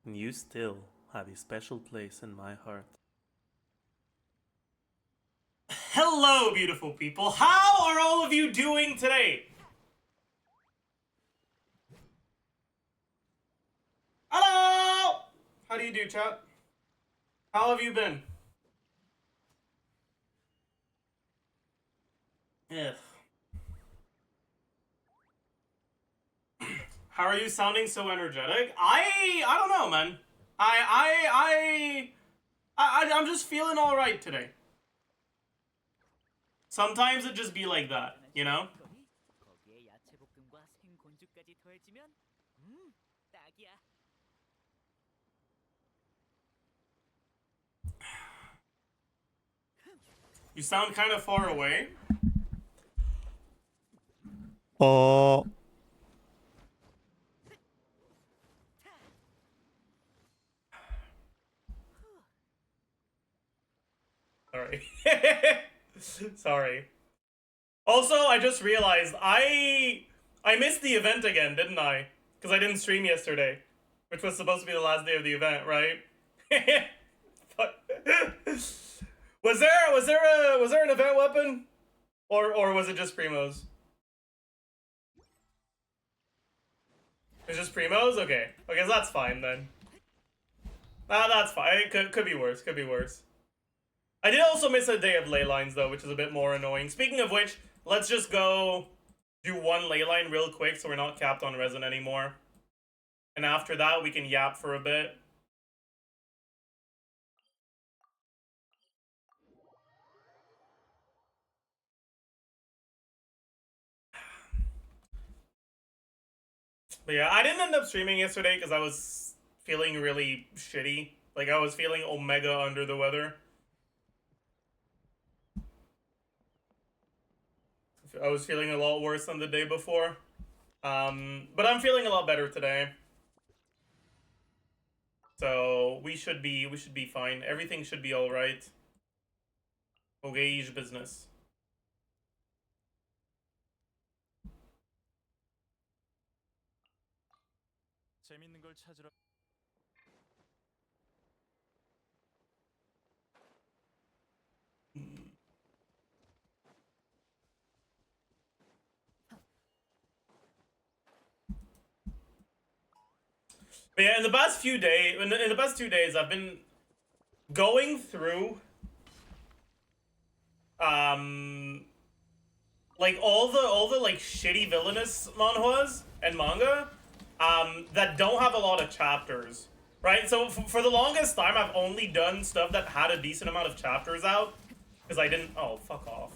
and you still have a special place in my heart. Hello, beautiful people. How are all of you doing today? Hello! How do you do, chat? How have you been? Ugh. How are you sounding so energetic? I don't know, man. I'm just feeling all right today. Sometimes it just be like that, you know? You sound kind of far away. Oh. Sorry. Sorry. Also, I just realized I missed the event again, didn't I? Because I didn't stream yesterday, which was supposed to be the last day of the event, right? was there an event weapon, or was it just primos? It's just primos. Okay, so that's fine then. That's fine. It could be worse. Could be worse. I did also miss a day of ley lines though, which is a bit more annoying. Speaking of which, let's just go do one ley line real quick so we're not capped on resin anymore. And after that, we can yap for a bit. But yeah, I didn't end up streaming yesterday because I was feeling really shitty. Like, I was feeling omega under the weather. I was feeling a lot worse than the day before. But I'm feeling a lot better today. So we should be fine. Everything should be alright. Okay, business. 재밌는 걸 찾으러 But yeah, in the past 2 days, I've been going through like all the like shitty villainous manhwas and manga that don't have a lot of chapters, right? So for the longest time, I've only done stuff that had a decent amount of chapters out because I didn't. Oh, fuck off.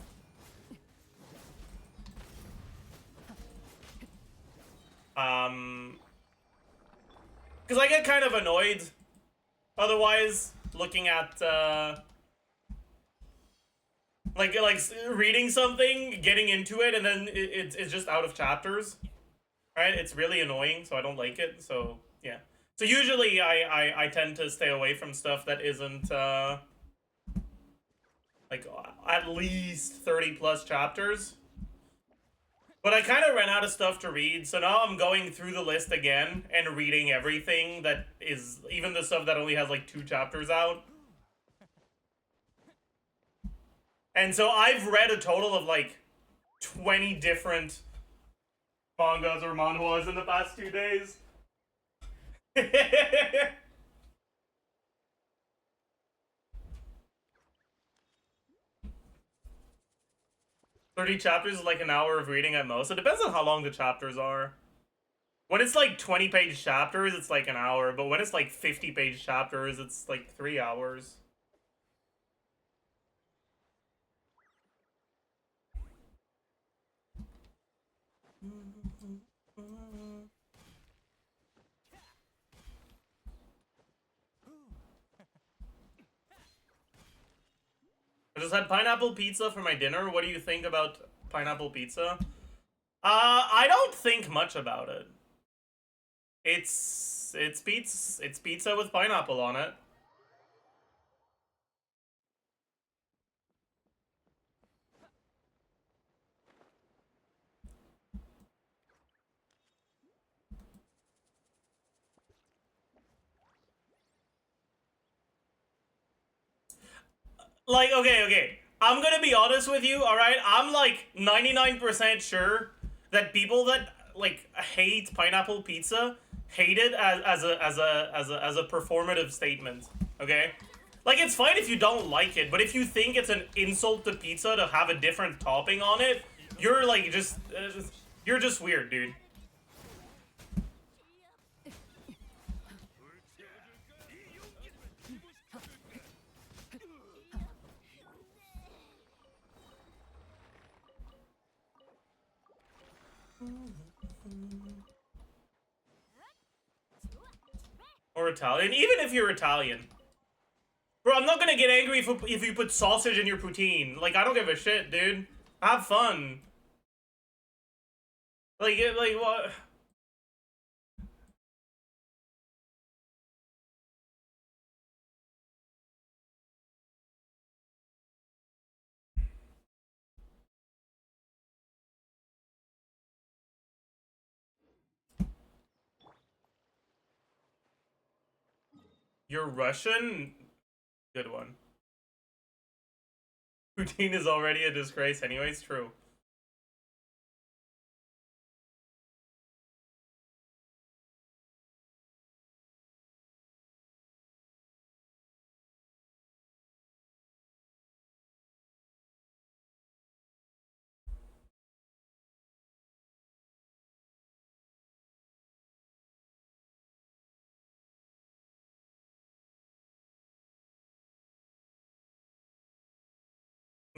Because I get kind of annoyed otherwise looking at like reading something, getting into it, and then it's just out of chapters. Right? It's really annoying, so I don't like it. So yeah. So usually I tend to stay away from stuff that isn't like at least 30 plus chapters. But I kind of ran out of stuff to read, so now I'm going through the list again and reading everything that is, even the stuff that only has like 2 chapters out. And so I've read a total of like 20 different mangas or manhwas in the past 2 days. 30 chapters is like an hour of reading at most. It depends on how long the chapters are. When it's like 20-page chapters, it's like an hour. But when it's like 50-page chapters, it's like 3 hours. I just had pineapple pizza for my dinner. What do you think about pineapple pizza? I don't think much about it. It's pizza with pineapple on it. Like, okay. I'm gonna be honest with you, alright? I'm like 99% sure that people that like hate pineapple pizza hate it as a performative statement. Okay? Like, it's fine if you don't like it, but if you think it's an insult to pizza to have a different topping on it, you're like you're just weird, dude. Or Italian, even if you're Italian. Bro, I'm not gonna get angry if you put sausage in your poutine. Like, I don't give a shit, dude. Have fun. Like what? You're Russian? Good one. Poutine is already a disgrace anyways, true.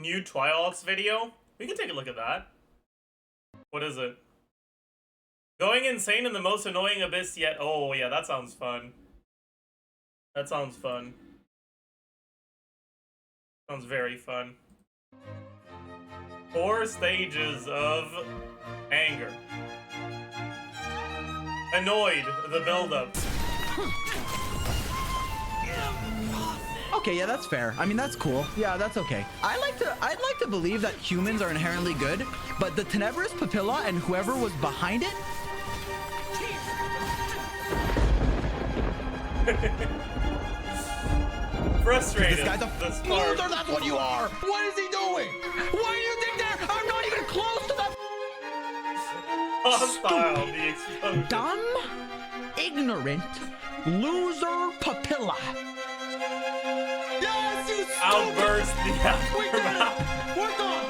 New Twiox video? We can take a look at that. What is it? Going insane in the most annoying abyss yet. Oh, yeah, that sounds fun. That sounds fun. Sounds very fun. 4 stages of anger. Annoyed, the buildup. Okay, yeah, that's fair. I mean, that's cool. Yeah, that's okay. I'd like to believe that humans are inherently good, but the Tenebris Papilla and whoever was behind it. Frustrated. This guy's a loser, that's what you are! What is he doing? Why do you think that I'm not even close to the hostile, the explosion. dumb, ignorant, loser Papilla? Yes, you stupid! Outburst the We did aftermath. it! We're done!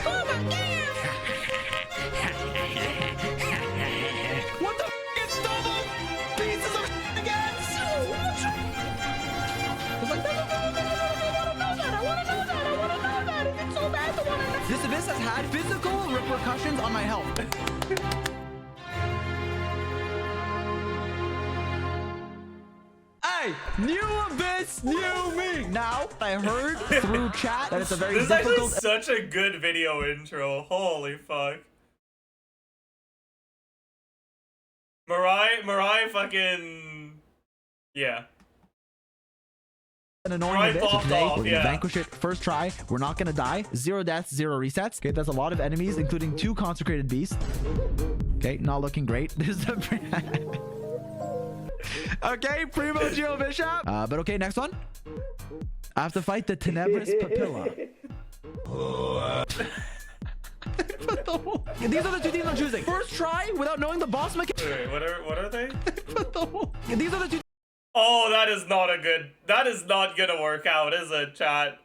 Oh my God! What the f*** is double pieces of again? I wanna know that. Is it so bad to wanna know? This abyss has had physical repercussions on my health. Hey, new abyss, new me. Now, I heard through chat that it's a very This is actually difficult. such a good video intro. Holy fuck. Mariah fucking... Yeah. An annoying Right abyss. So off, today, we're gonna yeah. vanquish it first try. We're not gonna die. 0 deaths, 0 resets. Okay, that's a lot of enemies, including 2 consecrated beasts. Okay, not looking great. This is the okay, Primo Geo Bishop. But okay, next one. I have to fight the Tenebris Papilla. These are the 2 teams I'm choosing. First try without knowing the boss mechanic. Wait, what are they? These are the 2. Oh, that is not a good... That is not gonna work out, is it, chat?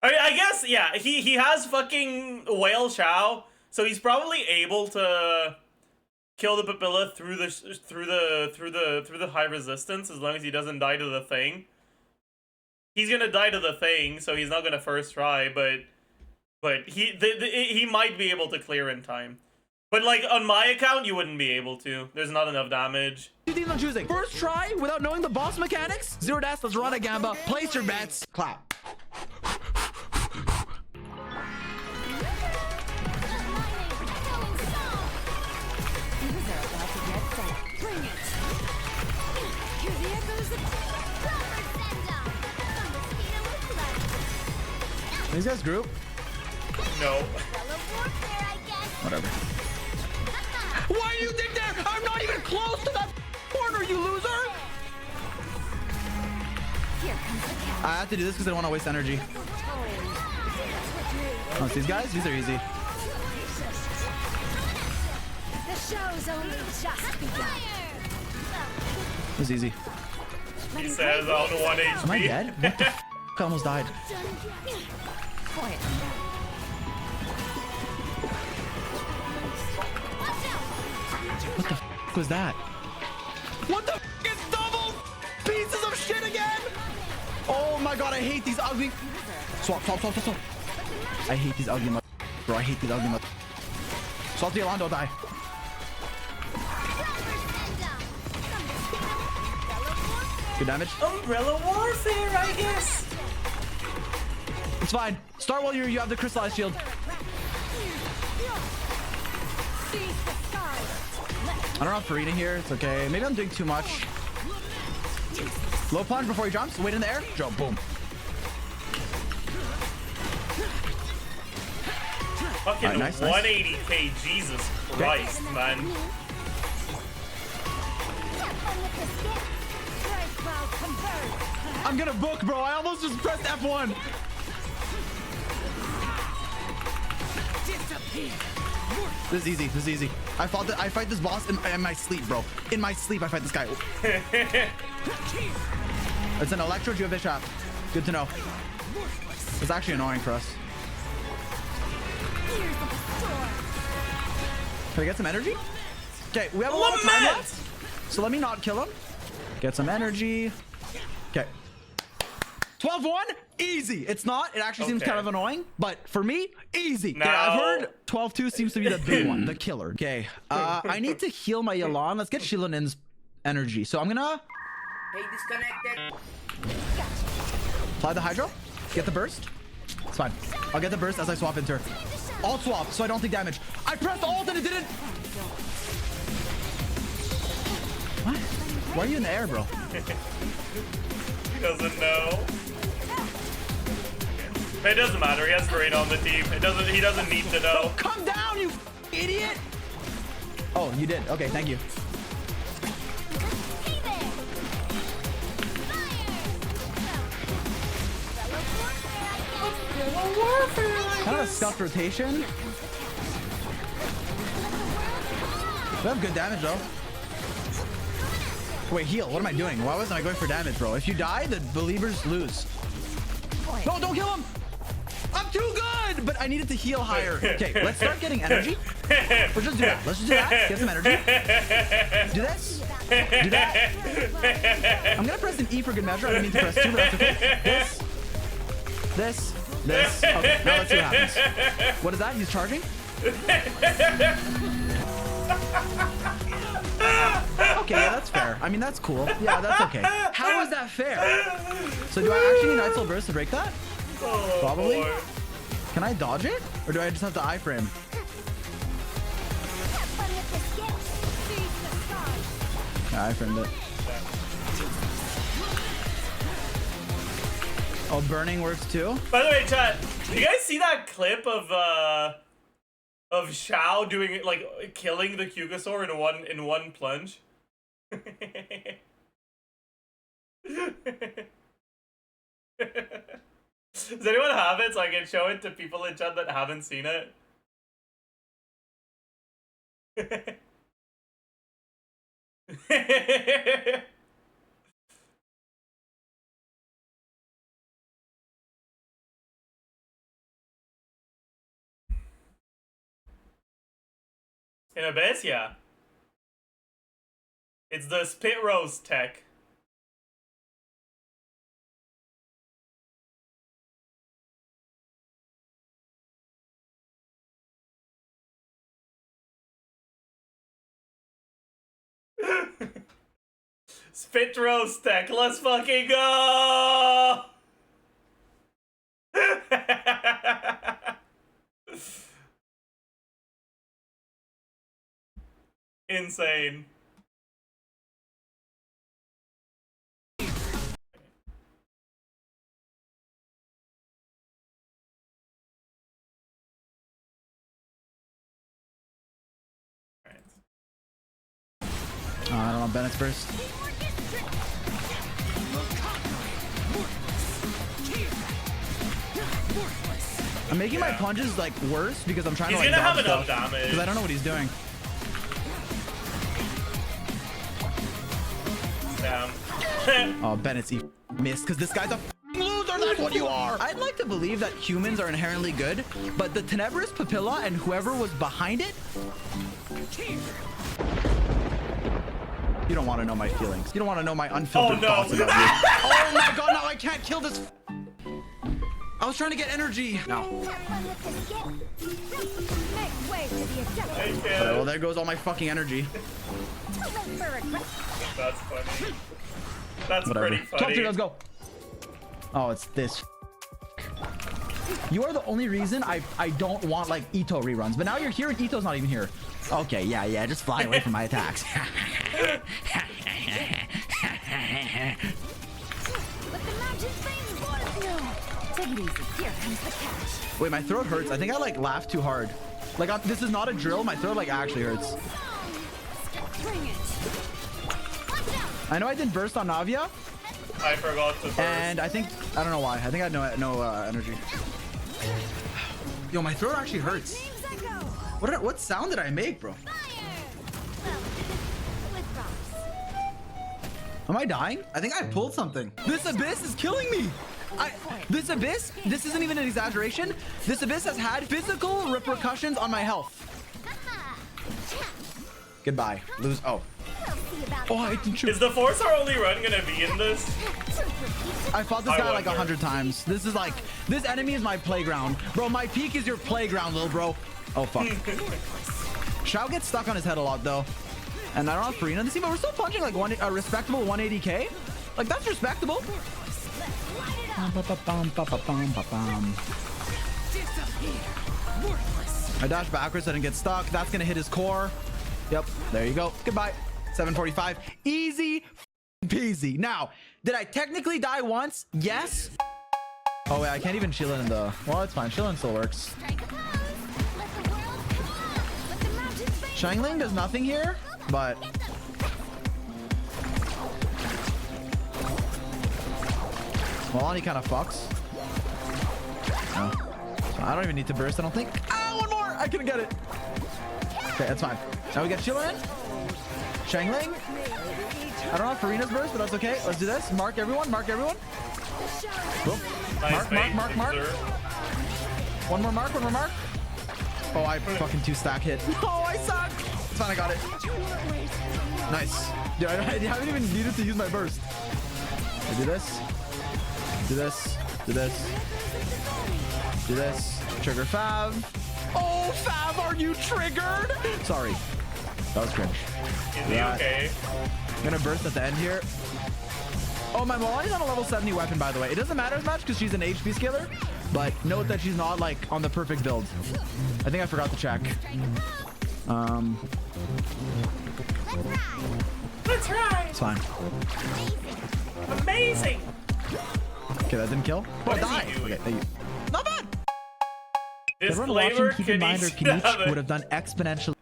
I mean, I guess, yeah, he has fucking Whale Chow, so he's probably able to kill the Papilla through the high resistance as long as he doesn't die to the thing. He's gonna die to the thing, so he's not gonna first try, but he might be able to clear in time. But like on my account, you wouldn't be able to. There's not enough damage. 2 teams I'm choosing. First try without knowing the boss mechanics. 0 deaths, let's run a gamba. Place your bets. Clap. These guys group? No. Whatever. What Why do you think there? I'm not even close to that corner, you loser. I have to do this because I don't want to waste energy. Oh, these guys? These are easy. The show's only just begun. This is easy. He says all the 1 HP. Am I dead? What the f? I almost died. What the f was that? What the f? It's double pieces of shit again! Oh my god, I hate these ugly... Swap. I hate these ugly mother... Bro, I hate these ugly mother... Swap the alarm, don't die. Good damage. Umbrella warfare, I guess. It's fine. Start while you have the crystallized shield. I don't have Farina here. It's okay. Maybe I'm doing too much. Low plunge before he jumps. Wait in the air. Jump. Boom. Fucking Right, nice, 180k. Jesus Christ, man. I'm gonna book, bro. I almost just pressed F1. This is easy. This is easy. I fight this boss in my sleep, bro. In my sleep, I fight this guy. It's an Electro Geovish app. Good to know. It's actually annoying for us. Can I get some energy? Okay, we have a lot of time left. So let me not kill him. Get some energy. Okay. 12-1, easy. It's not. It actually seems kind of annoying, but for me, easy. Okay, I've heard 12-2 seems to be the big one, the killer. Okay, I need to heal my Yelan. Let's get Shilonin's energy. So I'm gonna apply the Hydro, get the burst. It's fine. I'll get the burst as I swap into her. Alt swap, so I don't take damage. I pressed alt and it didn't. What? Why are you in the air, bro? He doesn't know. But it doesn't matter. He has Farina on the team. He doesn't need to know. Oh, come down, you idiot! Oh, you did. Okay, thank you. Kind of a scuffed rotation. We have good damage though. Wait, heal. What am I doing? Why wasn't I going for damage, bro? If you die, the believers lose. No, don't kill him! I'm too good! But I needed to heal higher. Okay, let's start getting energy. Let's just do that. Let's just do that. Get some energy. Do this. Do that. I'm gonna press an E for good measure. I don't need to press 2, but that's okay. This. Okay, now let's see what happens. What is that? He's charging? Okay, yeah, that's fair. I mean, that's cool. Yeah, that's okay. How is that fair? So do I actually need Night Soul Burst to break that? Oh, Probably. boy. Can I dodge it? Or do I just have to iframe? Yeah, I framed it. Oh, burning works too? By the way, chat, do you guys see that clip of Shao doing it, like killing the Kyugasaur in one plunge? Does anyone have it so I can show it to people in chat that haven't seen it? In Abyss, yeah. It's the spit roast tech. Spit roast tech, let's fucking go! Insane. on Bennett's burst. I'm making my punches like worse because I'm trying He's to like gonna have dodge enough stuff damage. because I don't know what he's doing. Damn. Oh, Bennett's missed because this guy's a loser. That's what you are. I'd like to believe that humans are inherently good, but the Tenebris Papilla and whoever was behind it. You don't want to know my feelings. You don't want to know my unfiltered thoughts about you. Oh my god, now I can't kill this. I was trying to get energy. No. Make way to the objective. Well, there goes all my fucking energy. That's funny. That's Whatever. pretty Top funny. 3, let's go. Oh, it's this. You are the only reason I don't want like Ito reruns, but now you're here and Ito's not even here. Okay, yeah, just fly away from my attacks. Let the mountain flames boil. No. Take it easy. Here comes the catch. Wait, my throat hurts. I think I like laughed too hard. Like this is not a drill. My throat like actually hurts. Bring it. Watch out. I know I did burst on Navia, I forgot to burst. and I don't know why. I think I had no energy. Yo, my throat actually hurts. Names I go. What sound did I make, bro? Fire. Well, with rocks. Am I dying? I think I pulled something. This abyss is killing me. This abyss, this isn't even an exaggeration. This abyss has had physical repercussions on my health. Goodbye. Lose. Oh. We'll see about Oh, I didn't shoot. Is the Force our only run gonna be in this? I fought this I guy like wonder. 100 times. This is like, this enemy is my playground. Bro, my peak is your playground, little bro. Oh, fuck. Shao gets stuck on his head a lot, though. And I don't have Farina this team, but we're still punching like a respectable 180k. Like, that's respectable. I dash backwards, I didn't get stuck. That's gonna hit his core. Yep, there you go. Goodbye. 745. Easy peasy. Now, did I technically die once? Yes. Oh wait, I can't even chill in the. Well, it's fine. Chillin still works. strike a pose. Let the world come on. Let the mountain flames Shangling does nothing here, but Malani kind of fucks. No. So I don't even need to burst, I don't think. Ah, one more! I couldn't get it. Okay, that's fine. Now we get Shilla in. Shangling. I don't have Farina's burst, but that's okay. Let's do this. Mark everyone. Mark everyone. Boom. Nice Mark. One more mark. Oh, I fucking 2-stack hit. Oh, I suck. It's fine, I got it. Nice. Dude, I haven't even needed to use my burst. I do this. Do this. Do this. Do this. Trigger Fav. Oh, Fav, are you triggered? Sorry. That was cringe. Is he okay? I'm gonna burst at the end here. Oh, my Malani's on a level 70 weapon, by the way. It doesn't matter as much because she's an HP scaler, but note that she's not like on the perfect build. I think I forgot to check. Let's ride. It's fine. Amazing. Okay, that didn't kill. What is die. he doing? Okay, thank you. Not bad. This Everyone flavor watching, keep in mind, or could each Kanich would have done exponentially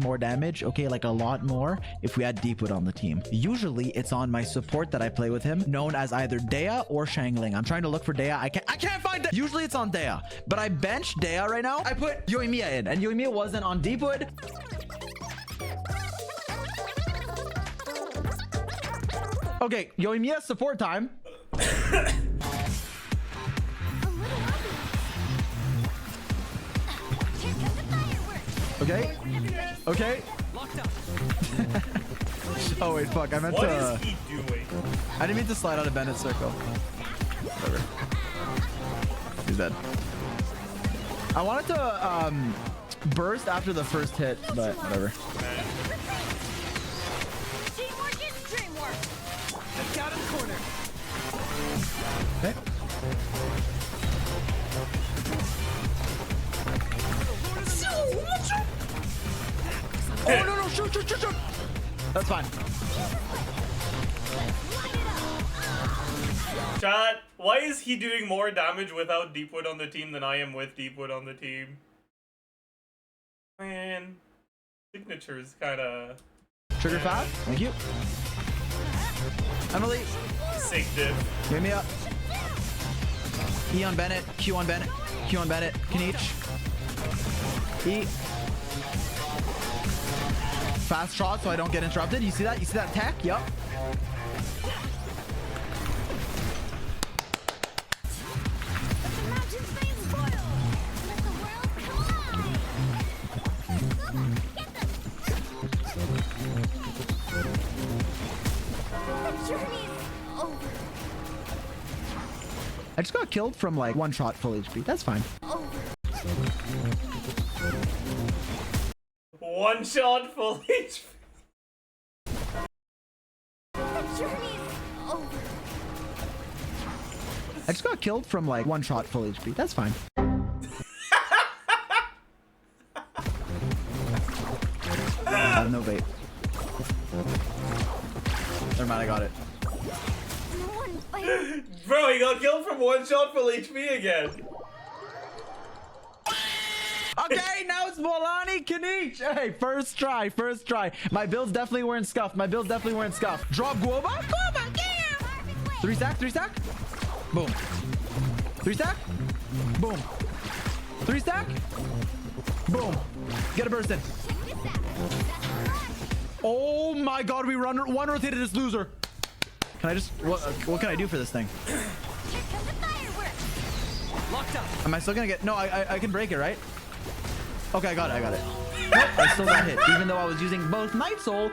more damage, okay, like a lot more, if we had Deepwood on the team. Usually it's on my support that I play with him, known as either Dea or Shangling. I'm trying to look for Dea. I can't find it. Usually it's on Dea, but I benched Dea right now. I put Yoimiya in, and Yoimiya wasn't on Deepwood. Okay, Yoimiya support time. Okay. Okay. Oh wait, fuck. I meant What to. is he doing? I didn't mean to slide out of Bennett's circle. Whatever. He's dead. I wanted to burst after the first hit, but whatever. Teamwork is dreamwork. Look out in the corner. Okay. Oh no, shoot. That's fine. Chat, why is he doing more damage without Deepwood on the team than I am with Deepwood on the team? Man, signature's kinda... Trigger fast. Thank you. Emily. Sick div. Give me up. E on Bennett. Q on Bennett. Q on Bennett. Kanich. E. Fast shot so I don't get interrupted. You see that? You see that tech? Yup. I just got killed from like one shot full HP. That's fine. One shot full HP. I just got killed from like one shot full HP. That's fine. No bait. Never mind, I got it. Bro, he got killed from one shot full HP again. Okay, now it's Volani Kanich. Hey, first try, first try. My builds definitely weren't scuffed. My builds definitely weren't scuffed. Drop Guoba. Three stack, three stack. Boom. Three stack. Boom. Three stack. Boom. Get a burst in. Oh my god, we one rotated this loser. Can I just, what can I do for this thing? Locked up. Am I still gonna get, no, I can break it, right? Okay, I got it, I got it. Nope, I still got hit, even though I was using both Night Soul.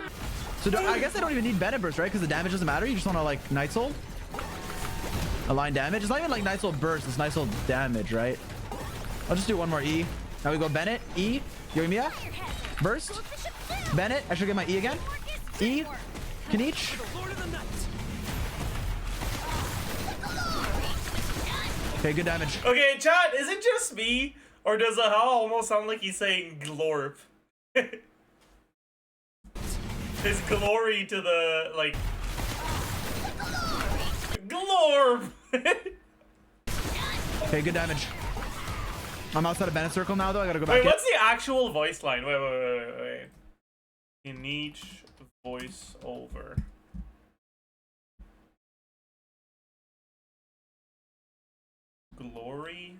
So I guess I don't even need Bennett Burst, right? Because the damage doesn't matter. You just want to like Night Soul. Align damage. It's not even like Night Soul Burst, it's Night Soul damage, right? I'll just do one more E. Now we go Bennett, E, Yoimiya, Burst, Bennett. I should get my E again. E, Kanich. Okay, good damage. Okay, chat, is it just me? Or does Zahal almost sound like he's saying glorp? His glory to the, like... Glorp! Okay, good damage. I'm outside of Bennett circle now, though. I gotta go back. Wait, what's the actual voice line? Wait. In each voice over. Glory?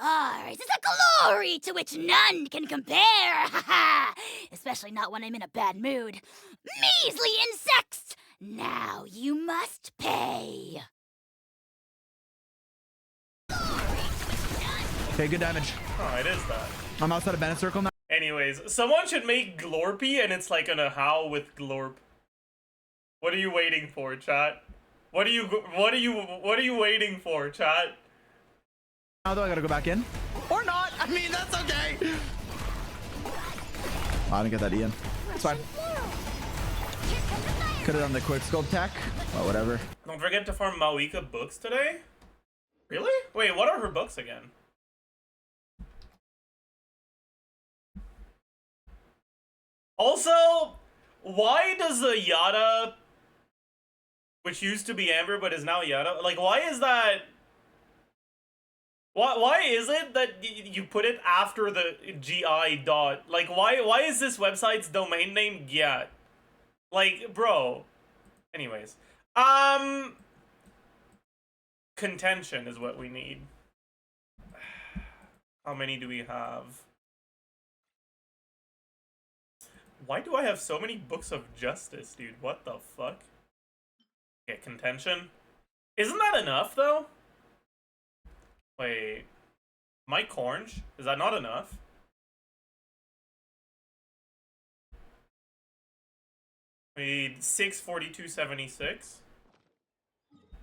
Ours is a glory to which none can compare, especially not when I'm in a bad mood. Measly insects! Now you must pay. Okay, good damage. Oh, it is that. I'm outside of Bennett circle now. Anyways, someone should make Glorpy and it's like a how with Glorp. What are you waiting for, chat? What are you waiting for, chat? Now though, I gotta go back in. Or not! I mean, that's okay! Oh, I didn't get that E in. It's fine. Could've done the quick scope tech. Well, whatever. Don't forget to farm MAVUIKA books today? Really? Wait, what are her books again? Also, why does the Yada, which used to be Amber but is now Yada, like why is that? Why is it that you put it after the GI dot? Like why is this website's domain name Gyat? Like, bro. Anyways. Contention is what we need. How many do we have? Why do I have so many books of justice, dude? What the fuck? Okay, contention. Isn't that enough, though? Wait. Mike Orange? Is that not enough? We need 642.76.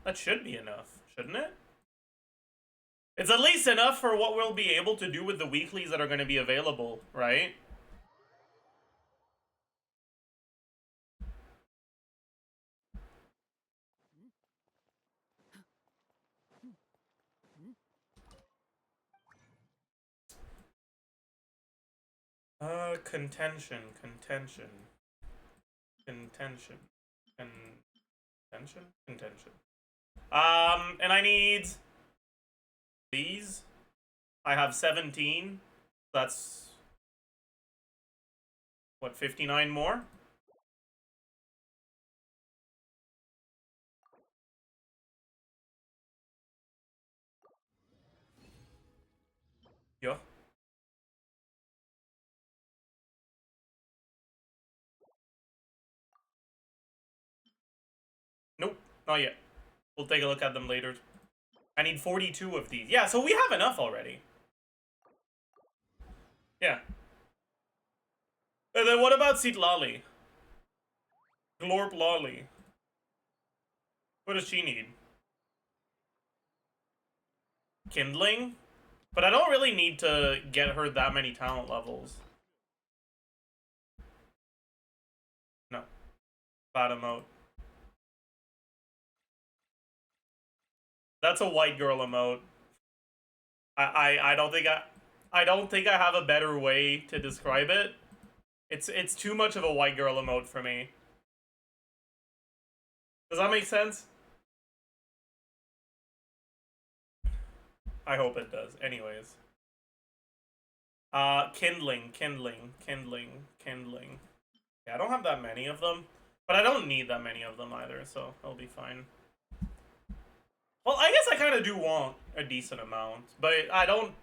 That should be enough, shouldn't it? It's at least enough for what we'll be able to do with the weeklies that are going to be available, right? Contention. Contention. Contention? Contention. And I need these. I have 17. That's what, 59 more? Yeah. Nope, not yet. We'll take a look at them later. I need 42 of these. Yeah, so we have enough already. Yeah. And then what about Seat Lolly? Glorp Lolly. What does she need? Kindling? But I don't really need to get her that many talent levels. No. Bad emote. That's a white girl emote. I don't think I have a better way to describe it. It's too much of a white girl emote for me. Does that make sense? I hope it does. Anyways. Kindling. Yeah, I don't have that many of them. But I don't need that many of them either, so I'll be fine. Well, I guess I kind of do want a decent amount, but I don't...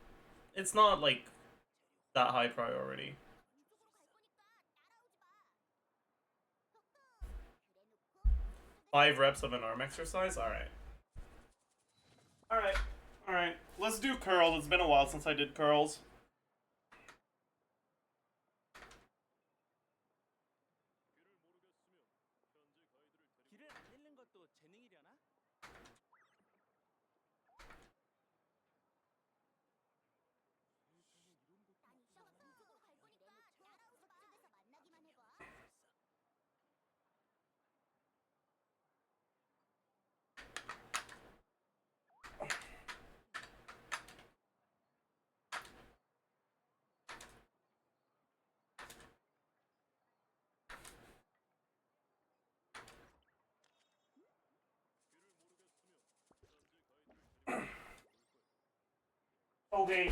It's not, like, that high priority. Five reps of an arm exercise? Alright. Alright. Let's do curls. It's been a while since I did curls. Okay,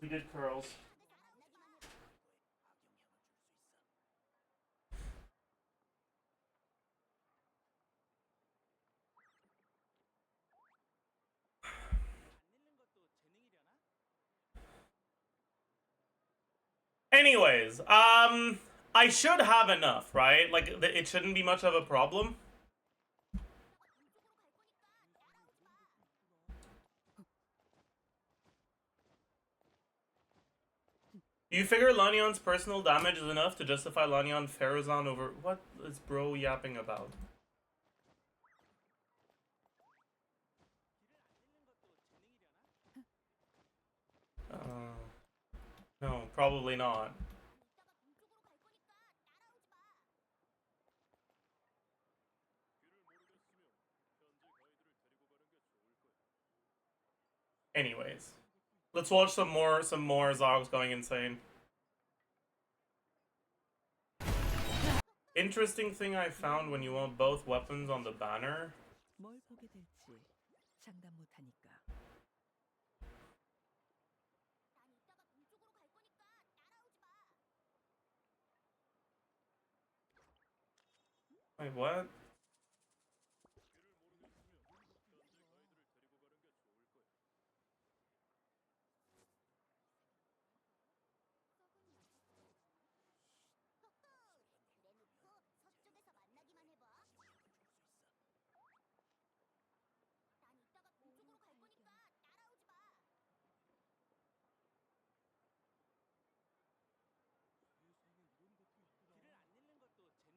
we did curls. Anyways, I should have enough, right? Like, it shouldn't be much of a problem. Do you figure Lanion's personal damage is enough to justify Lanion Farazan over... What is bro yapping about? No, probably not. Anyways, let's watch some more Zogs going insane. Interesting thing I found when you want both weapons on the banner. 뭘 보게 될지 장담 못하니까. Wait, what?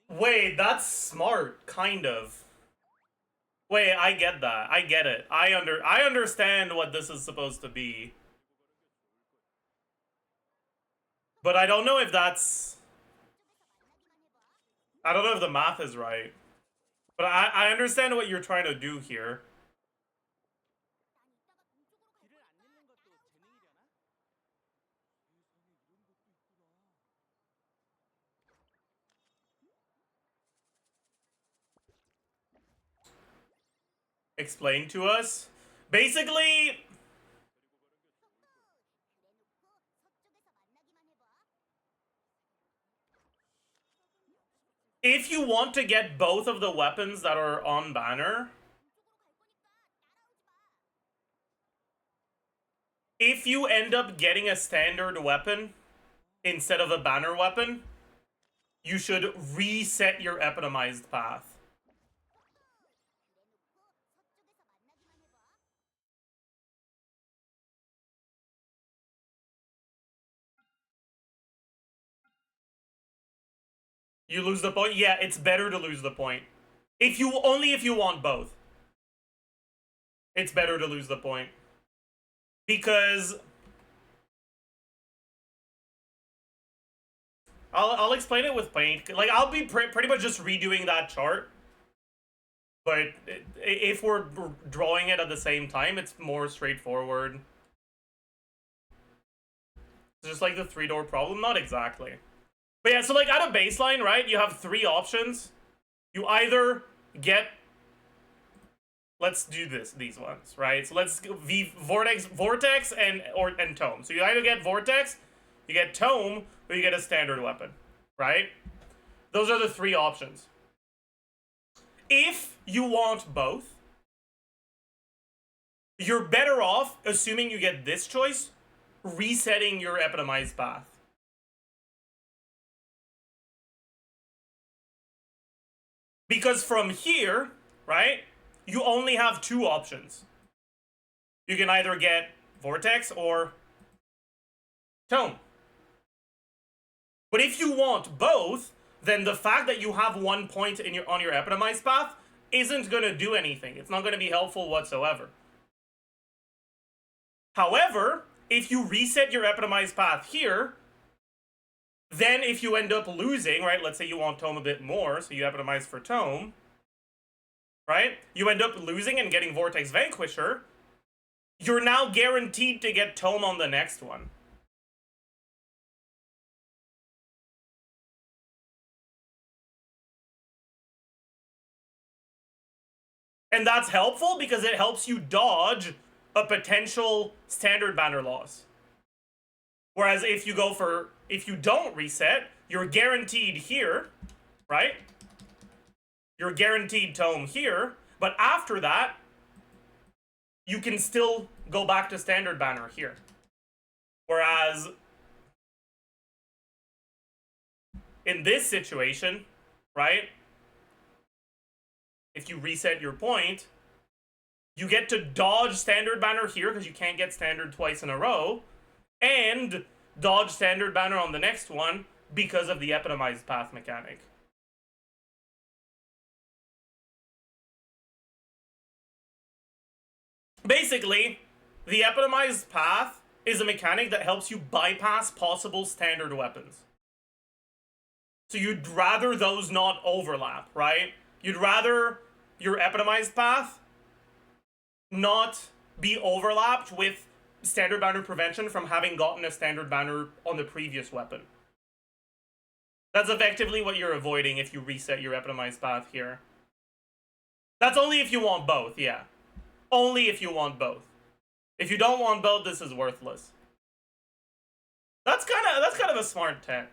Wait, that's smart, kind of. Wait, I get that. I get it. I understand what this is supposed to be. But I don't know if that's... I don't know if the math is right. But I understand what you're trying to do here. explain to us. Basically, if you want to get both of the weapons that are on banner, if you end up getting a standard weapon instead of a banner weapon, you should reset your epitomized path. You lose the point? Yeah, it's better to lose the point. If you want both. It's better to lose the point. Because I'll explain it with paint. Like, I'll be pretty much just redoing that chart. But if we're drawing it at the same time, it's more straightforward. It's just like the 3-door problem? Not exactly. But yeah, so like at a baseline, right, you have 3 options. You either get... Let's do these ones, right? So let's go Vortex and Tome. So you either get Vortex, you get Tome, or you get a standard weapon, right? Those are the 3 options. If you want both, you're better off, assuming you get this choice, resetting your epitomized path. Because from here, right, you only have 2 options. You can either get Vortex or Tome. But if you want both, then the fact that you have 1 point on your epitomized path isn't going to do anything. It's not going to be helpful whatsoever. However, if you reset your epitomized path here, then if you end up losing, right, let's say you want Tome a bit more, so you epitomize for Tome, right? You end up losing and getting Vortex Vanquisher, you're now guaranteed to get Tome on the next one. And that's helpful because it helps you dodge a potential standard banner loss. Whereas if you don't reset, you're guaranteed here, right? You're guaranteed Tome here, but after that, you can still go back to standard banner here. Whereas in this situation, right? If you reset your point, you get to dodge standard banner here because you can't get standard twice in a row, and dodge standard banner on the next one because of the epitomized path mechanic. Basically, the epitomized path is a mechanic that helps you bypass possible standard weapons. So you'd rather those not overlap, right? You'd rather your epitomized path not be overlapped with standard banner prevention from having gotten a standard banner on the previous weapon. That's effectively what you're avoiding if you reset your epitomized path here. That's only if you want both, yeah. Only if you want both. If you don't want both, this is worthless. That's kind of a smart tech.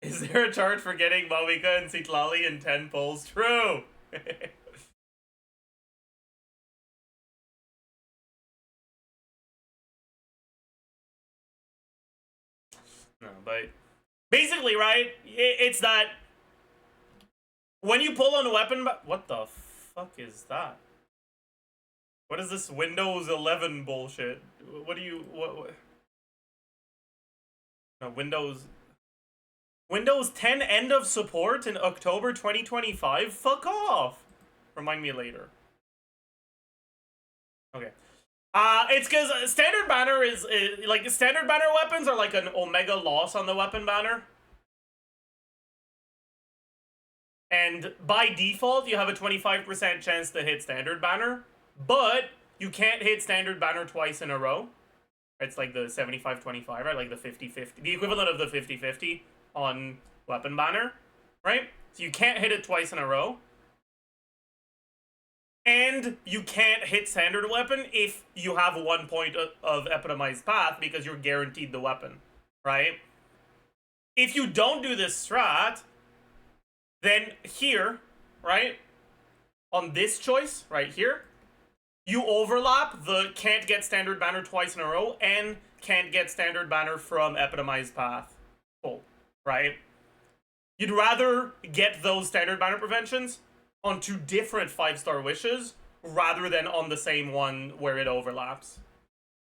Is there a charge for getting MAVUIKA and Citlali in 10 pulls? True! No, but basically, right, it's that when you pull on a weapon, what the fuck is that? What is this Windows 11 bullshit? What do you, what? No, Windows 10 end of support in October 2025? Fuck off! Remind me later. Okay. It's because standard banner is like standard banner weapons are like an omega loss on the weapon banner. And by default, you have a 25% chance to hit standard banner, but you can't hit standard banner twice in a row. It's like the 75-25, right? Like the 50-50, the equivalent of the 50-50 on weapon banner, right? So you can't hit it twice in a row. And you can't hit standard weapon if you have 1 point of epitomized path because you're guaranteed the weapon, right? If you don't do this strat, then here, right, on this choice right here, you overlap the can't get standard banner twice in a row and can't get standard banner from epitomized path full, right? You'd rather get those standard banner preventions on 2 different 5-star wishes rather than on the same one where it overlaps.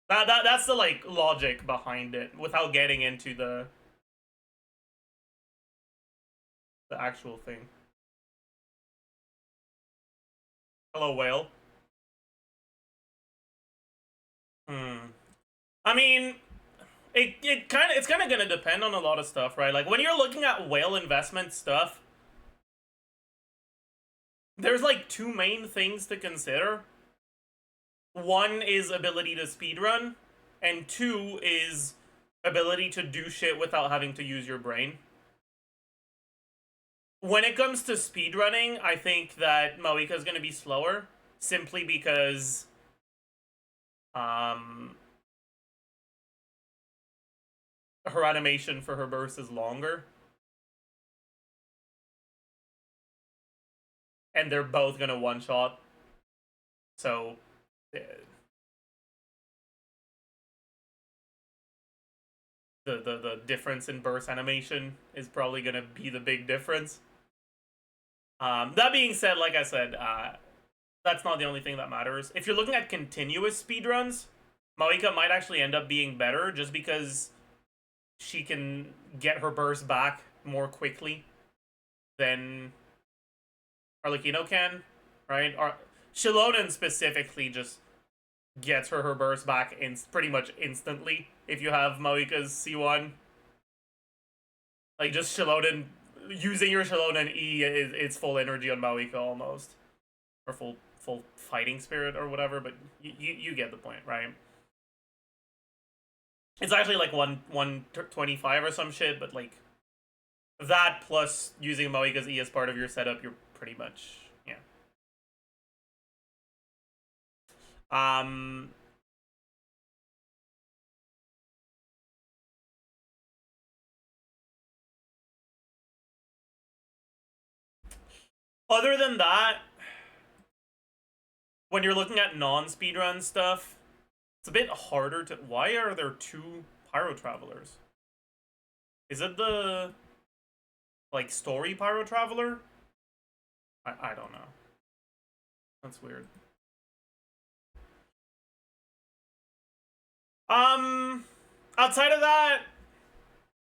That's the like logic behind it without getting into the actual thing. Hello, whale. I mean, it's kind of gonna depend on a lot of stuff, right? Like when you're looking at whale investment stuff, there's like 2 main things to consider. One is ability to speedrun, and 2 is ability to do shit without having to use your brain. When it comes to speedrunning, I think that MAVUIKA is going to be slower, simply because her animation for her burst is longer. And they're both going to one-shot. So the difference in burst animation is probably going to be the big difference. That being said, like I said, that's not the only thing that matters. If you're looking at continuous speedruns, MAVUIKA might actually end up being better just because she can get her burst back more quickly than Arlecchino can, right? Shilonen specifically just gets her burst back pretty much instantly if you have MAVUIKA's C1. Like, just Shilonen, using your Shilonen E is full energy on MAVUIKA almost. Or full fighting spirit or whatever, but you get the point, right? It's actually like 125 or some shit, but like that plus using MAVUIKA's E as part of your setup, you're pretty much, yeah. Other than that, when you're looking at non-speedrun stuff, it's a bit harder to... Why are there 2 Pyro Travelers? Is it the, like, story Pyro Traveler? I don't know. That's weird. Outside of that,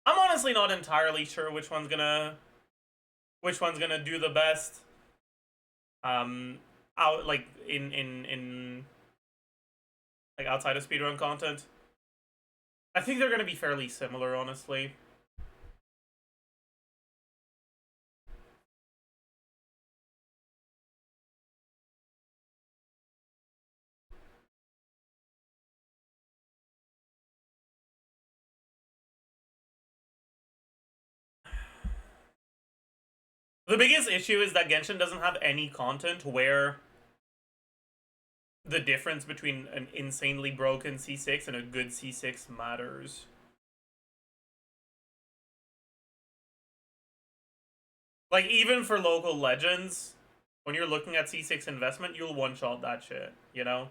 I'm honestly not entirely sure which one's gonna do the best. Out like in like outside of speedrun content. I think they're gonna be fairly similar, honestly. The biggest issue is that Genshin doesn't have any content where the difference between an insanely broken C6 and a good C6 matters. Like, even for local legends, when you're looking at C6 investment, you'll one-shot that shit, you know?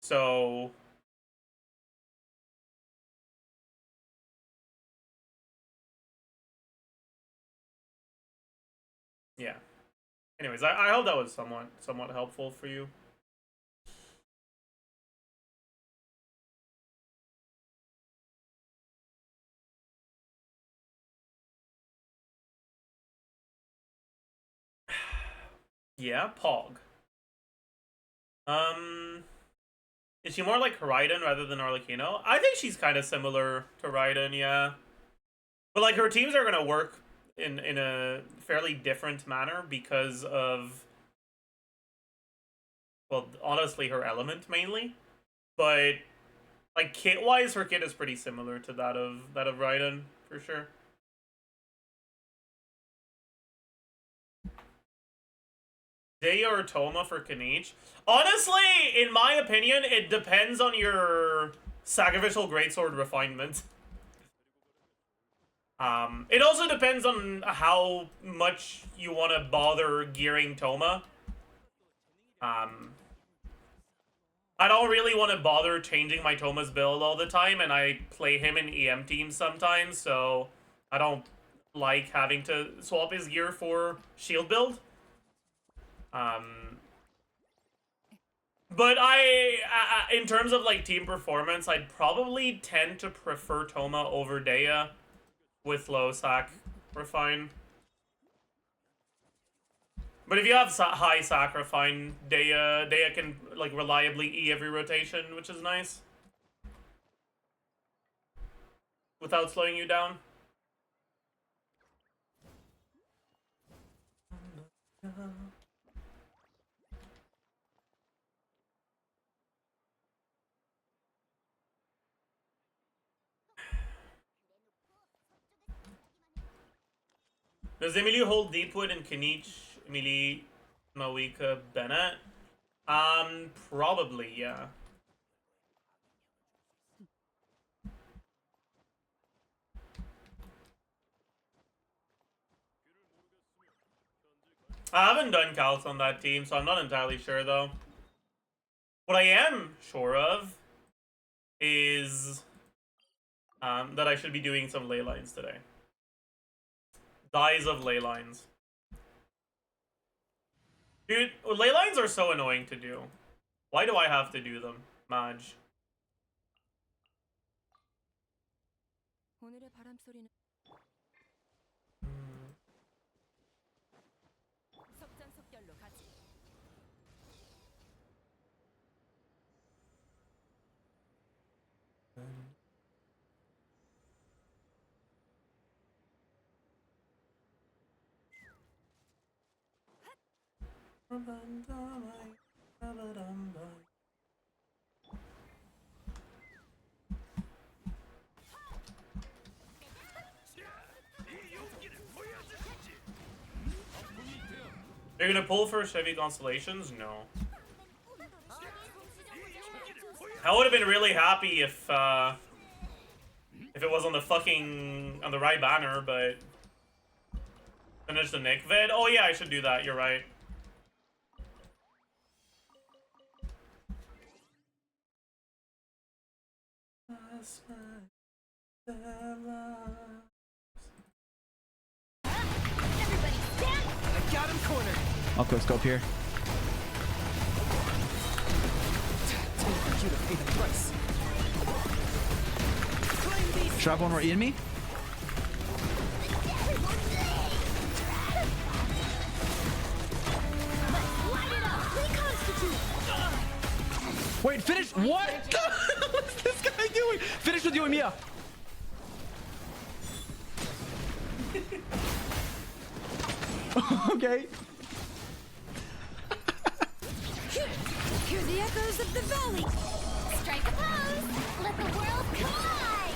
So... yeah. Anyways, I hope that was somewhat helpful for you. Yeah, Pog. Is she more like Raiden rather than Arlecchino? I think she's kind of similar to Raiden, yeah. But like her teams are gonna work in a fairly different manner because of, well, honestly, her element mainly. But like kit-wise, her kit is pretty similar to that of Raiden for sure. Daya or Toma for Kanich? Honestly, in my opinion, it depends on your sacrificial greatsword refinement. It also depends on how much you want to bother gearing Toma. I don't really want to bother changing my Toma's build all the time, and I play him in EM teams sometimes, so I don't like having to swap his gear for shield build. But in terms of like team performance, I'd probably tend to prefer Toma over Daya with low sac refine. But if you have high sac refine, Daya can like reliably E every rotation, which is nice. Without slowing you down. Does Emily hold Deepwood and Kanich, Emily, MAVUIKA, Bennett? Probably, yeah. I haven't done calcs on that team, so I'm not entirely sure, though. What I am sure of is that I should be doing some ley lines today. Dies of ley lines. Dude, ley lines are so annoying to do. Why do I have to do them, Maj? You're gonna pull for Chevy Constellations? No. I would have been really happy if it was on the right banner, but finish the Nick vid. Oh yeah, I should do that. You're right. I got him cornered. I'll quick scope here. You to pay the price. Should I have one more eating me? Wait, finish. What? What's this guy doing? Finish with you and Mia. Okay. Hear the echoes of the valley. Strike a pose. Let the world collide.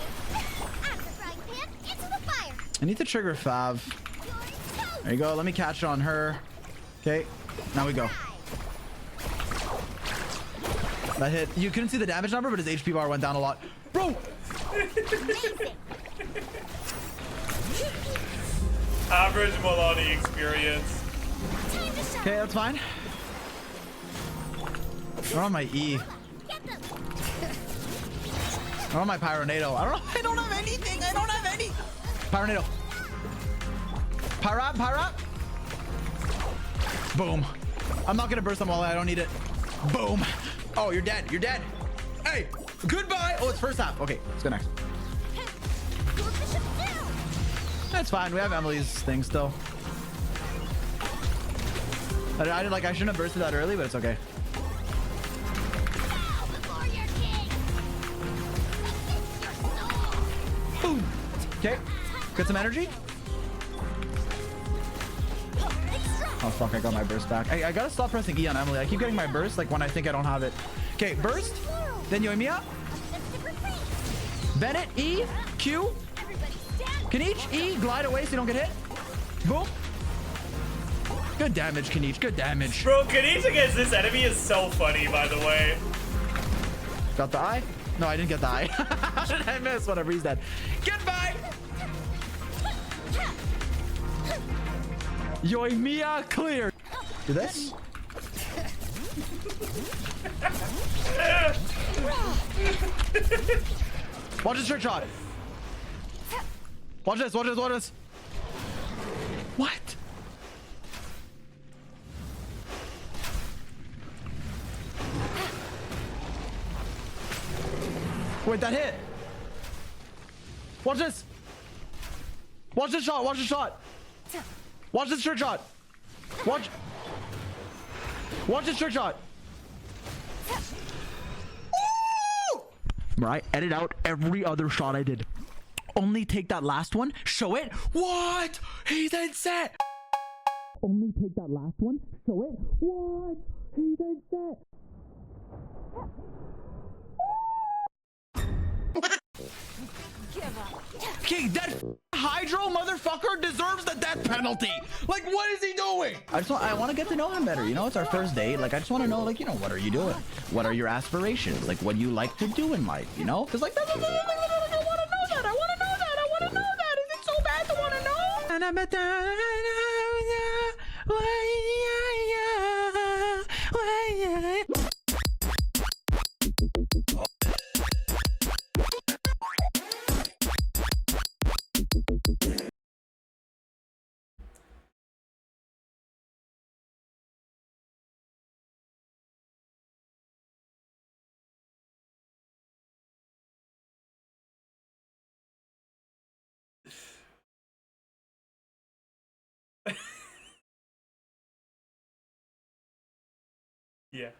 Out of the frying pan, into the fire. I need to trigger Fav. There you go. Let me catch on her. Okay. Now we go. That hit. You couldn't see the damage number, but his HP bar went down a lot. Bro! Average Milani experience. Okay, that's fine. They're on my E. They're on my Pyronado. I don't have anything. I don't have any. Pyronado. Pyra. Boom. I'm not gonna burst them all. I don't need it. Boom. Oh, you're dead. You're dead. Hey, goodbye. Oh, it's first half. Okay, let's go next. That's fine. We have Emily's thing still. I shouldn't have bursted that early, but it's okay. Okay, get some energy. Oh fuck, I got my burst back. I gotta stop pressing E on Emily. I keep getting my burst like when I think I don't have it. Okay, burst. Then Yoimiya. Bennett, E, Q. Kanich, E, glide away so you don't get hit. Boom. Good damage, Kanich, good damage. Bro, Kanich against this enemy is so funny, by the way. Got the eye? No, I didn't get the eye. How did I miss? Whatever, he's dead. Goodbye! Yoimiya clear. Do this. Watch this trick shot. Watch this, watch this, watch this. What? Wait, that hit. Watch this. Watch this shot, watch this shot. Watch this trick shot. Watch this trick shot. Right, edit out every other shot I did. Only take that last one, show it. What? He's in set. Only take that last one, show it. What? He's in set. Okay, that Hydro motherfucker deserves the death penalty. Like, what is he doing? I want to get to know him better. You know, it's our first date. Like, I just want to know, like, you know, what are you doing? What are your aspirations? Like, what do you like to do in life? You know, because like that's I want to know that. I want to know that. I want to know that. Is it so bad to want to know? Yeah.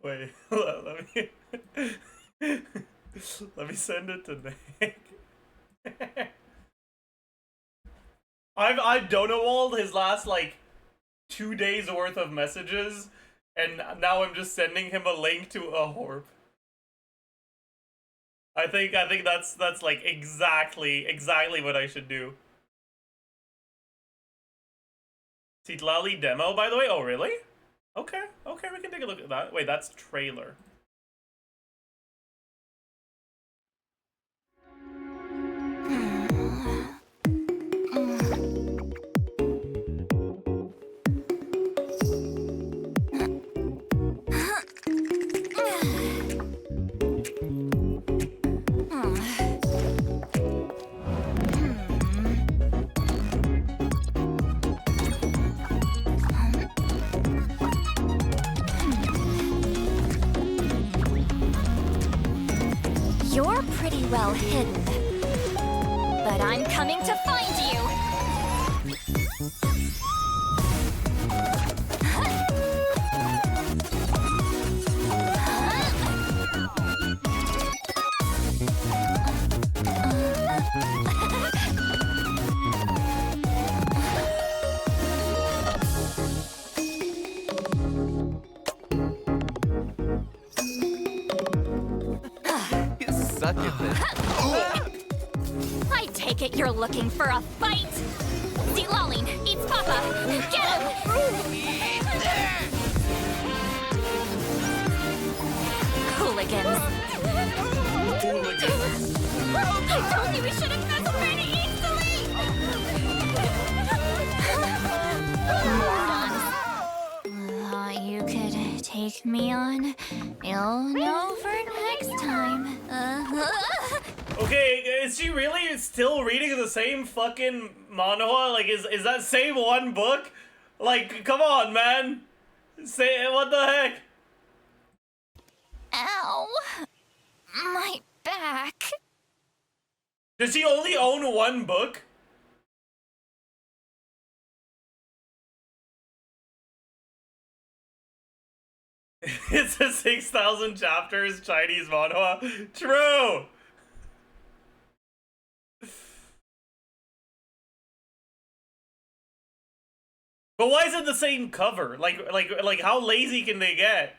Wait, let me let me send it to Nick. I've donawalled his last like 2 days worth of messages, and now I'm just sending him a link to a Horp. I think that's like exactly what I should do. Citlali demo, by the way. Oh, really? Okay, we can take a look at that. Wait, that's trailer. You're pretty well hidden, but I'm coming to find you. Suck at this. I take it you're looking for a fight. Zilaling eats Papa. Get him! Hooligans. I told you we shouldn't mess with her to easily. Morons. You could take me on. You'll know for next time. Okay, is she really still reading the same fucking manhwa? Like, is that same one book? Like, come on, man. Say, what the heck? Ow. My back. Does she only own one book? It's a 6,000 chapters Chinese manhwa. True. But why is it the same cover? Like how lazy can they get?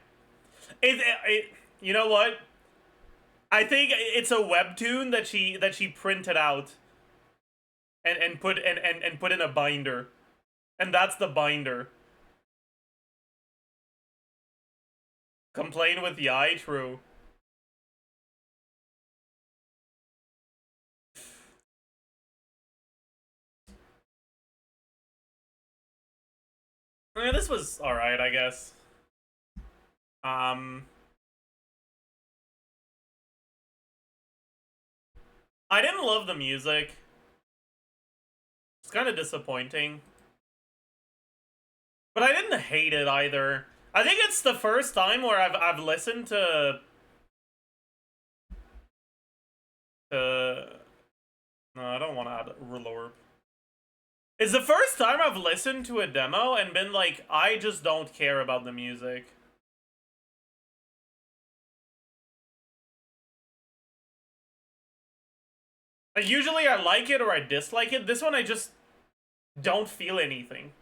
You know what? I think it's a webtoon that she printed out and put in a binder. And that's the binder. Complain with Yai, true. I mean, this was alright, I guess. I didn't love the music. It's kind of disappointing. But I didn't hate it either. I think it's the first time where I've listened to no, I don't want to add Relorb. It's the first time I've listened to a demo and been like, I just don't care about the music. Like, usually I like it or I dislike it. This one I just don't feel anything.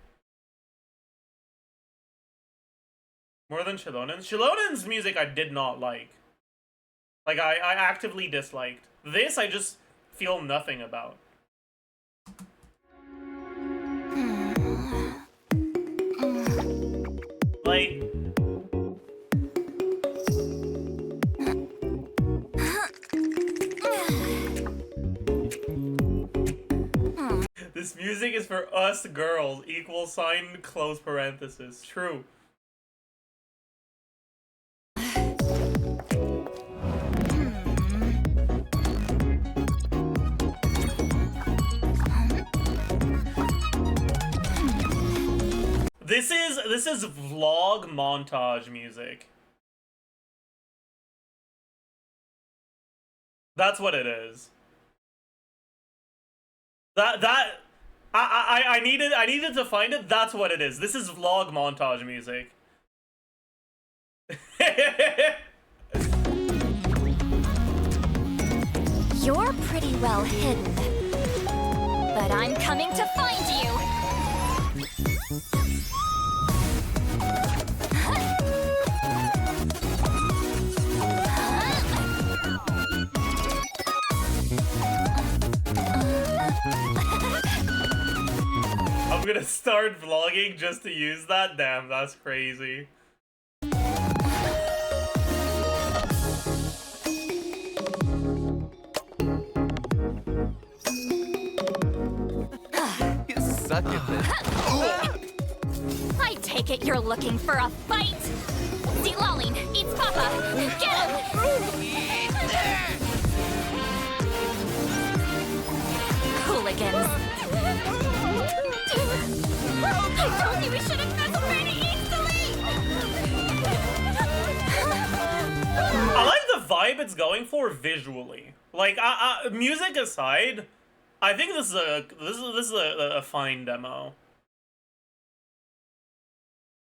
More than Shilonen's? Shilonen's music I did not like. Like, I actively disliked. This I just feel nothing about. Like... This music is for us girls, equal sign, close parenthesis. True. This is vlog montage music. That's what it is. I needed to find it. That's what it is. This is vlog montage music. You're pretty well hidden, but I'm coming to find you. I'm gonna start vlogging just to use that? Damn, that's crazy. You suck at this. I take it you're looking for a fight. Zilalin eats Papa. Get him! Hooligans. I told you we shouldn't mess very easily! I like the vibe it's going for visually. Like, music aside, I think this is a fine demo.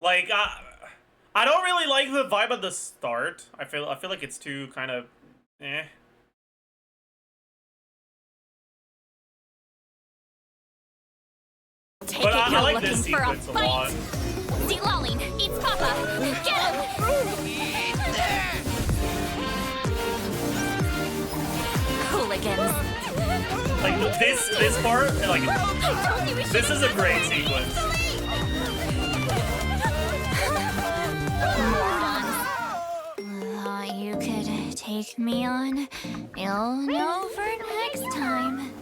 Like, I don't really like the vibe at the start. I feel like it's too kind of eh. Take But it I you're like looking this for a sequence a fight. lot. Zilalin eats Papa. Get him! Hooligans. Like this part, like this is a great sequence. Thought you could take me on. You'll know for next time.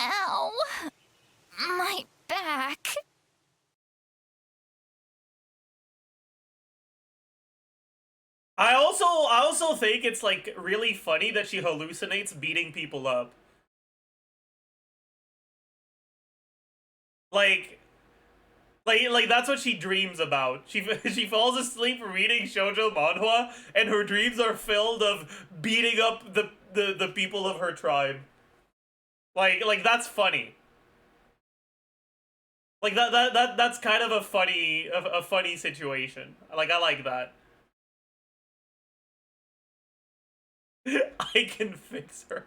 Ow. My back. I also think it's like really funny that she hallucinates beating people up. Like that's what she dreams about. She falls asleep reading shoujo manhwa, and her dreams are filled of beating up the people of her tribe. Like that's funny. Like that's kind of a funny situation. Like, I like that. I can fix her.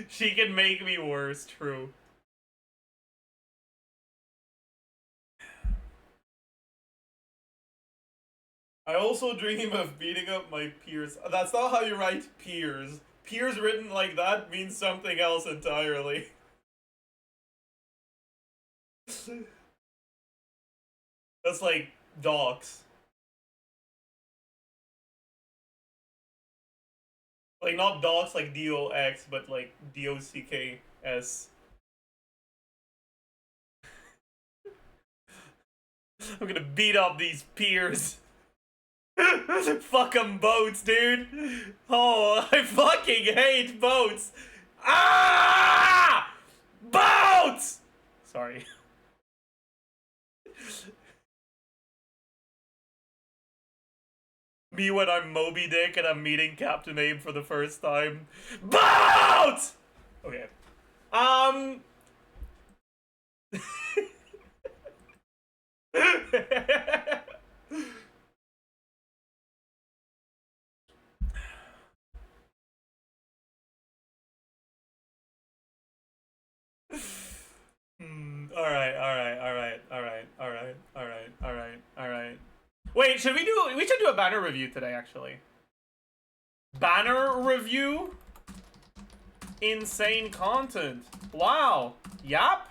She can make me worse, true. I also dream of beating up my peers. That's not how you write peers. Peers written like that means something else entirely. That's like docs. Like not docs like DOX, but like DOCKS. I'm gonna beat up these peers. Fuck 'em boats, dude. Oh, I fucking hate boats. Ah! Boats! Sorry. Me when I'm Moby Dick and I'm meeting Captain Abe for the first time. Boats! Okay. Alright. Wait, we should do a banner review today, actually. Banner review? Insane content. Wow. YAP?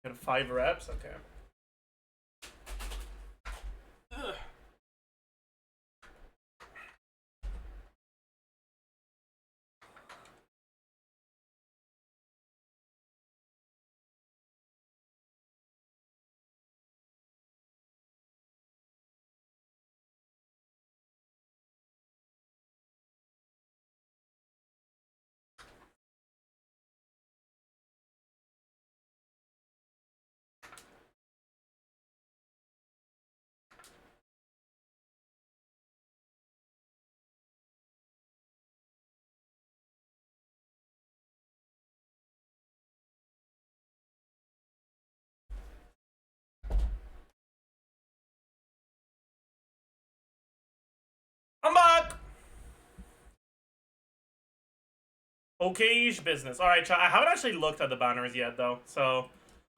Got 5 reps? Okay. Ugh. I'm back! Okay-ish business. Alright, I haven't actually looked at the banners yet, though, so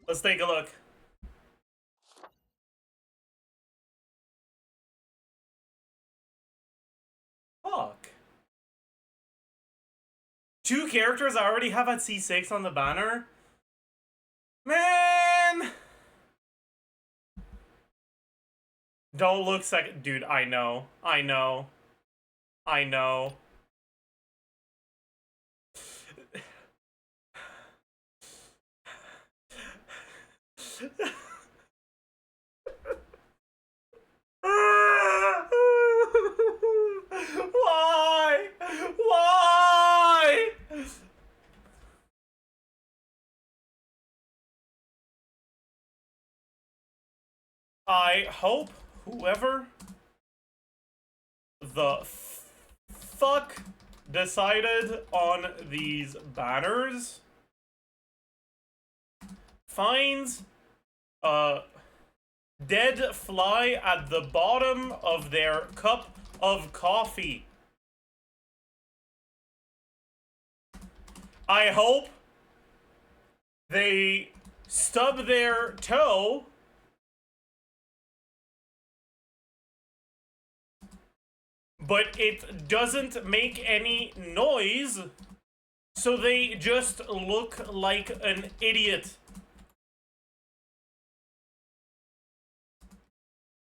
let's take a look. Fuck. 2 characters I already have at C6 on the banner? Man! Don't look second. Dude, I know. Why? Why? I hope whoever the fuck decided on these banners finds a dead fly at the bottom of their cup of coffee. I hope they stub their toe but it doesn't make any noise, so they just look like an idiot.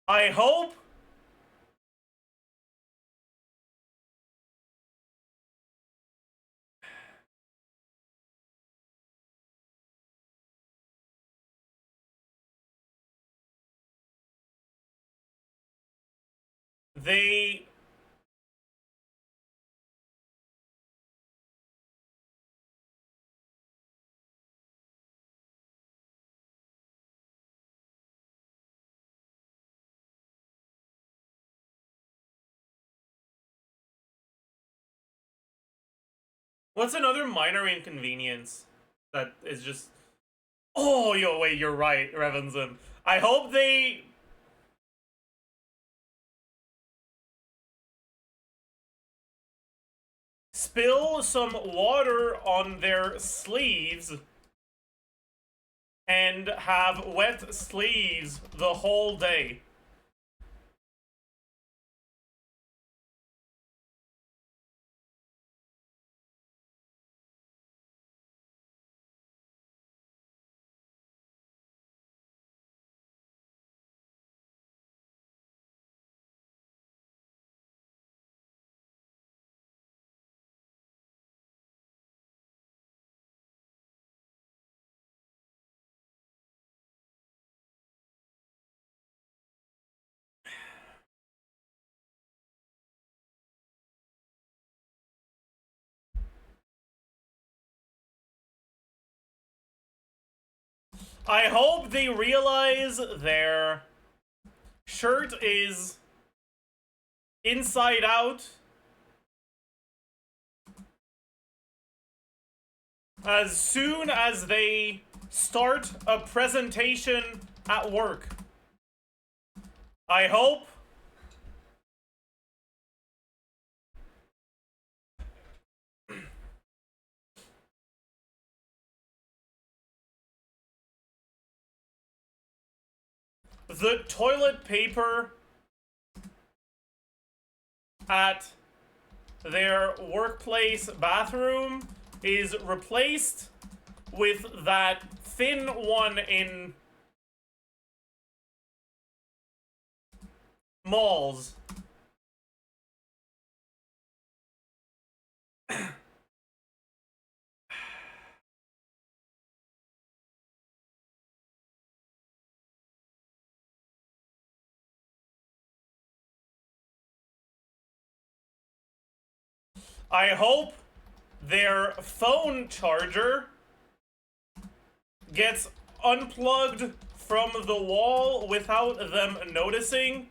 I hope they What's another minor inconvenience that is just... Oh, yo, wait, you're right, Revenson. I hope they... spill some water on their sleeves and have wet sleeves the whole day. I hope they realize their shirt is inside out as soon as they start a presentation at work. I hope the toilet paper at their workplace bathroom is replaced with that thin one in malls. I hope their phone charger gets unplugged from the wall without them noticing.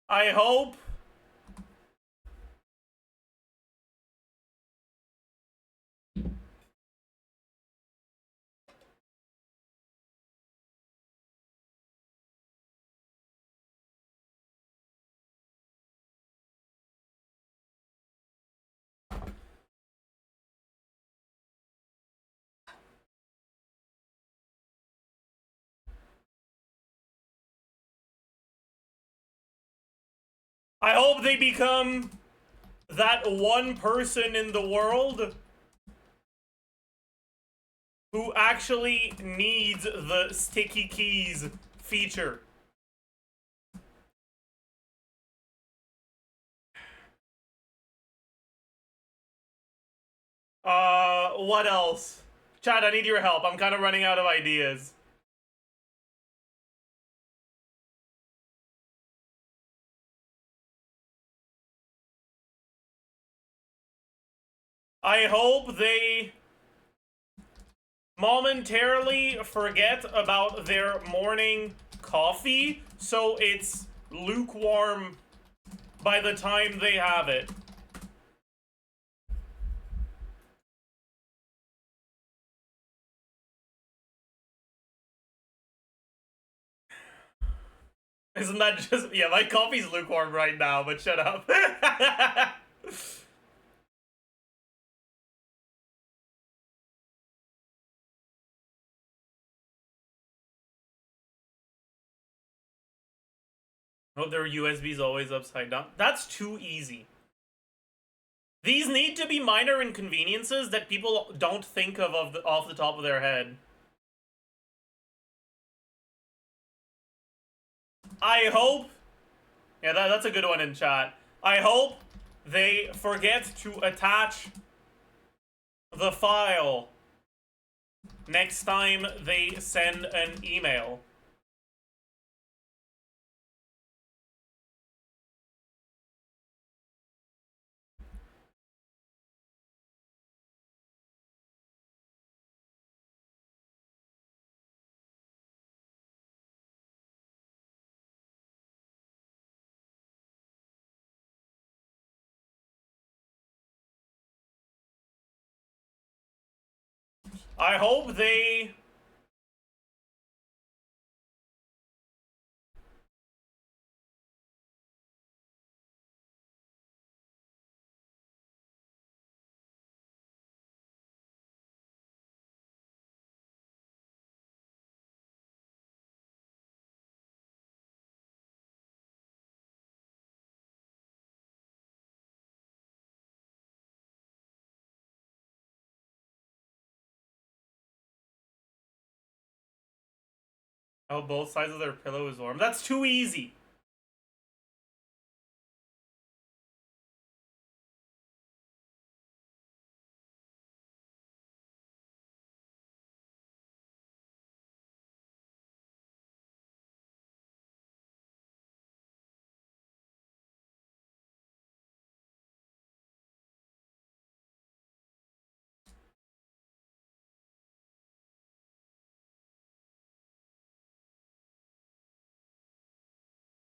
I hope they become that one person in the world who actually needs the sticky keys feature. What else? Chad, I need your help. I'm kind of running out of ideas. I hope they momentarily forget about their morning coffee, so it's lukewarm by the time they have it. Isn't that just... Yeah, my coffee's lukewarm right now, but shut up. Oh, their USB's always upside down. That's too easy. These need to be minor inconveniences that people don't think of off the top of their head. I hope... Yeah, that's a good one in chat. I hope they forget to attach the file next time they send an email. I hope they... Oh, both sides of their pillow is warm. That's too easy.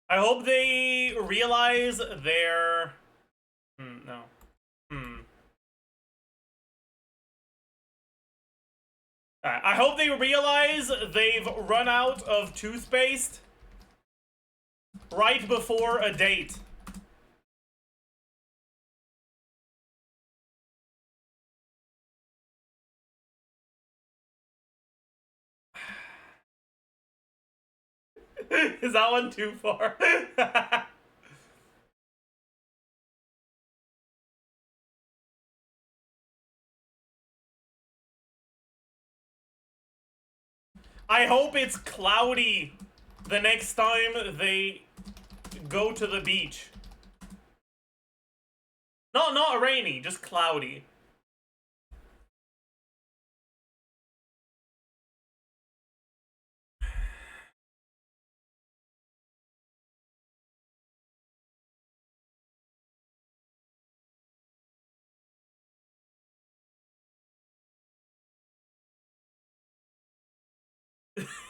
I hope they realize their... no. I hope they realize they've run out of toothpaste right before a date. Is that one too far? I hope it's cloudy the next time they go to the beach. No, not rainy, just cloudy.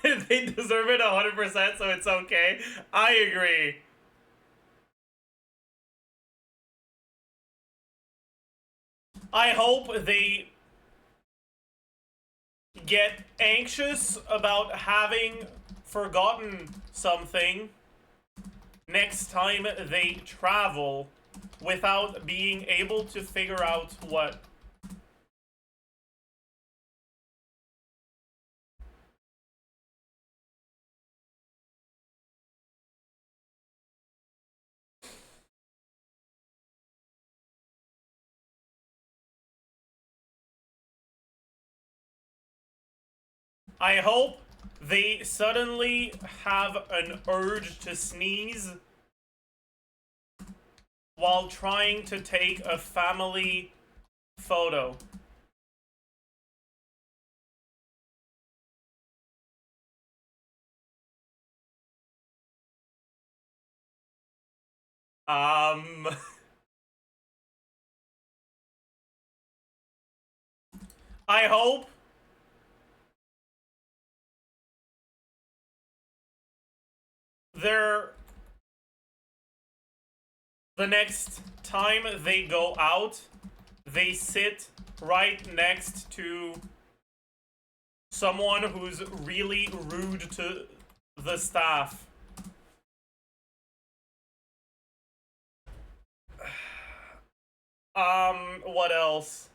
They deserve it 100%, so it's okay. I agree. I hope they get anxious about having forgotten something next time they travel without being able to figure out what. I hope they suddenly have an urge to sneeze while trying to take a family photo. I hope the next time they go out, they sit right next to someone who's really rude to the staff. What else?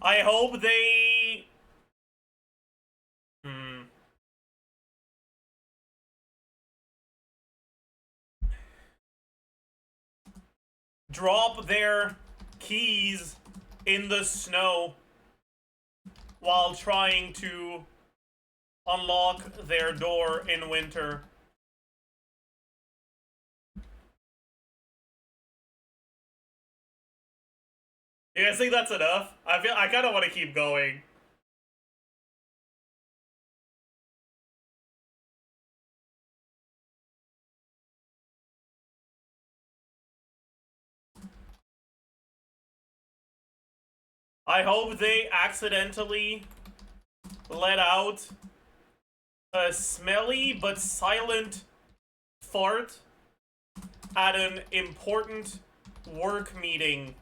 I hope they... drop their keys in the snow while trying to unlock their door in winter. You guys think that's enough? I kind of want to keep going. I hope they accidentally let out a smelly but silent fart at an important work meeting.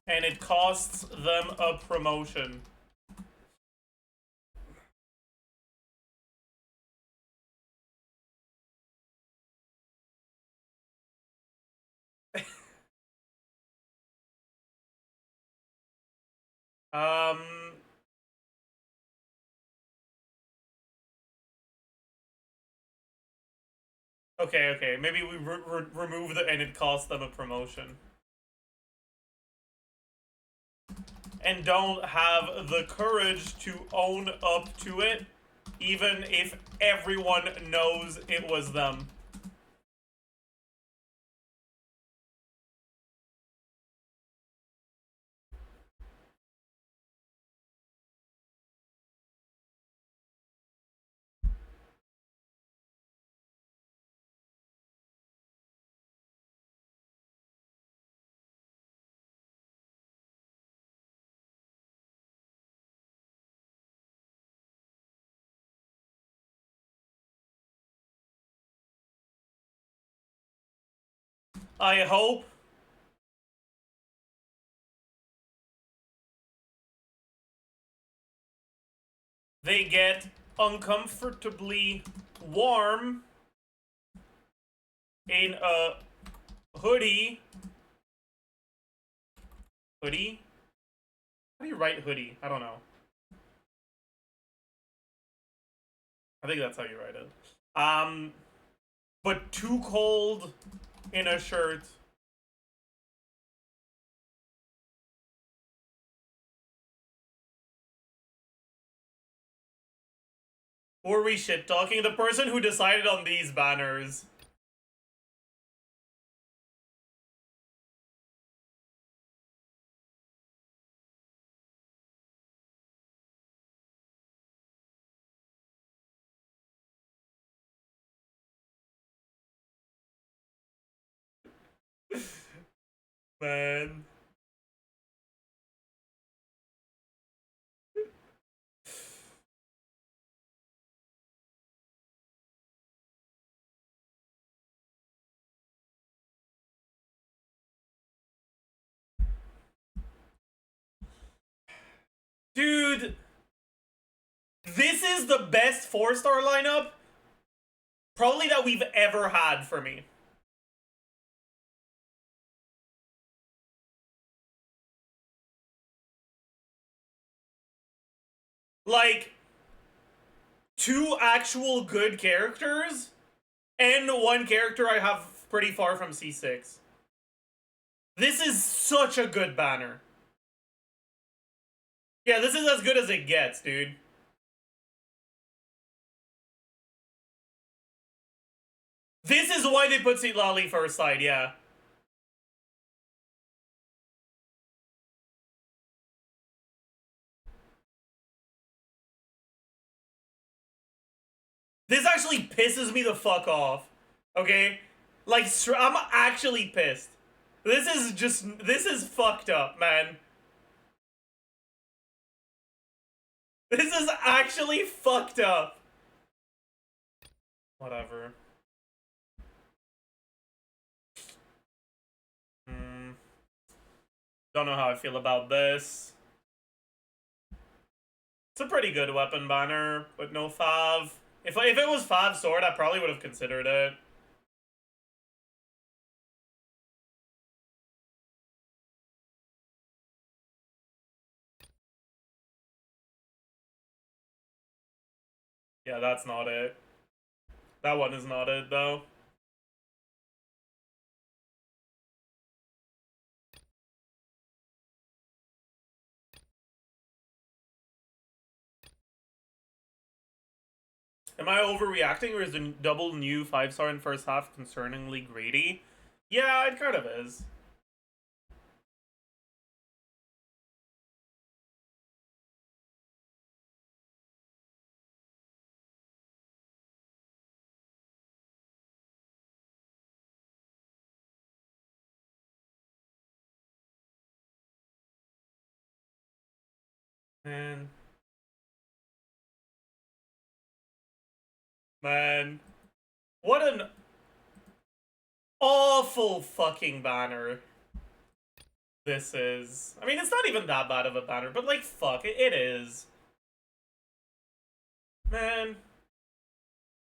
And it costs them a promotion. Okay. Maybe we remove the and it costs them a promotion. And don't have the courage to own up to it, even if everyone knows it was them. I hope they get uncomfortably warm in a hoodie. Hoodie? How do you write hoodie? I don't know. I think that's how you write it. But too cold in a shirt. Were we shit talking the person who decided on these banners? Man. Dude, this is the best 4-star lineup probably that we've ever had for me. Like, 2 actual good characters and 1 character I have pretty far from C6. This is such a good banner. Yeah, this is as good as it gets, dude. This is why they put Lali first side, yeah. This actually pisses me the fuck off. Okay? Like, I'm actually pissed. This is fucked up, man. This is actually fucked up. Whatever. Don't know how I feel about this. It's a pretty good weapon banner, but no fav. If it was fav sword, I probably would have considered it. Yeah, that's not it. That one is not it, though. Am I overreacting, or is the double new 5-star in first half concerningly greedy? Yeah, it kind of is. Man. Man. What an awful fucking banner this is. I mean, it's not even that bad of a banner, but like, fuck, it is. Man.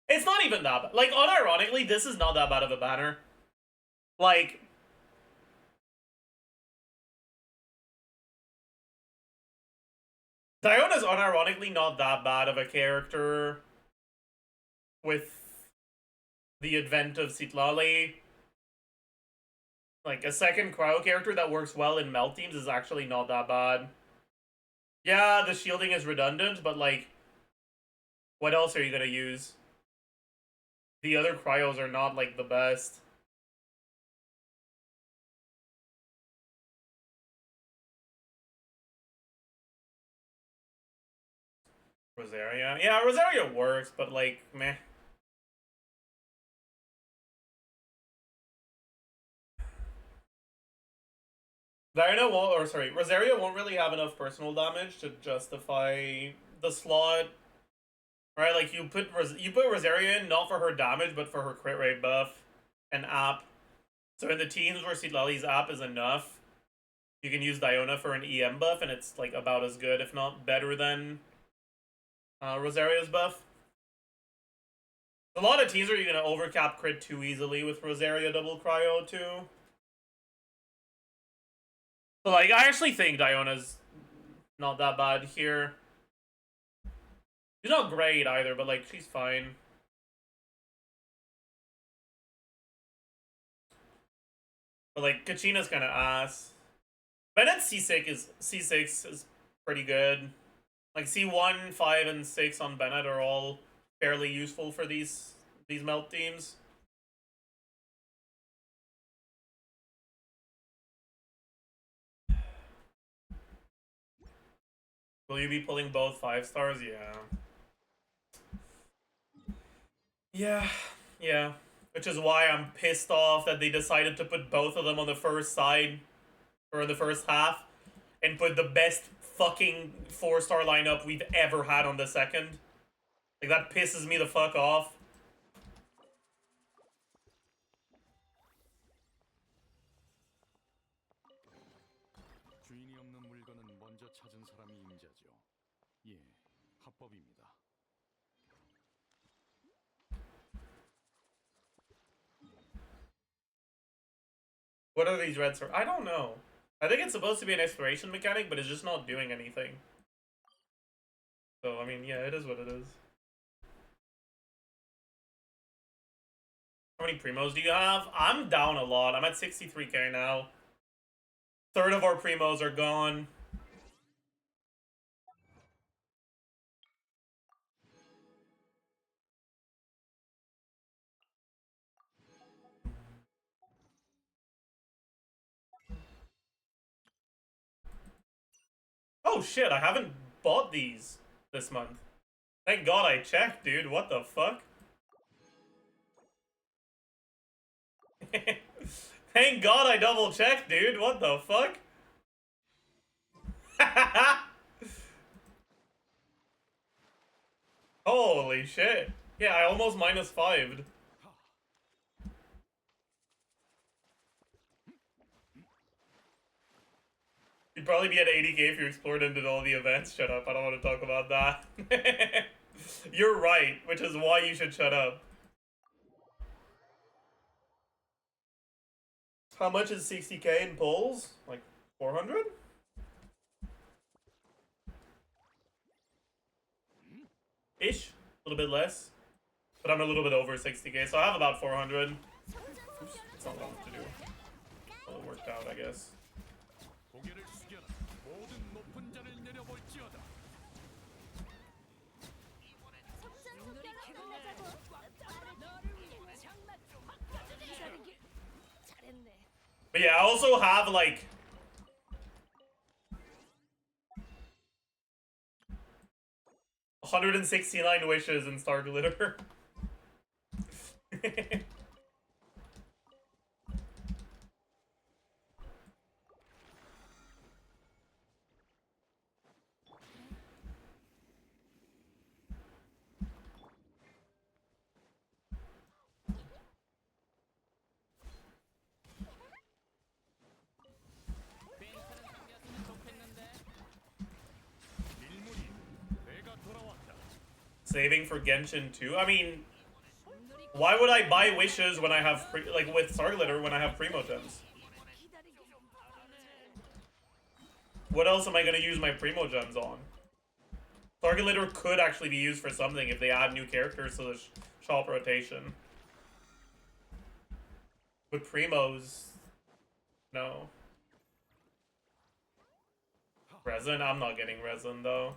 It's not even that bad. Like, unironically, this is not that bad of a banner. Like, Diona's unironically not that bad of a character with the advent of Citlali. Like, a second cryo character that works well in melt teams is actually not that bad. Yeah, the shielding is redundant, but like, what else are you gonna use? The other cryos are not like the best. Rosaria? Yeah, Rosaria works, but like, meh. Diana won't, or sorry, Rosaria won't really have enough personal damage to justify the slot. Right, like you put Rosaria in not for her damage, but for her crit rate buff and app. So in the teams where Citlali's app is enough, you can use Diona for an EM buff, and it's like about as good, if not better than Rosaria's buff. A lot of teams are you gonna overcap crit too easily with Rosaria double cryo too. So like, I actually think Diona's not that bad here. She's not great either, but like, she's fine. But like, Kachina's kind of ass. Bennett's C6 is pretty good. Like C1, 5, and 6 on Bennett are all fairly useful for these melt teams. Will you be pulling both 5 stars? Yeah. Yeah. Which is why I'm pissed off that they decided to put both of them on the first side, or in the first half, and put the best fucking 4-star lineup we've ever had on the second. Like, that pisses me the fuck off. 주인이 없는 물건은 먼저 찾은 사람이 임자죠. 예, 합법입니다. What are these reds for? I don't know. I think it's supposed to be an exploration mechanic, but it's just not doing anything. So, I mean, yeah, it is what it is. How many primos do you have? I'm down a lot. I'm at 63k now. Third of our primos are gone. Oh shit, I haven't bought these this month. Thank God I checked, dude. What the fuck? Thank God I double checked, dude. What the fuck? Holy shit. Yeah, I almost -5'd. You'd probably be at 80k if you explored and did all the events. Shut up, I don't want to talk about that. You're right, which is why you should shut up. How much is 60k in pulls? Like 400? Ish. A little bit less. But I'm a little bit over 60k, so I have about 400. Oops, it's not enough to do. Well, it worked out, I guess. 고개를 숙여라. 모든 높은 자를 내려볼지어다. But yeah, I also have like $169 wishes in Star Glitter. Saving for Genshin 2? I mean, why would I buy wishes when I have like with Sarglitter when I have Primo Gems? What else am I gonna use my Primo Gems on? Sarglitter could actually be used for something if they add new characters to the shop rotation. But Primos, no. Resin? I'm not getting Resin though.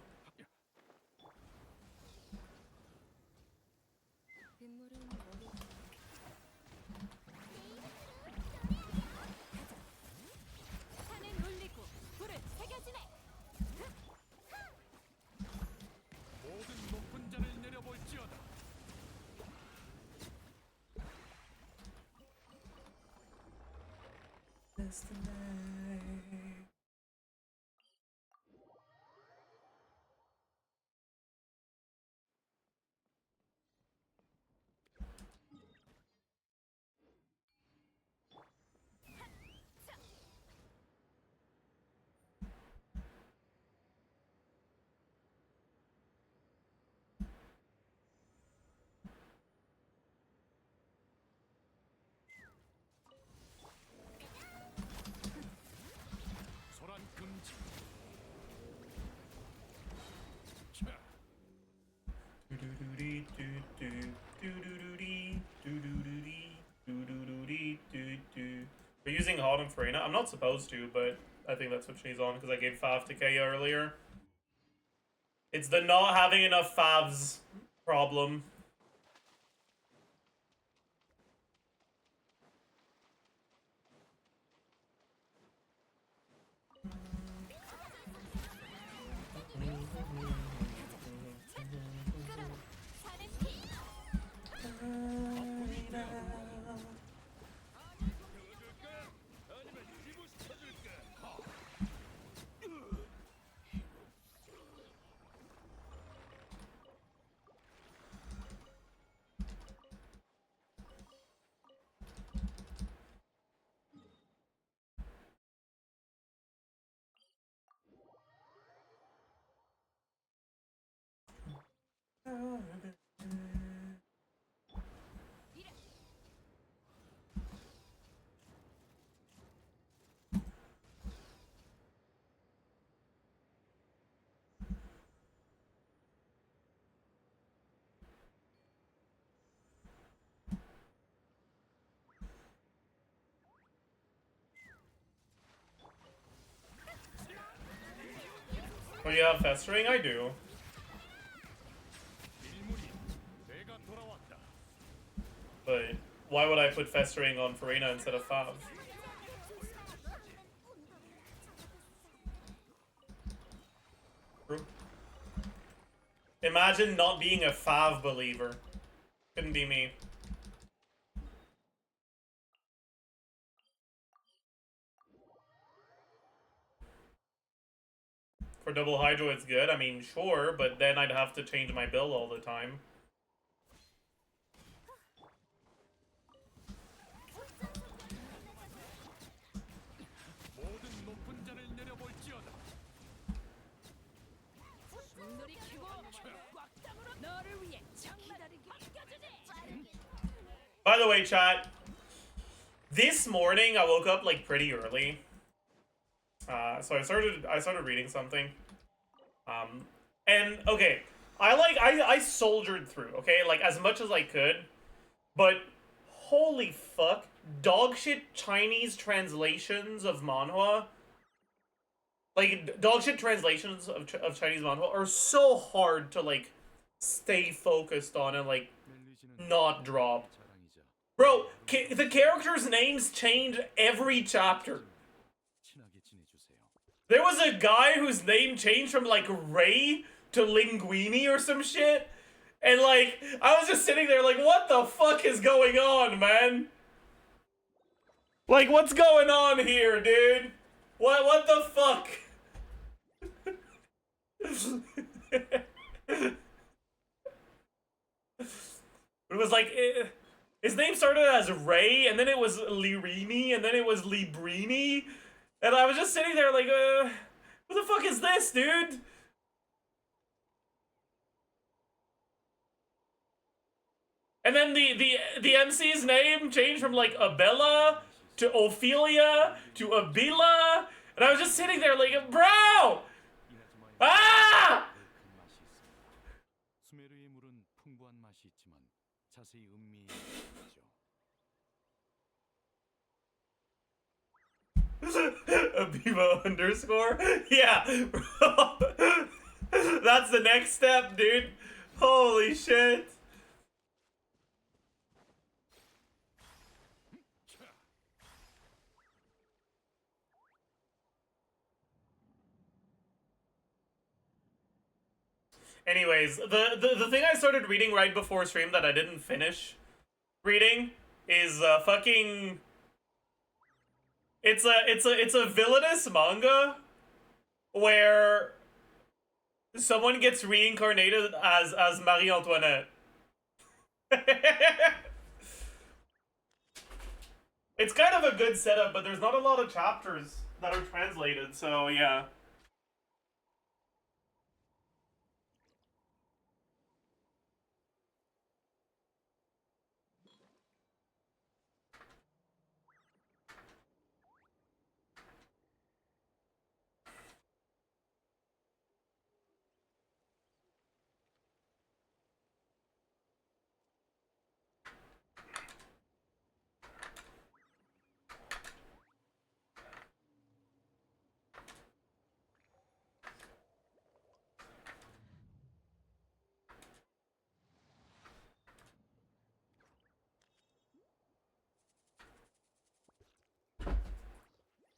모든 높은 자를 내려볼지어다. 소란 금지. 자, We're using Autumn Farina. I'm not supposed to, but I think that's what she's on because I gave Fav to Kaya earlier. It's the not having enough Favs problem. Oh, you have Festering? I do. 일물이 내가 돌아왔다. But why would I put Festering on Farina instead of Fav? True. Imagine not being a Fav believer. Couldn't be me. For double hydro, it's good. I mean, sure, but then I'd have to change my build all the time. 모든 높은 자를 내려볼지어다. By the way, chat, this morning I woke up like pretty early. So I started reading something. And okay, I soldiered through, okay, like as much as I could, but holy fuck, dogshit Chinese translations of manhwa, like dogshit translations of Chinese manhwa are so hard to like stay focused on and like not drop. 자랑이자. Bro, the characters' names change every chapter. 친하게 지내주세요. There was a guy whose name changed from like Ray to Linguini or some shit. And like, I was just sitting there like, what the fuck is going on, man? Like, what's going on here, dude? What the fuck? It was like, his name started as Ray, and then it was Lirini, and then it was Librini. And I was just sitting there like, what the fuck is this, dude? And then the MC's name changed from like Abella to Ophelia to Abila, and I was just sitting there like, bro! Ah! 수메르의 물은 풍부한 맛이 있지만 자세히 음미해야 하죠. Abiba underscore? Yeah, bro. That's the next step, dude. Holy shit. Anyways, the thing I started reading right before stream that I didn't finish reading is fucking. It's a villainous manga where someone gets reincarnated as Marie Antoinette. It's kind of a good setup, but there's not a lot of chapters that are translated, so yeah.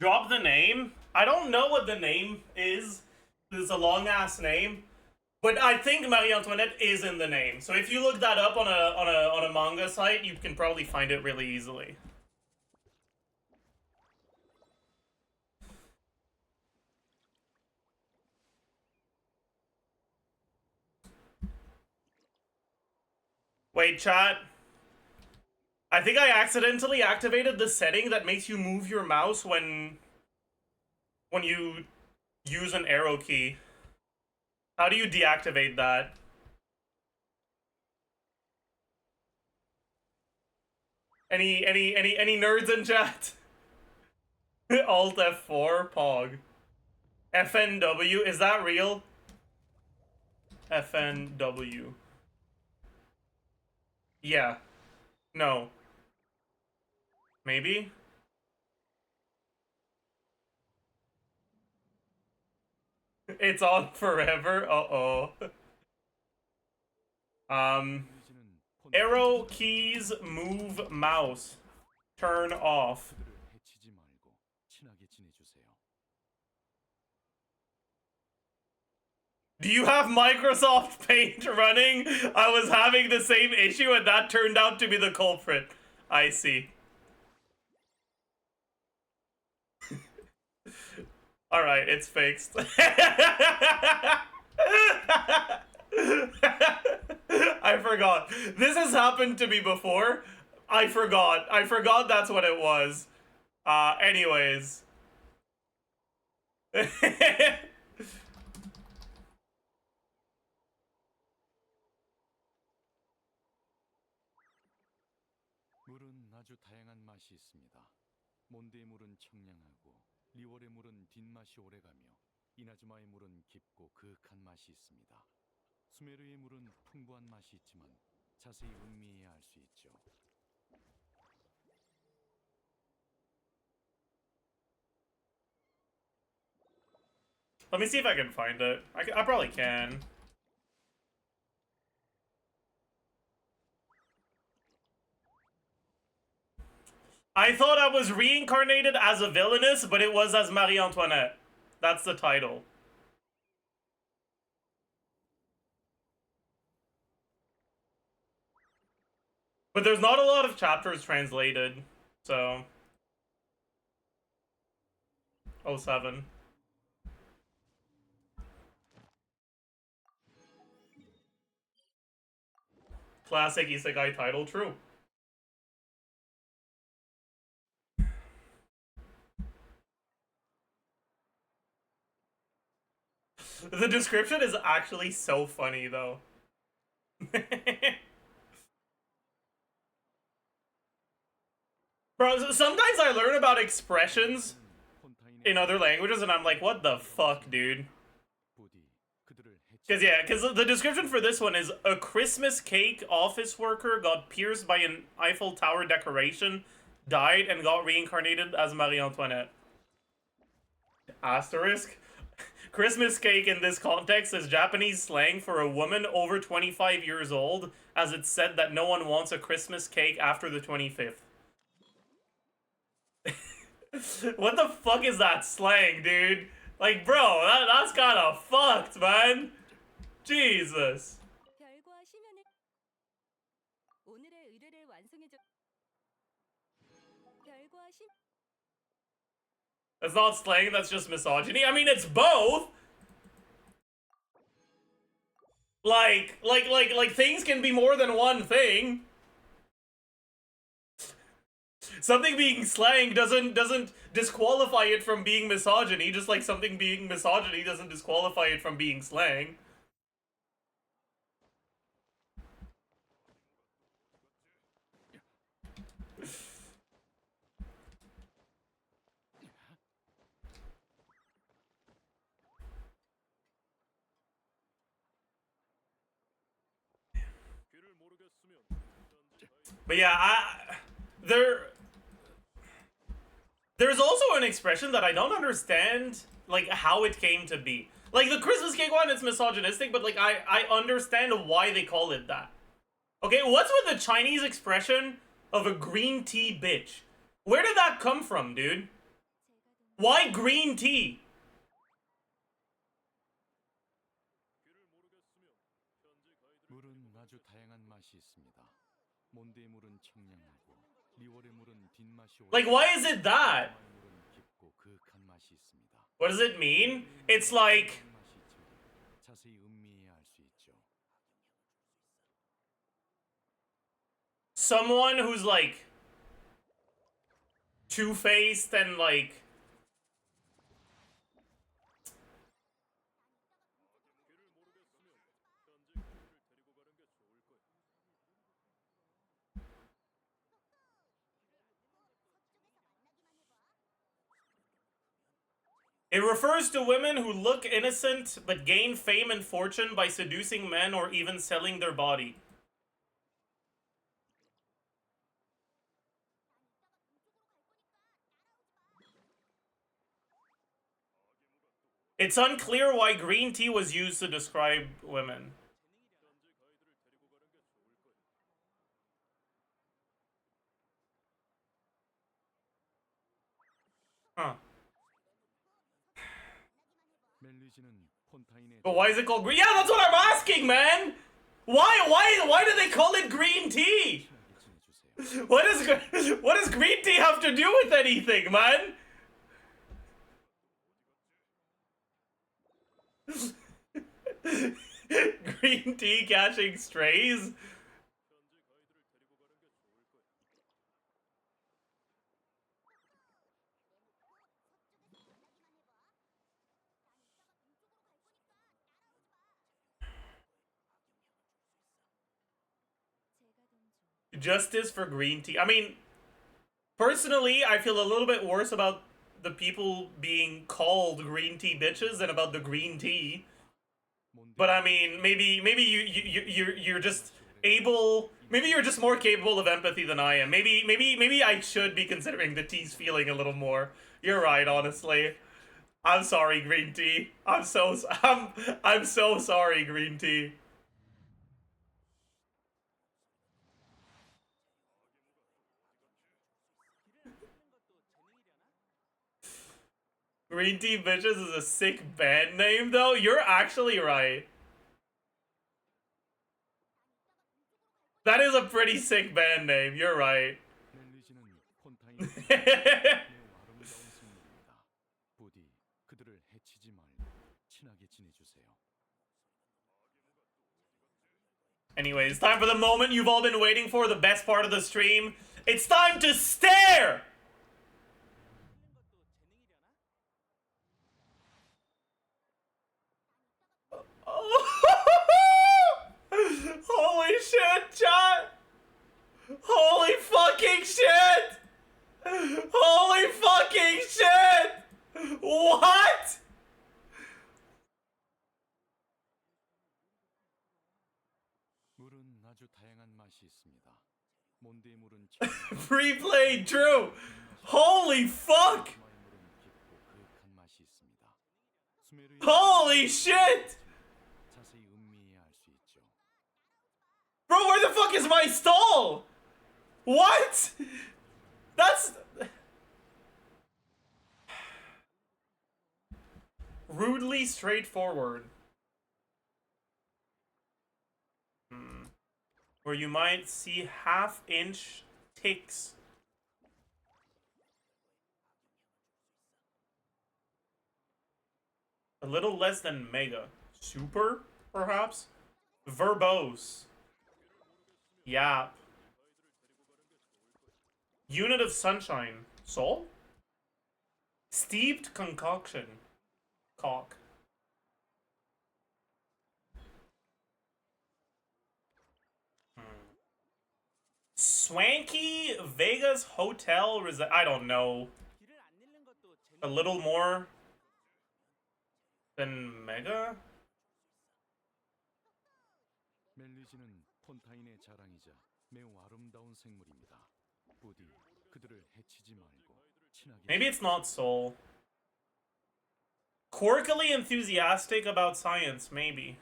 Drop the name? I don't know what the name is. It's a long-ass name. But I think Marie Antoinette is in the name. So if you look that up on a manga site, you can probably find it really easily. Wait, chat. I think I accidentally activated the setting that makes you move your mouse when you use an arrow key. How do you deactivate that? Any nerds in chat? Alt F4 Pog. FNW, is that real? FNW. Yeah. No. Maybe? It's on forever? Uh-oh. Arrow keys move mouse. Turn off. 그들을 해치지 말고 친하게 지내주세요. Do you have Microsoft Paint running? I was having the same issue and that turned out to be the culprit. I see. Alright, it's fixed. I forgot. This has happened to me before. I forgot. I forgot that's what it was. Anyways. 물은 아주 다양한 맛이 있습니다. 몬드의 물은 청량하고 리월의 물은 뒷맛이 오래가며 이나즈마의 물은 깊고 그윽한 맛이 있습니다. 수메르의 물은 풍부한 맛이 있지만 자세히 음미해야 할 수 있죠. Let me see if I can find it. I probably can. I thought I was reincarnated as a villainess, but it was as Marie Antoinette. That's the title. But there's not a lot of chapters translated, so... 07. Classic isekai title, true. The description is actually so funny, though. Bro, sometimes I learn about expressions in other languages and I'm like, what the fuck, dude? Because the description for this one is a Christmas cake office worker got pierced by an Eiffel Tower decoration, died, and got reincarnated as Marie Antoinette. Asterisk. Christmas cake in this context is Japanese slang for a woman over 25 years old, as it's said that no one wants a Christmas cake after the 25th. What the fuck is that slang, dude? Like, bro, that's kinda fucked, man. Jesus. That's not slang, that's just misogyny. I mean, it's both. Like things can be more than one thing. Something being slang doesn't disqualify it from being misogyny, just like something being misogyny doesn't disqualify it from being slang. But yeah, there's also an expression that I don't understand, like, how it came to be. Like, the Christmas cake one, it's misogynistic, but, like, I understand why they call it that. Okay, what's with the Chinese expression of a green tea bitch? Where did that come from, dude? Why green tea? Like, why is it that? What does it mean? It's like... someone who's, like, two-faced and, like... It refers to women who look innocent but gain fame and fortune by seducing men or even selling their body. It's unclear why green tea was used to describe women. Huh. But why is it called green? Yeah, that's what I'm asking, man! Why do they call it green tea? What does green tea have to do with anything, man? Green tea catching strays? Justice for green tea. I mean, personally, I feel a little bit worse about the people being called green tea bitches than about the green tea. But I mean, maybe you're just able. Maybe you're just more capable of empathy than I am. Maybe I should be considering the tea's feeling a little more. You're right, honestly. I'm sorry, green tea. I'm so sorry, green tea. Green Tea Bitches is a sick band name, though. You're actually right. That is a pretty sick band name. You're right. Anyways, time for the moment you've all been waiting for, the best part of the stream. It's time to stare! Holy shit, chat! Holy fucking shit! 물은 아주 다양한 맛이 있습니다. 몬드의 물은 Pre-played, true. Holy fuck! 물은 깊고 그윽한 맛이 있습니다. 수메르의 Holy shit! 자세히 음미해야 알 수 있죠. Bro, where the fuck is my stall? What? That's... Rudely straightforward. Where you might see half-inch ticks. A little less than mega. Super, perhaps? Verbose. YAP. Unit of sunshine. Soul? Steeped concoction. Cock. Swanky Vegas Hotel I don't know. A little more than mega? 멜리지는 폰타인의 자랑이자 매우 아름다운 생물입니다. 부디 그들을 해치지 말고 친하게. Maybe it's not soul. Quirkily enthusiastic about science, maybe.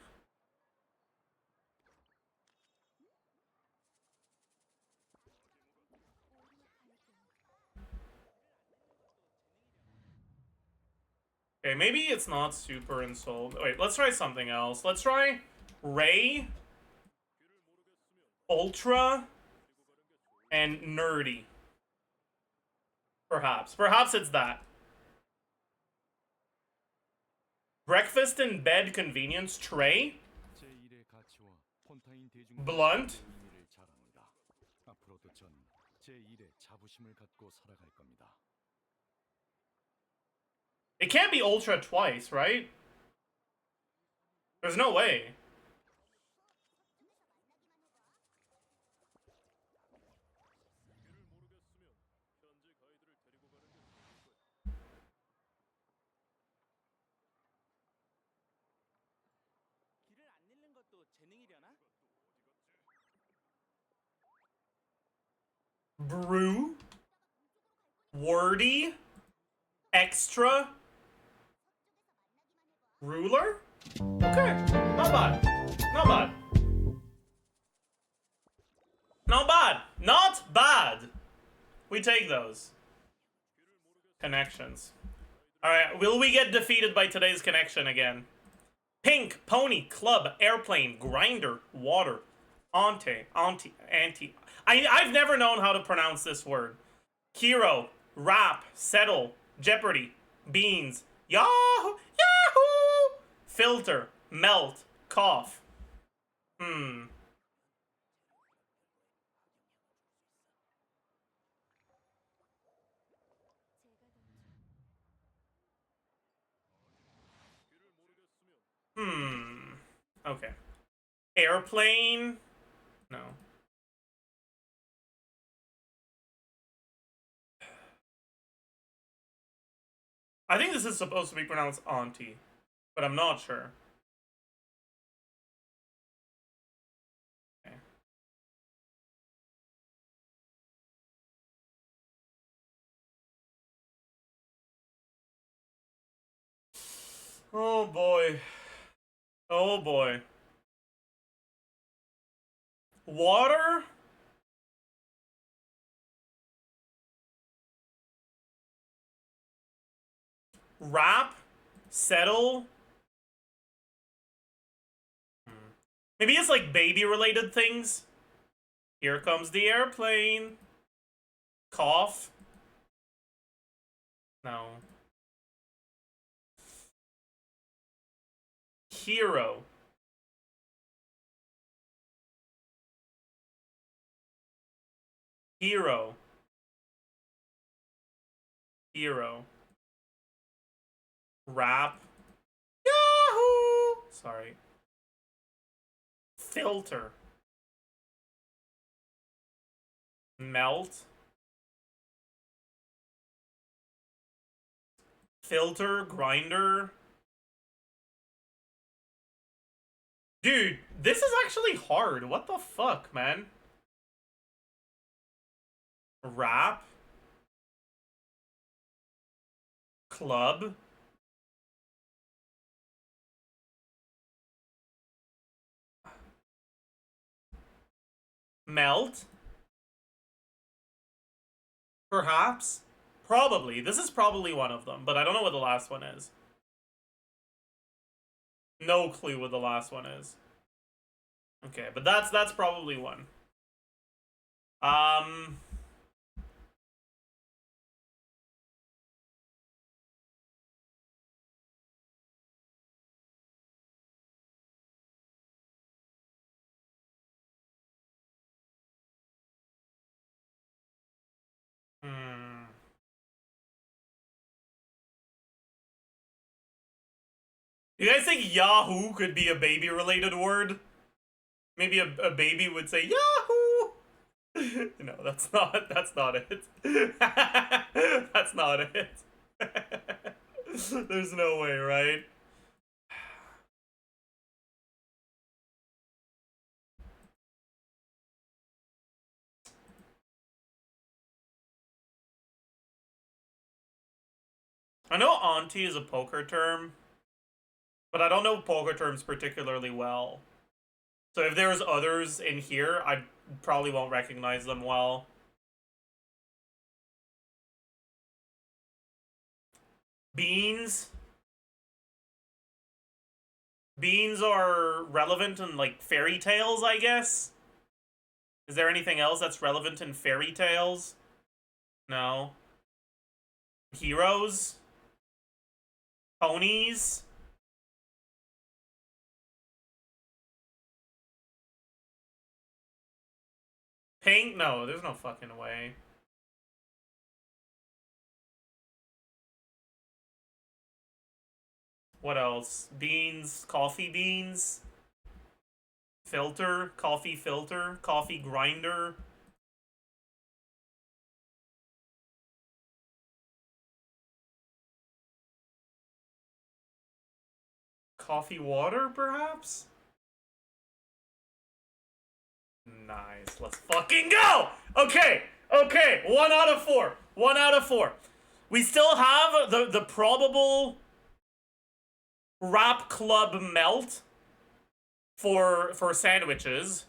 Okay, maybe it's not super and soul. Wait, let's try something else. Let's try Ray, Ultra, and Nerdy. Perhaps. Perhaps it's that. Breakfast in bed convenience tray. 제1의 가치와 폰타인 대중 Blunt. 의미를 잘합니다. 앞으로도 전 제1의 자부심을 갖고 살아갈 겁니다. It can't be Ultra twice, right? There's no way. Brew. Wordy. Extra. Ruler? Okay, not bad. Not bad. Not bad. Not bad. We take those. Connections. Alright, will we get defeated by today's connection again? Pink, pony, club, airplane, grinder, water, ante, anti. I've never known how to pronounce this word. Hero, rap, settle, jeopardy, beans, yahoo! Filter, melt, cough. Okay. Airplane? No. I think this is supposed to be pronounced auntie, but I'm not sure. Okay. Oh boy. Oh boy. Water? Wrap? Settle? Maybe it's like baby related things. Here comes the airplane. Cough? No. Hero. Hero. Hero. Rap. Yahoo! Sorry. Filter. Melt. Filter, grinder. Dude, This is actually hard. What the fuck, man? Rap. Club. Melt. Perhaps. Probably. This is probably one of them, but I don't know what the last one is. No clue what the last one is. Okay, but that's probably one. You guys think Yahoo could be a baby-related word? Maybe a baby would say Yahoo! No, that's not it. That's not it. There's no way, right? I know auntie is a poker term, but I don't know poker terms particularly well. So if there's others in here, I probably won't recognize them well. Beans. Beans are relevant in, like, fairy tales, I guess? Is there anything else that's relevant in fairy tales? No. Heroes? Ponies? Pink? No, there's no fucking way. What else? Beans? Coffee beans? Filter? Coffee filter? Coffee grinder? Coffee water, perhaps? Nice. Let's fucking go! Okay, okay. 1 out of 4. 1 out of 4. We still have the probable rap club melt for sandwiches.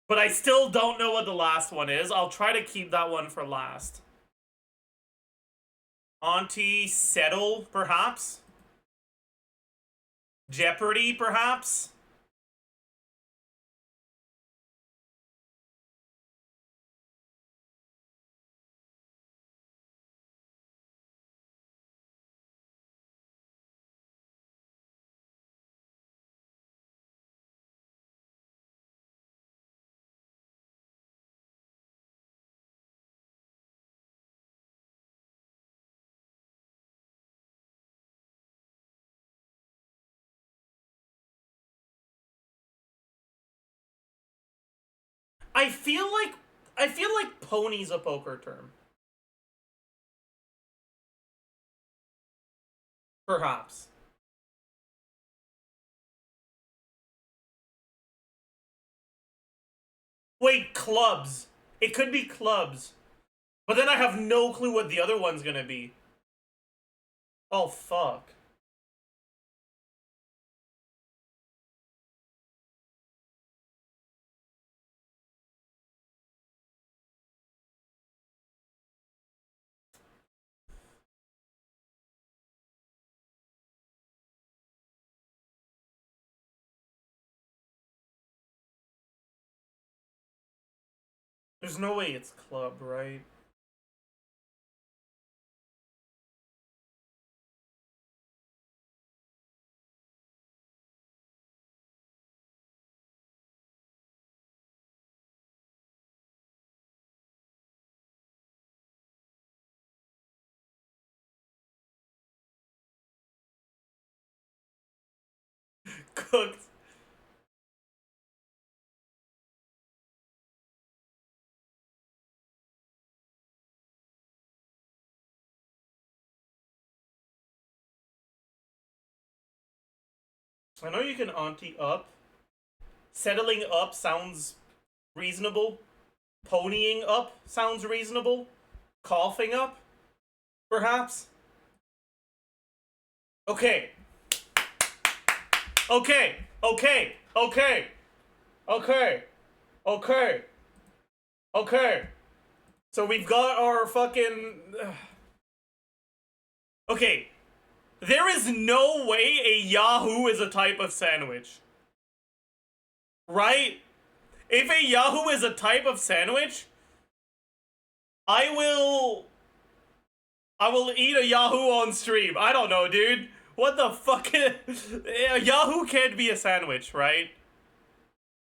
But I still don't know what the last one is. I'll try to keep that one for last. Auntie settle, perhaps? Jeopardy, perhaps? I feel like pony's a poker term. Perhaps. Wait, clubs. It could be clubs. But then I have no clue what the other one's gonna be. Oh, fuck. There's no way it's club, right? Cooked. I know you can auntie up. Settling up sounds reasonable. Ponying up sounds reasonable. Coughing up, perhaps. Okay. Okay. Okay. Okay. Okay. Okay. Okay. So we've got our fucking... Okay. There is no way a Yahoo is a type of sandwich. Right? If a Yahoo is a type of sandwich, I will eat a Yahoo on stream. I don't know, dude. What the fuck? A Yahoo can't be a sandwich, right?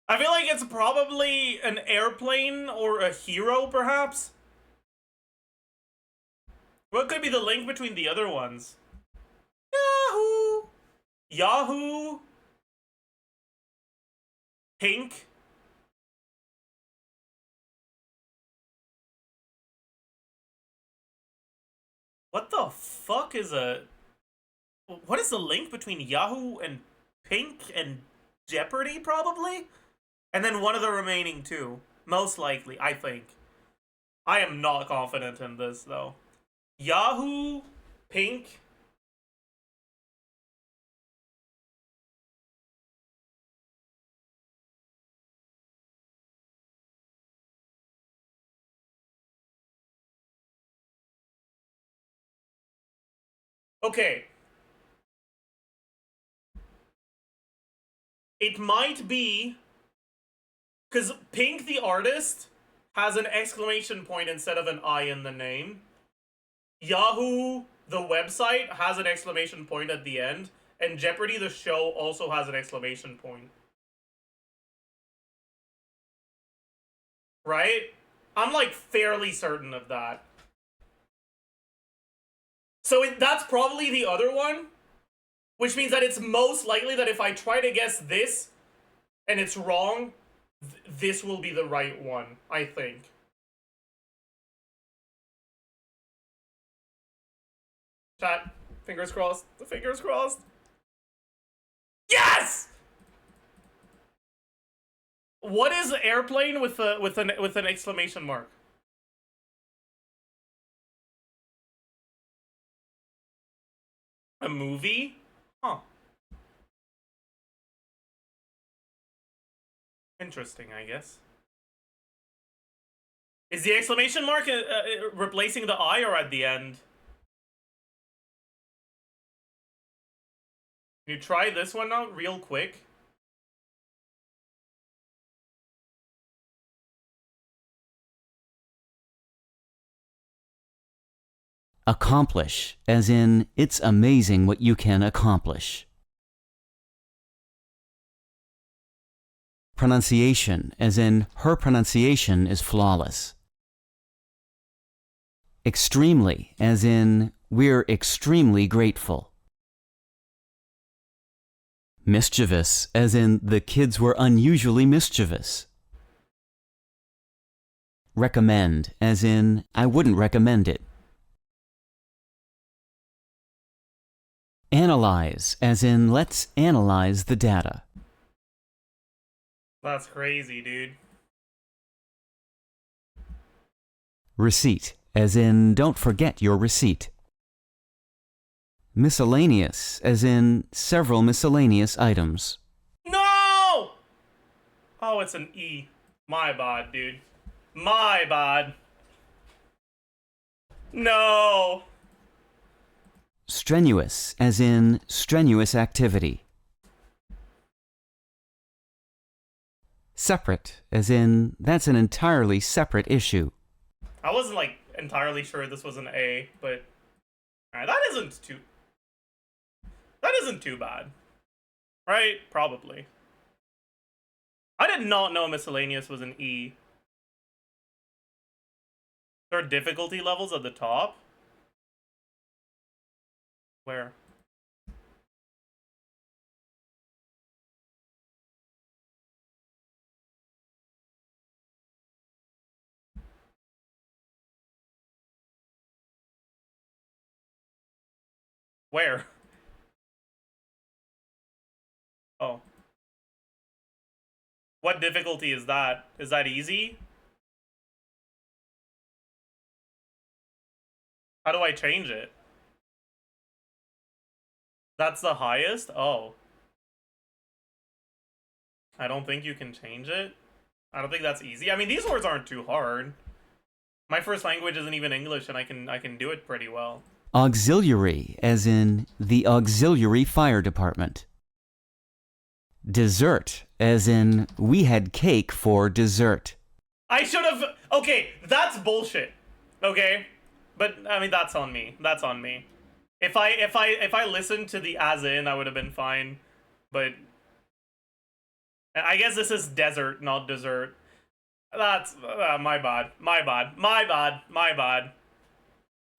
I feel like it's probably an airplane or a hero, perhaps. What could be the link between the other ones? Yahoo! Yahoo! Pink? What the fuck is a... What is the link between Yahoo and Pink and Jeopardy, probably? And then one of the remaining two. Most likely, I think. I am not confident in this, though. Yahoo, Pink... Okay. It might be... Because Pink the artist has an exclamation point instead of an I in the name. Yahoo, the website, has an exclamation point at the end. And Jeopardy, the show, also has an exclamation point. Right? I'm like fairly certain of that. So that's probably the other one. Which means that it's most likely that if I try to guess this and it's wrong, this will be the right one, I think. Chat, fingers crossed. The fingers crossed. Yes! What is airplane with an exclamation mark? A movie? Huh. Interesting, I guess. Is the exclamation mark replacing the I or at the end? Can you try this one out real quick? Accomplish, as in, it's amazing what you can accomplish. Pronunciation, as in, her pronunciation is flawless. Extremely, as in, we're extremely grateful. Mischievous, as in, the kids were unusually mischievous. Recommend, as in, I wouldn't recommend it. Analyze, as in, let's analyze the data. That's crazy, dude. Receipt, as in, don't forget your receipt. Miscellaneous, as in, several miscellaneous items. No! Oh, it's an E. My bad, dude. My bad. No! Strenuous, as in, strenuous activity. Separate, as in, that's an entirely separate issue. I wasn't, like, entirely sure this was an A, but... Alright, that isn't too bad. Right? Probably. I did not know miscellaneous was an E. There are difficulty levels at the top? Where? Where? What difficulty is that? Is that easy? How do I change it? That's the highest? Oh. I don't think you can change it. I don't think that's easy. I mean, these words aren't too hard. My first language isn't even English, and I can do it pretty well. Auxiliary, as in the auxiliary fire department. Dessert, as in we had cake for dessert. I should have. Okay, that's bullshit. Okay, but I mean that's on me. That's on me. If I listened to the as in, I would have been fine. But I guess this is desert, not dessert. That's my bad. My bad. My bad. My bad.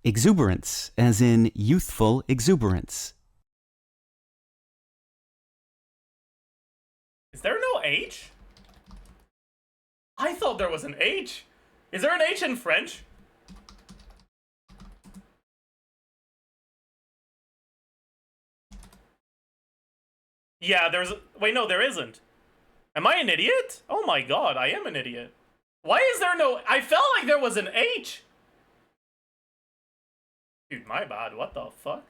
Exuberance, as in youthful exuberance. Is there no H? I thought there was an H. Is there an H in French? Yeah, there's... Wait, no, there isn't. Am I an idiot? Oh my god, I am an idiot. Why is there no... I felt like there was an H. Dude, my bad. What the fuck?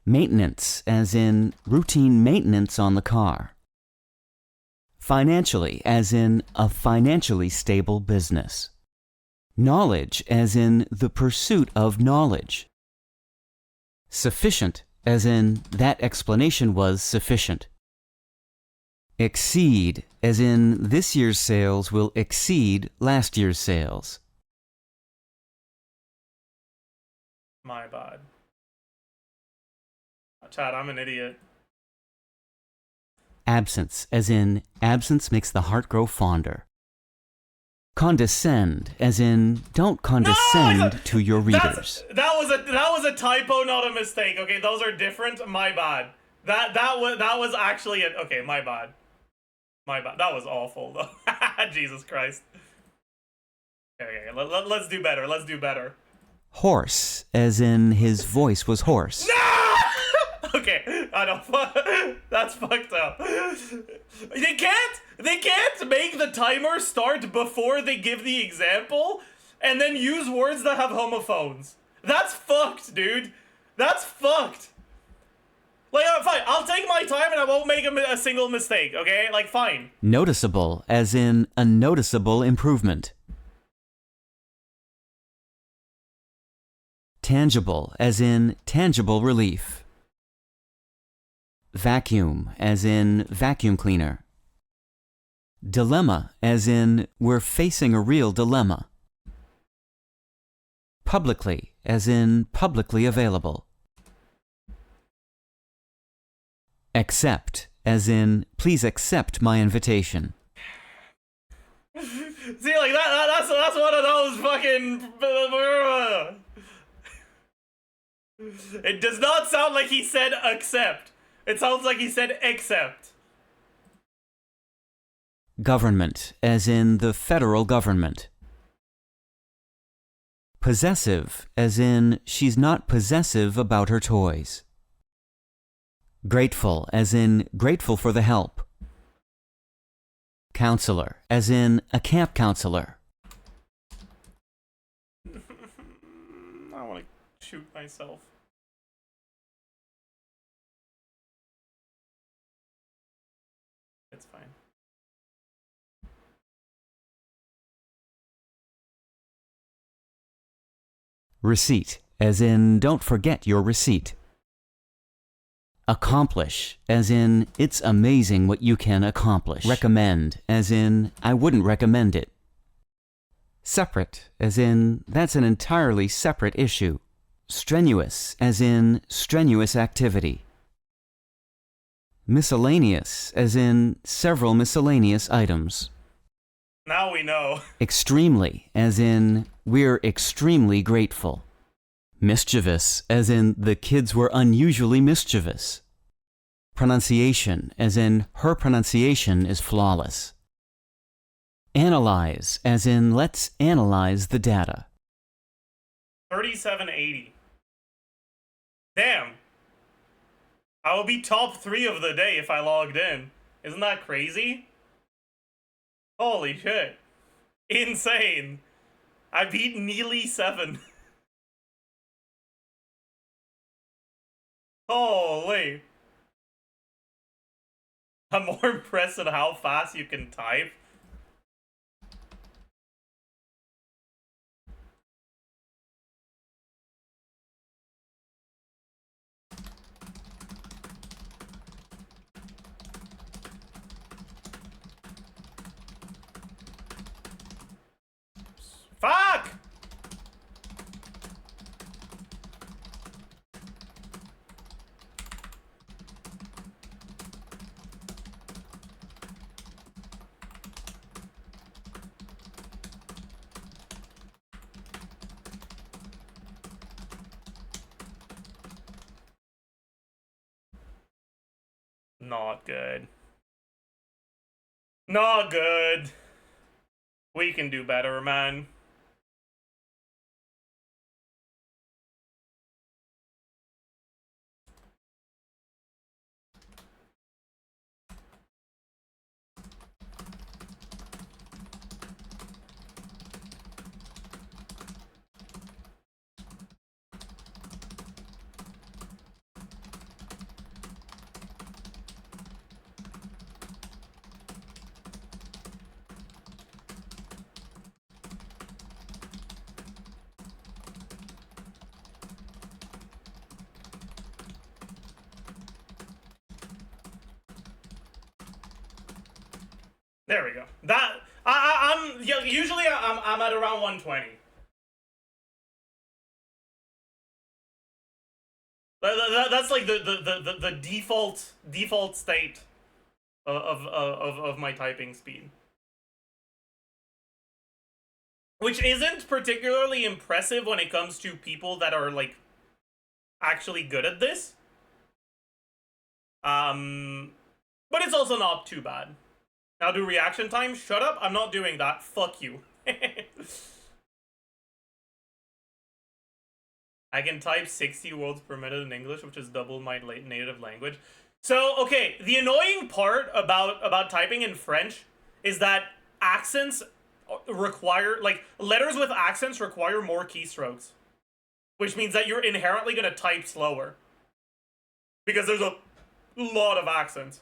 Maintenance, as in routine maintenance on the car. Financially, as in a financially stable business. Knowledge, as in the pursuit of knowledge. Sufficient, as in that explanation was sufficient. Exceed, as in this year's sales will exceed last year's sales. My bad. Chad, I'm an idiot. Absence, as in absence makes the heart grow fonder. Condescend, as in don't condescend to your readers. That was a typo, not a mistake. Okay, those are different. My bad. That was actually a... Okay, my bad. My bad. That was awful though. Jesus Christ. Okay, let's do better. Let's do better. Horse, as in his voice was hoarse. Okay, I don't. That's fucked up. They can't make the timer start before they give the example, and then use words that have homophones. That's fucked, dude. That's fucked. Like, fine. I'll take my time and I won't make a single mistake. Okay, like, fine. Noticeable, as in a noticeable improvement. Tangible, as in tangible relief. Vacuum, as in vacuum cleaner. Dilemma, as in we're facing a real dilemma. Publicly, as in publicly available. Accept, as in please accept my invitation. See, like that's one of those fucking... It does not sound like he said accept. It sounds like he said accept. Government, as in the federal government. Possessive, as in she's not possessive about her toys. Grateful, as in grateful for the help. Counselor, as in a camp counselor. I want to shoot myself. It's fine. Receipt, as in don't forget your receipt. Accomplish, as in it's amazing what you can accomplish. Recommend, as in I wouldn't recommend it. Separate, as in that's an entirely separate issue. Strenuous, as in strenuous activity. Miscellaneous, as in several miscellaneous items. Now we know. Extremely, as in we're extremely grateful. Mischievous, as in the kids were unusually mischievous. Pronunciation, as in her pronunciation is flawless. Analyze, as in let's analyze the data. 3780. Damn. I will be top 3 of the day if I logged in. Isn't that crazy? Holy shit. Insane. I beat nearly 7. Holy. I'm more impressed at how fast you can type. Fuck! Not good. Not good. We can do better, man. There we go. That I'm usually I'm at around 120. That's like the default state of my typing speed, which isn't particularly impressive when it comes to people that are like actually good at this. But it's also not too bad. Now do reaction time. Shut up. I'm not doing that. Fuck you. I can type 60 words per minute in English, which is double my native language. So, okay, the annoying part about typing in French is that accents require, like, letters with accents require more keystrokes. Which means that you're inherently going to type slower. Because there's a lot of accents.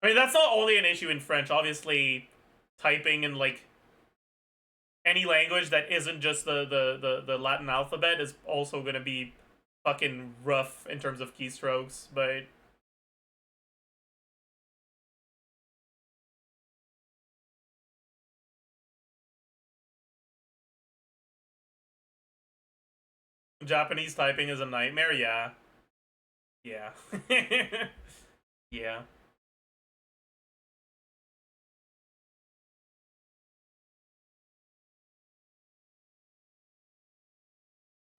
I mean, that's not only an issue in French. Obviously, typing in, like, any language that isn't just the Latin alphabet is also going to be fucking rough in terms of keystrokes, but... Japanese typing is a nightmare, yeah. Yeah. Yeah.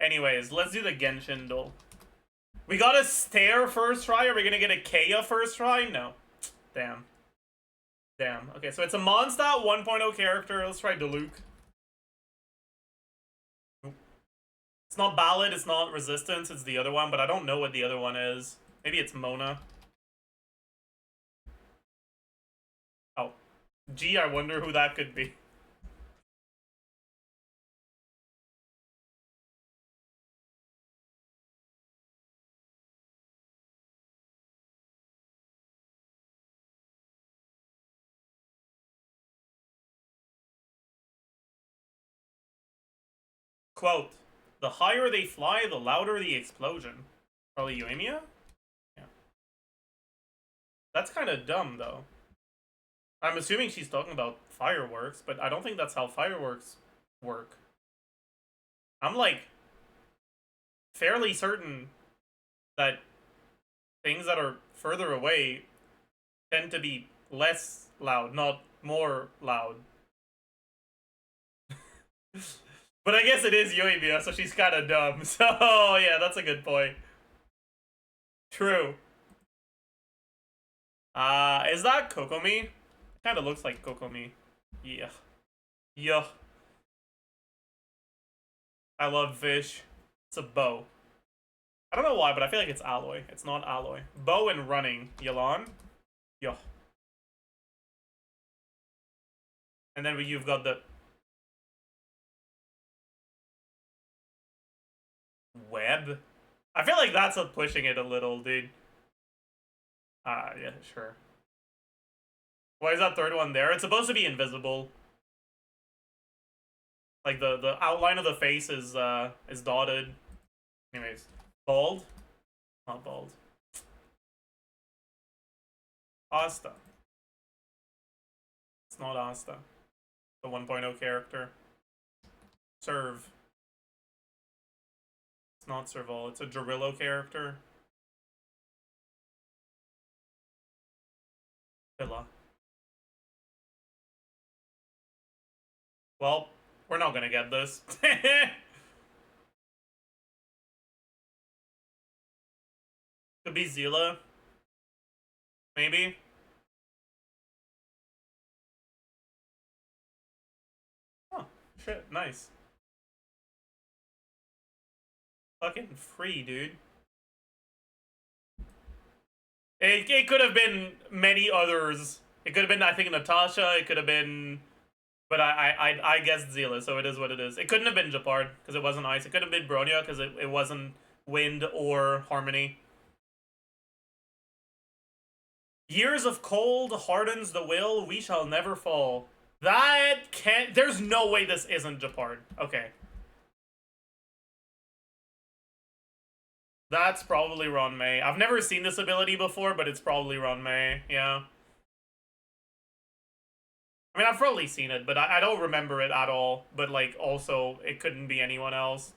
Anyways, let's do the Genshin duel. We got a Stare first try. Are we gonna get a Kea first try? No. Damn. Damn. Okay, so it's a Mondstadt 1.0 character. Let's try Diluc. It's not Ballad, it's not Resistance, it's the other one, but I don't know what the other one is. Maybe it's Mona. Oh. Gee, I wonder who that could be. Quote, the higher they fly, the louder the explosion. Probably Yoimiya? Yeah. That's kind of dumb, though. I'm assuming she's talking about fireworks, but I don't think that's how fireworks work. I'm, like, fairly certain that things that are further away tend to be less loud, not more loud. But I guess it is Yoimiya, so she's kind of dumb. So, yeah, that's a good point. True. Is that Kokomi? Kind of looks like Kokomi. Yeah. Yeah. I love fish. It's a bow. I don't know why, but I feel like it's alloy. It's not alloy. Bow and running. Yelan. Yeah. And then you've got the web. I feel like that's pushing it a little, dude. Yeah, sure. Why is that third one there? It's supposed to be invisible. Like the outline of the face is dotted. Anyways, bald. Not bald. Asta. It's not Asta. The 1.0 character. Serve. It's not Serval. It's a Gerillo character. Villa. Well, we're not gonna get this. Could be Zila. Maybe. Oh, shit, nice. Fucking free, dude. It could have been many others. It could have been, I think, Natasha. It could have been... But I guessed Zila, so it is what it is. It couldn't have been Japard, because it wasn't ice. It could have been Bronya, because it wasn't wind or harmony. Years of cold hardens the will, we shall never fall. That can't... There's no way this isn't Japard. Okay. That's probably Ron May. I've never seen this ability before, but it's probably Ron May. Yeah. I mean, I've probably seen it, but I don't remember it at all. But, like, also, it couldn't be anyone else.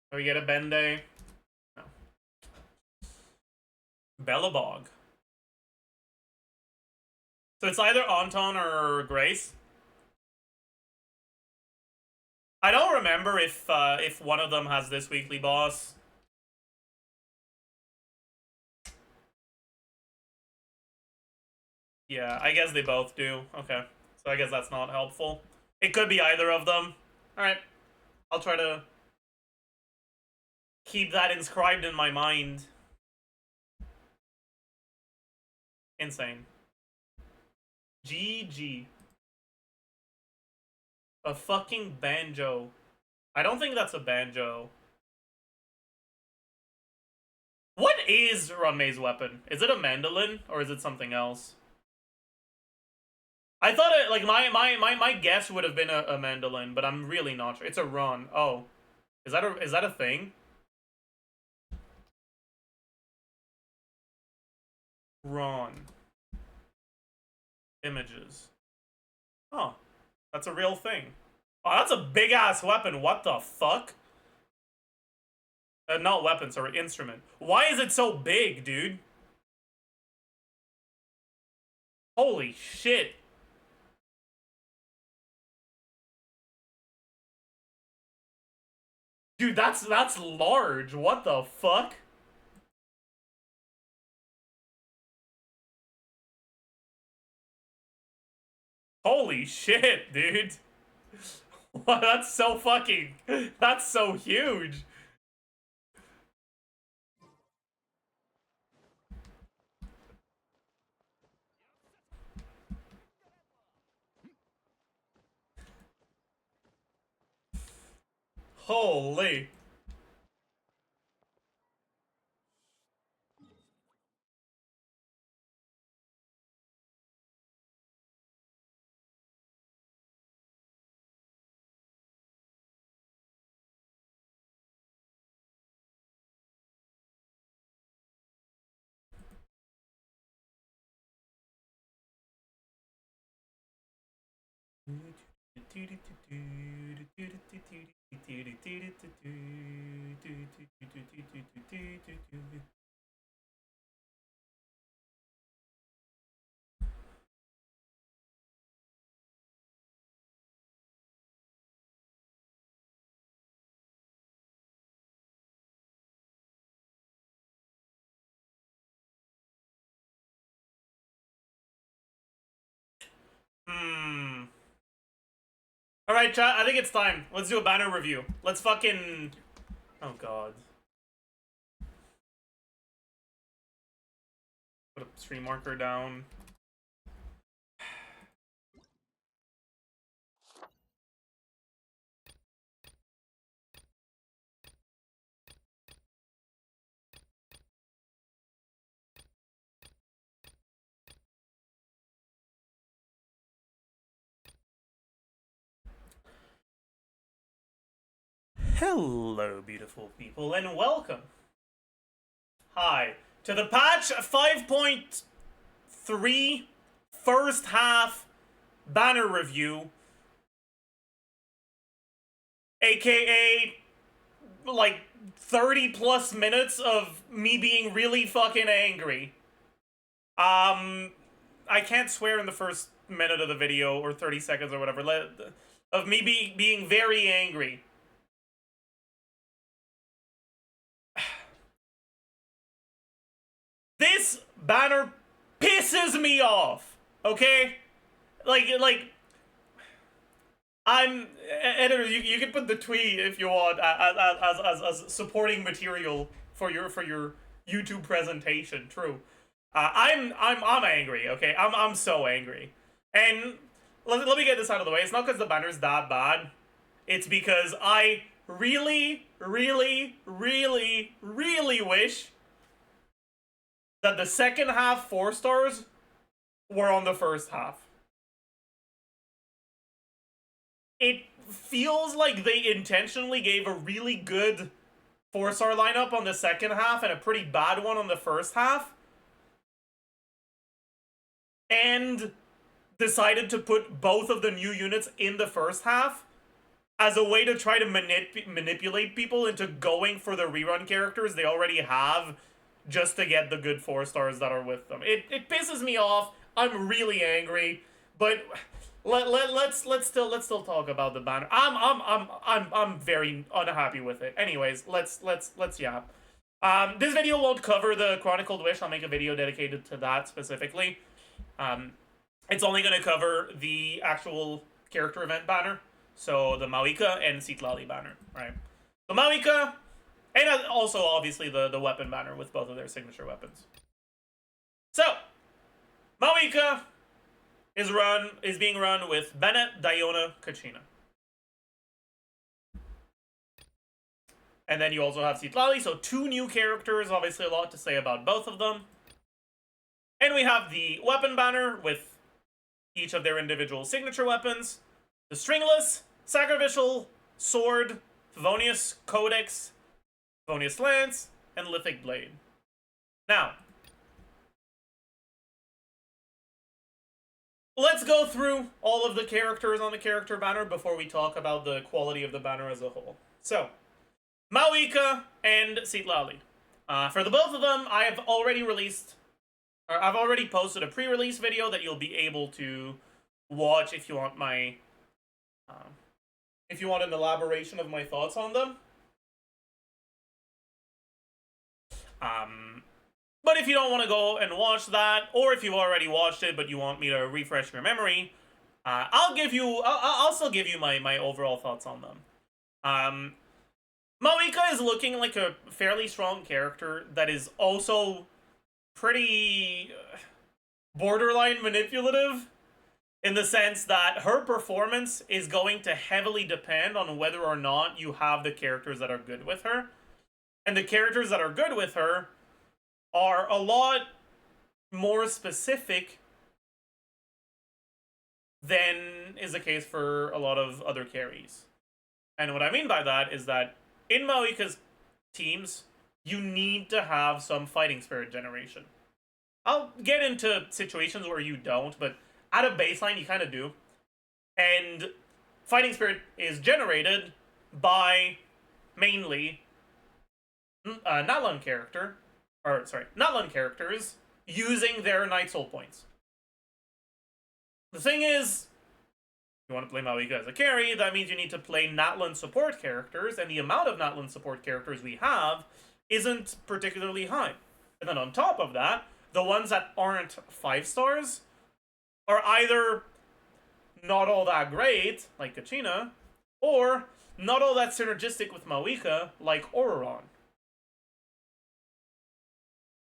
Do we get a Bende? No. Bellabog. So it's either Anton or Grace. I don't remember if one of them has this weekly boss. Yeah, I guess they both do. Okay. So I guess that's not helpful. It could be either of them. Alright. I'll try to keep that inscribed in my mind. Insane. GG. A fucking banjo. I don't think that's a banjo. What is Runmei's weapon? Is it a mandolin or is it something else? I thought it, like, my guess would have been a mandolin, but I'm really not sure. It's a run. Oh. Is that a thing? Ron. Images. Oh. That's a real thing. Oh, that's a big-ass weapon. What the fuck? Not weapon, sorry, instrument. Why is it so big, dude? Holy shit. Dude, that's large. What the fuck? Holy shit, dude. That's so fucking... That's so huge. Holy. Alright, chat, I think it's time. Let's do a banner review. Let's fucking... Oh, God. Put a stream marker down. Hello, beautiful people, and welcome. Hi, to the patch 5.3 first half banner review, aka like 30 plus minutes of me being really fucking angry. I can't swear in the first minute of the video or 30 seconds or whatever of me being very angry. This banner pisses me off, okay? Like, I'm... Editor, you can put the tweet if you want as supporting material for your YouTube presentation, true. I'm angry, okay? I'm so angry. And let me get this out of the way. It's not because the banner's that bad. It's because I really, really, really, really wish that the second half 4 stars were on the first half. It feels like they intentionally gave a really good 4-star lineup on the second half and a pretty bad one on the first half, and decided to put both of the new units in the first half as a way to try to manipulate people into going for the rerun characters they already have, just to get the good 4 stars that are with them. It pisses me off. I'm really angry, but let's still talk about the banner. I'm very unhappy with it. Anyways, let's yap. This video won't cover the Chronicled Wish. I'll make a video dedicated to that specifically. It's only gonna cover the actual character event banner, so the MAVUIKA and Citlali banner, right? The MAVUIKA. And also, obviously, the weapon banner with both of their signature weapons. So, MAVUIKA is being run with Bennett, Diona, Kachina. And then you also have Citlali, so 2 new characters, obviously a lot to say about both of them. And we have the weapon banner with each of their individual signature weapons. The Stringless, Sacrificial, Sword, Favonius, Codex, Favonius Lance, and Lithic Blade. Now, let's go through all of the characters on the character banner before we talk about the quality of the banner as a whole. So, MAVUIKA and Citlali. For the both of them, I've already posted a pre-release video that you'll be able to watch if you want my, if you want an elaboration of my thoughts on them. But if you don't want to go and watch that, or if you've already watched it but you want me to refresh your memory, I'll still give you my overall thoughts on them. MAVUIKA is looking like a fairly strong character that is also pretty borderline manipulative, in the sense that her performance is going to heavily depend on whether or not you have the characters that are good with her. And the characters that are good with her are a lot more specific than is the case for a lot of other carries. And what I mean by that is that in MAVUIKA's teams, you need to have some fighting spirit generation. I'll get into situations where you don't, but at a baseline, you kind of do. And fighting spirit is generated by mainly Natlun characters using their Night Soul points. The thing is, if you want to play MAVUIKA as a carry, that means you need to play Natlun support characters, and the amount of Natlun support characters we have isn't particularly high. And then on top of that, the ones that aren't 5 stars are either not all that great, like Kachina, or not all that synergistic with MAVUIKA, like Auroron.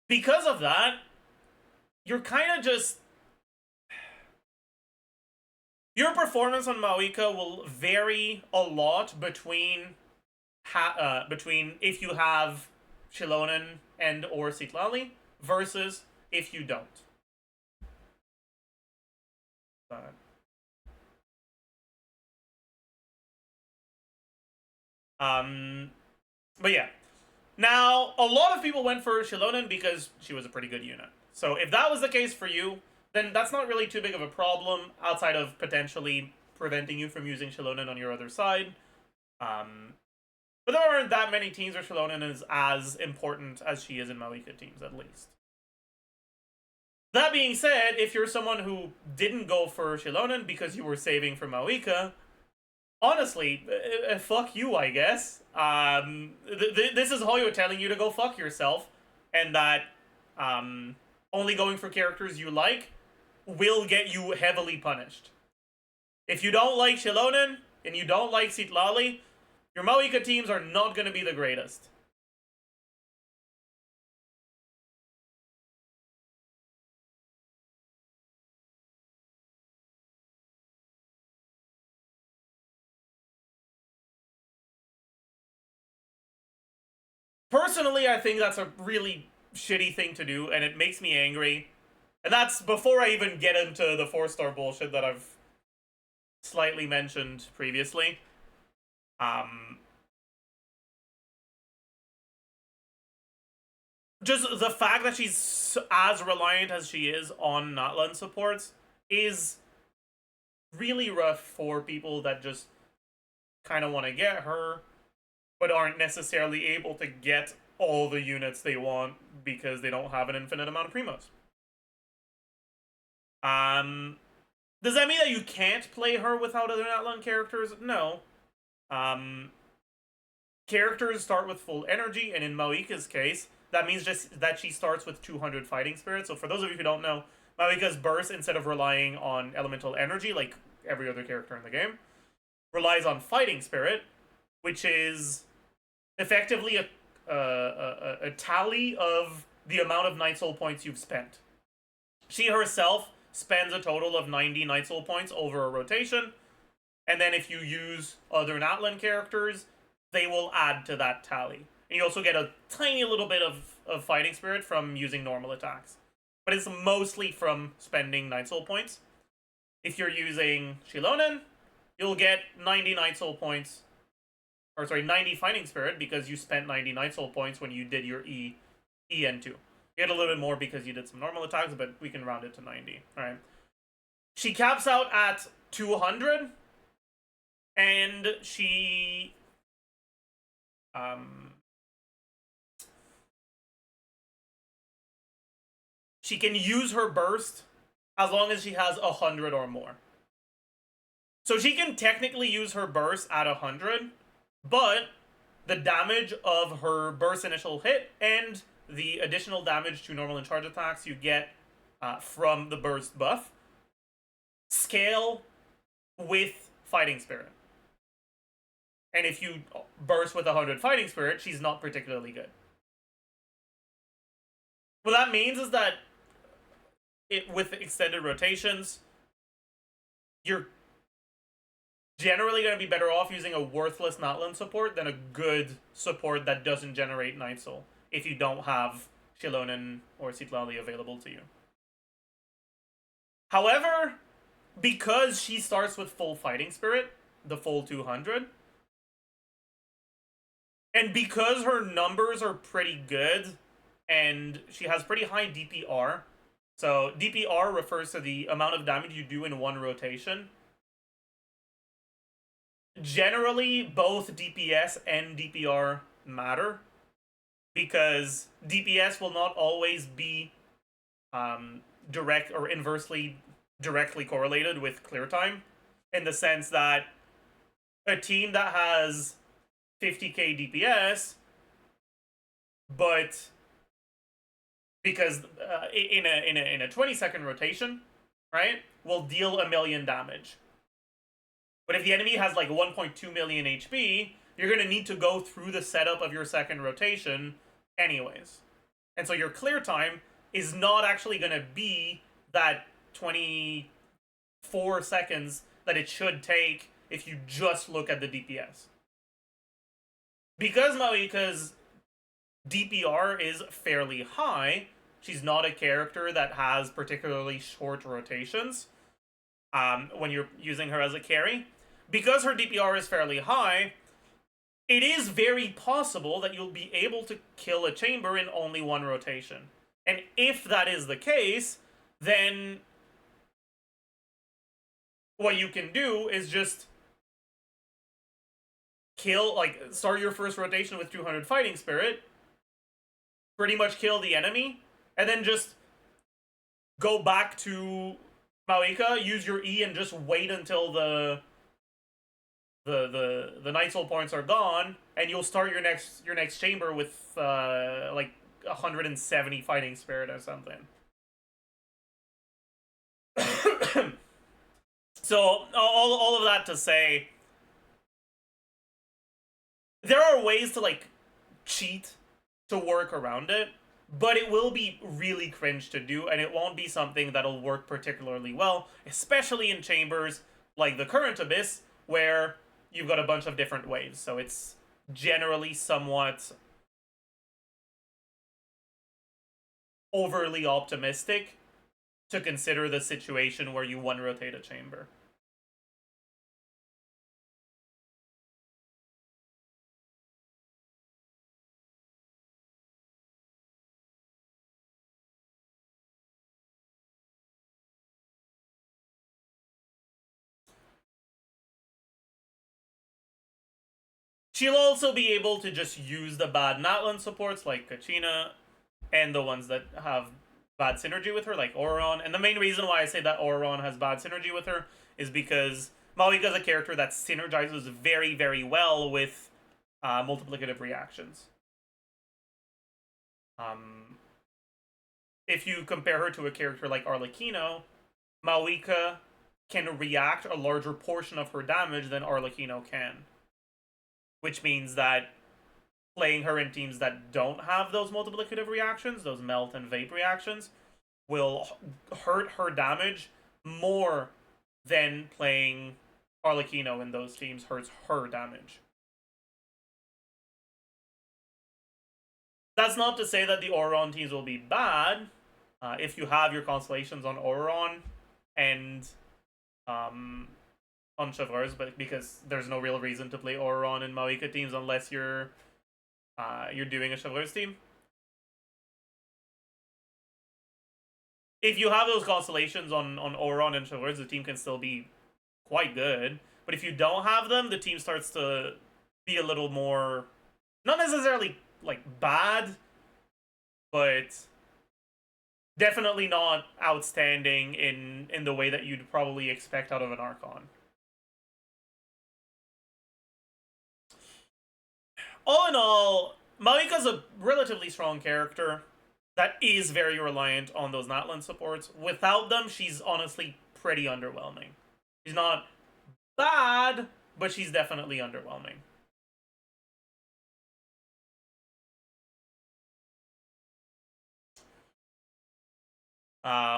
Because of that, you're kind of just... Your performance on MAVUIKA will vary a lot between if you have Shilonen and or Citlali versus if you don't. But yeah. Now, a lot of people went for Shilonen because she was a pretty good unit. So if that was the case for you, then that's not really too big of a problem outside of potentially preventing you from using Shilonen on your other side. But there aren't that many teams where Shilonen is as important as she is in MAVUIKA teams, at least. That being said, if you're someone who didn't go for Shilonen because you were saving for MAVUIKA, honestly, fuck you, I guess. This is Hoyo telling you to go fuck yourself, and that only going for characters you like will get you heavily punished. If you don't like Shilonen, and you don't like Citlali, your MAVUIKA teams are not going to be the greatest. Personally, I think that's a really shitty thing to do, and it makes me angry. And that's before I even get into the 4-star bullshit that I've slightly mentioned previously. Just the fact that she's as reliant as she is on Natlan supports is really rough for people that just kind of want to get her, but aren't necessarily able to get all the units they want because they don't have an infinite amount of primos. Does that mean that you can't play her without other Natlan characters? No. Characters start with full energy, and in MAVUIKA's case, that means just that she starts with 200 fighting spirit. So for those of you who don't know, MAVUIKA's burst, instead of relying on elemental energy like every other character in the game, relies on fighting spirit, which is effectively a tally of the amount of Night Soul points you've spent. She herself spends a total of 90 Night Soul points over a rotation, and then if you use other Natlan characters, they will add to that tally. And you also get a tiny little bit of fighting spirit from using normal attacks. But it's mostly from spending Night Soul points. If you're using Shilonen, you'll get 90 Night Soul points. Or sorry, 90 fighting spirit because you spent 90 Night Soul points when you did your EN2. You get a little bit more because you did some normal attacks, but we can round it to 90. Alright. She caps out at 200. And she... she can use her burst as long as she has 100 or more. So she can technically use her burst at 100, but the damage of her burst initial hit and the additional damage to normal and charge attacks you get from the burst buff scale with fighting spirit. And if you burst with 100 fighting spirit, she's not particularly good. What that means is that with extended rotations, you're generally going to be better off using a worthless Natlan support than a good support that doesn't generate Night Soul if you don't have Shilonen or Citlali available to you. However, because she starts with full fighting spirit, the full 200, and because her numbers are pretty good, and she has pretty high DPR, so DPR refers to the amount of damage you do in one rotation. Generally, both DPS and DPR matter, because DPS will not always be direct or inversely directly correlated with clear time, in the sense that a team that has 50k DPS, but because in a 20-second rotation, right, will deal 1,000,000 damage. But if the enemy has like 1.2 million HP, you're going to need to go through the setup of your second rotation anyways. And so your clear time is not actually going to be that 24 seconds that it should take if you just look at the DPS. Because MAVUIKA's DPR is fairly high, she's not a character that has particularly short rotations when you're using her as a carry. Because her DPR is fairly high, it is very possible that you'll be able to kill a chamber in only one rotation. And if that is the case, then what you can do is just kill, like, start your first rotation with 200 Fighting Spirit, pretty much kill the enemy, and then just go back to MAVUIKA, use your E, and just wait until the Night Soul points are gone, and you'll start your next chamber with like 170 Fighting Spirit or something. So all of that to say, there are ways to like cheat to work around it, but it will be really cringe to do, and it won't be something that'll work particularly well, especially in chambers like the current Abyss, where you've got a bunch of different waves, so it's generally somewhat overly optimistic to consider the situation where you one-rotate a chamber. She'll also be able to just use the bad Natlan supports like Kachina and the ones that have bad synergy with her, like Auron. And the main reason why I say that Auron has bad synergy with her is because MAVUIKA is a character that synergizes very, very well with multiplicative reactions. If you compare her to a character like Arlecchino, MAVUIKA can react a larger portion of her damage than Arlecchino can. Which means that playing her in teams that don't have those multiplicative reactions, those melt and vape reactions, will hurt her damage more than playing Arlecchino in those teams hurts her damage. That's not to say that the Auron teams will be bad. If you have your constellations on Auron and on ChesseBurgers, but because there's no real reason to play Auron in MAVUIKA teams unless you're doing a ChesseBurgers team. If you have those constellations on Auron and ChesseBurgers, the team can still be quite good. But if you don't have them, the team starts to be a little more, not necessarily like bad, but definitely not outstanding in the way that you'd probably expect out of an Archon. All in all, MAVUIKA's a relatively strong character that is very reliant on those Natlan supports. Without them, she's honestly pretty underwhelming. She's not bad, but she's definitely underwhelming.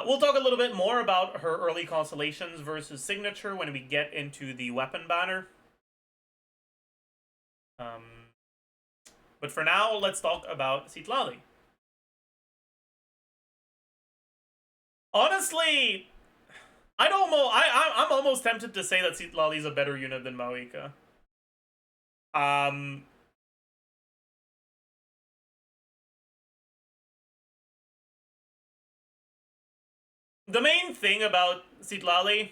We'll talk a little bit more about her early constellations versus signature when we get into the weapon banner. But for now, let's talk about Citlali. Honestly, I'm almost tempted to say that Citlali is a better unit than MAVUIKA. The main thing about Citlali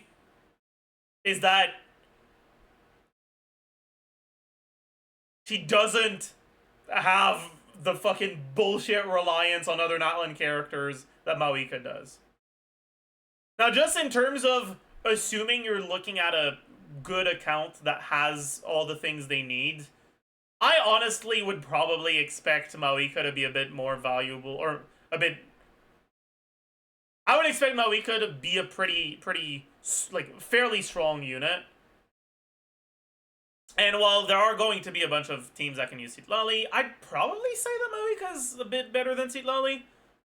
is that she doesn't have the fucking bullshit reliance on other Natlan characters that MAVUIKA does. Now, just in terms of assuming you're looking at a good account that has all the things they need, I honestly would probably expect MAVUIKA to be a bit more valuable, or a bit... I would expect MAVUIKA to be a pretty, like, fairly strong unit. And while there are going to be a bunch of teams that can use Citlali, I'd probably say that MAVUIKA is a bit better than Citlali.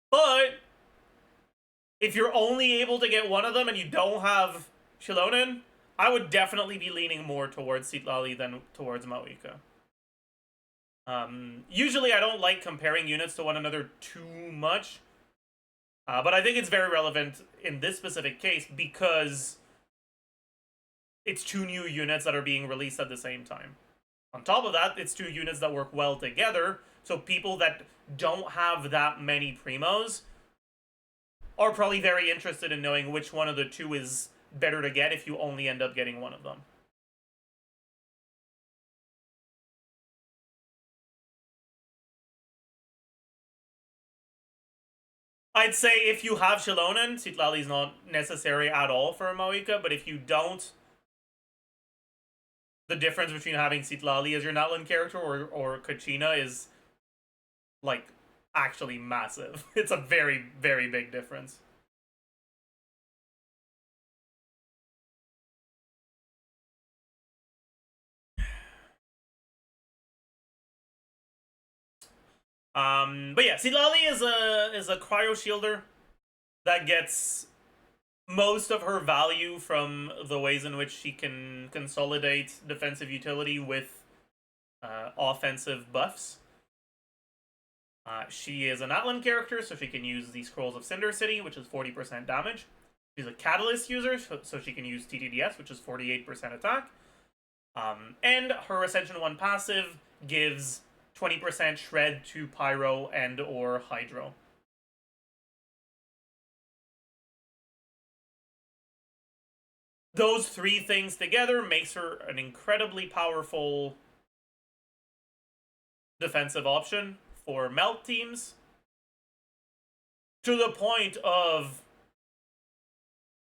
But if you're only able to get one of them and you don't have Shilonen, I would definitely be leaning more towards Citlali than towards MAVUIKA. Usually I don't like comparing units to one another too much. But I think it's very relevant in this specific case because it's two new units that are being released at the same time. On top of that, it's two units that work well together, so people that don't have that many primos are probably very interested in knowing which one of the two is better to get if you only end up getting one of them. I'd say if you have Shilonen, Citlali is not necessary at all for a MAVUIKA, but if you don't, the difference between having Citlali as your Natlan character or Kachina is, like, actually massive. It's a very, very big difference. But yeah, Citlali is a cryo shielder that gets most of her value from the ways in which she can consolidate defensive utility with offensive buffs. She is an Atlan character, so she can use the Scrolls of Cinder City, which is 40% damage. She's a Catalyst user, so she can use TTDS, which is 48% attack. And her Ascension 1 passive gives 20% Shred to Pyro and or Hydro. Those three things together makes her an incredibly powerful defensive option for melt teams, to the point of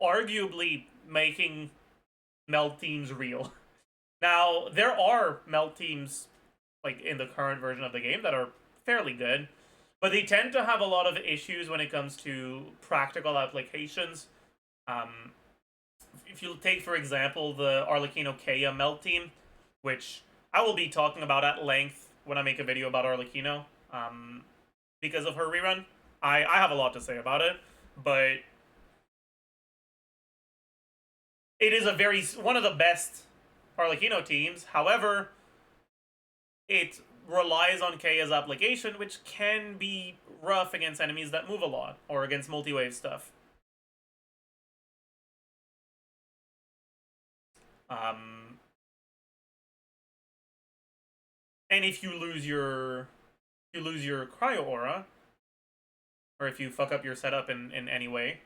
arguably making melt teams real. Now, there are melt teams, like, in the current version of the game that are fairly good, but they tend to have a lot of issues when it comes to practical applications. If you take, for example, the Arlecchino Kea melt team, which I will be talking about at length when I make a video about Arlecchino, because of her rerun. I have a lot to say about it, but it is one of the best Arlecchino teams. However, it relies on Kea's application, which can be rough against enemies that move a lot, or against multi-wave stuff. And if you lose your cryo aura, or if you fuck up your setup in any way,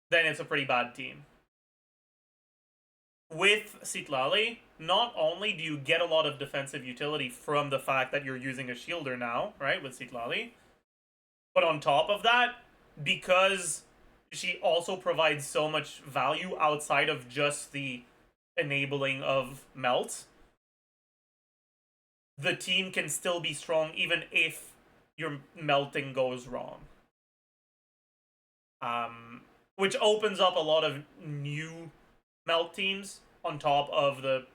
then it's a pretty bad team. With Citlali, not only do you get a lot of defensive utility from the fact that you're using a shielder now, right, with Citlali, but on top of that, because she also provides so much value outside of just the enabling of melt, the team can still be strong even if your melting goes wrong. Which opens up a lot of new melt teams on top of the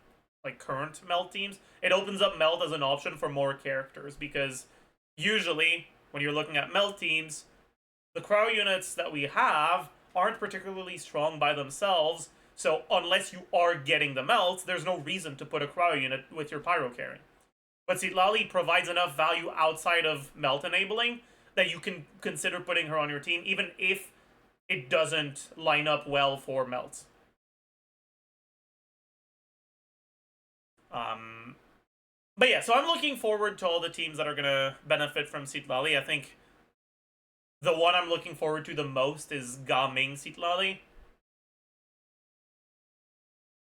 current melt teams. It opens up melt as an option for more characters, because usually when you're looking at melt teams, the cryo units that we have aren't particularly strong by themselves, so unless you are getting the melt, there's no reason to put a cryo unit with your pyro carry. But Citlali provides enough value outside of melt enabling that you can consider putting her on your team, even if it doesn't line up well for melt. But yeah, so I'm looking forward to all the teams that are going to benefit from Citlali. I think the one I'm looking forward to the most is Gaming Citlali.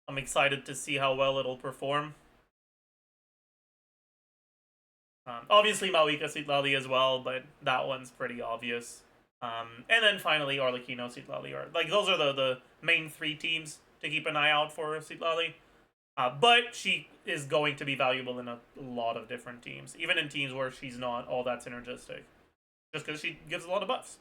I'm excited to see how well it'll perform. Obviously MAVUIKA Citlali as well, but that one's pretty obvious. And then finally Arlecchino Citlali. Those are the main three teams to keep an eye out for Citlali. But she is going to be valuable in a lot of different teams, even in teams where she's not all that synergistic, just because she gives a lot of buffs.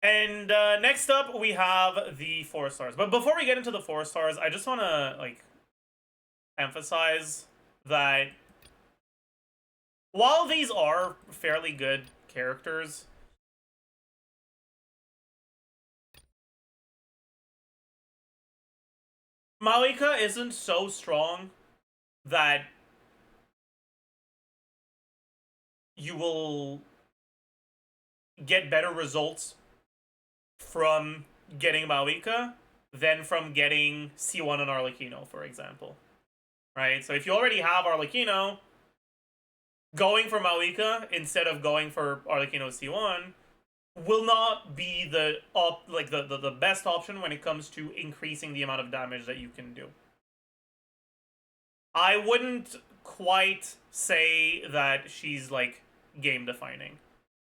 And next up, we have the 4 stars. But before we get into the 4 stars, I just want to like emphasize that while these are fairly good characters, MAVUIKA isn't so strong that you will get better results from getting MAVUIKA than from getting C1 and Arlecchino, for example. Right? So if you already have Arlecchino, going for MAVUIKA instead of going for Arlecchino C1 will not be the best option when it comes to increasing the amount of damage that you can do. I wouldn't quite say that she's like game defining.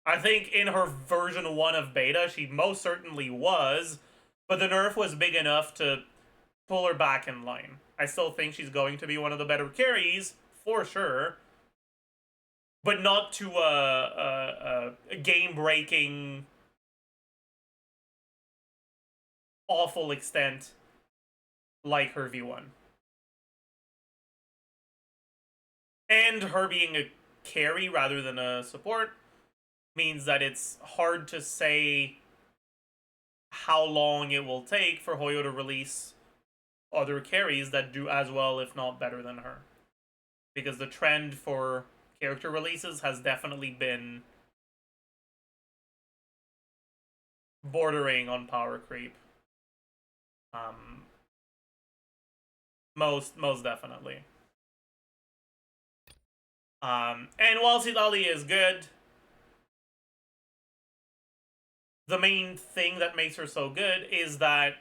I think in her version 1 of beta, she most certainly was, but the nerf was big enough to pull her back in line. I still think she's going to be one of the better carries, for sure, but not to a game-breaking, awful extent like her V1. And her being a carry rather than a support means that it's hard to say how long it will take for Hoyo to release other carries that do as well, if not better than her. Because the trend for character releases has definitely been bordering on power creep. Most definitely. And while Citlali is good, the main thing that makes her so good is that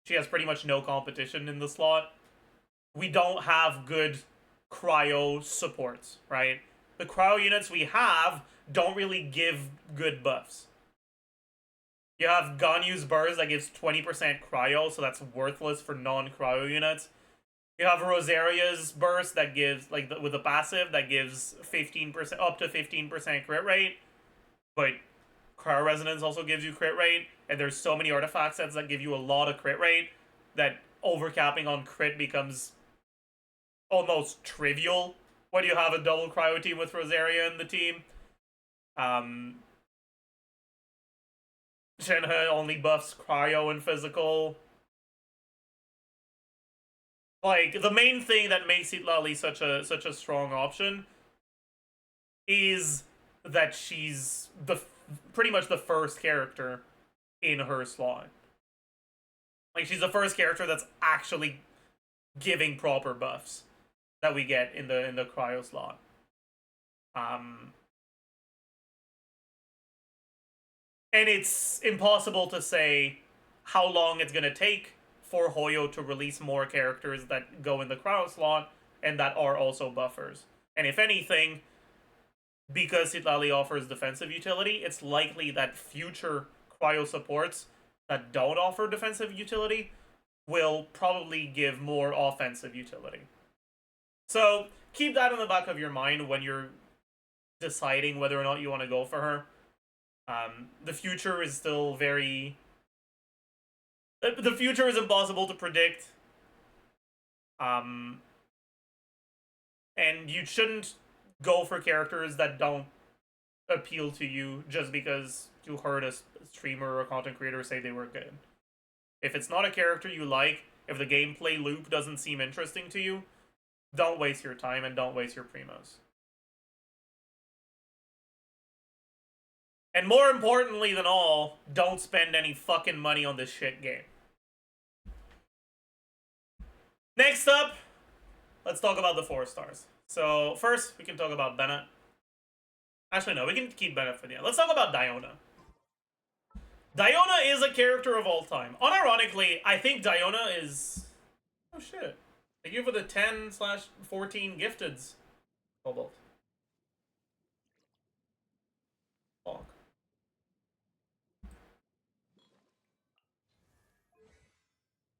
she has pretty much no competition in the slot. We don't have good cryo supports, right? The cryo units we have don't really give good buffs. You have Ganyu's burst that gives 20% cryo, so that's worthless for non-cryo units. You have Rosaria's burst that gives, like, with the passive, that gives 15%, up to 15% crit rate, but Cryo Resonance also gives you crit rate, and there's so many artifact sets that give you a lot of crit rate that overcapping on crit becomes almost trivial when you have a double cryo team with Rosaria in the team. Shenhe only buffs cryo and physical. Like, the main thing that makes Citlali such a strong option is that she's pretty much the first character in her slot. Like, she's the first character that's actually giving proper buffs that we get in the cryo slot. And it's impossible to say how long it's gonna take for Hoyo to release more characters that go in the cryo slot and that are also buffers. And if anything, because Citlali offers defensive utility, it's likely that future cryo supports that don't offer defensive utility will probably give more offensive utility. So keep that in the back of your mind when you're deciding whether or not you want to go for her. The future is still very... The future is impossible to predict. And you shouldn't go for characters that don't appeal to you just because you heard a streamer or a content creator say they were good. If it's not a character you like, if the gameplay loop doesn't seem interesting to you, don't waste your time and don't waste your primos. And more importantly than all, don't spend any fucking money on this shit game. Next up, let's talk about the 4 stars. So first, we can talk about Bennett. Actually, no, we can keep Bennett for the end. Let's talk about Diona. Diona is a character of all time. Unironically, I think Diona is... Oh shit. They give her the 10/14 gifteds. Cobalt. Fuck.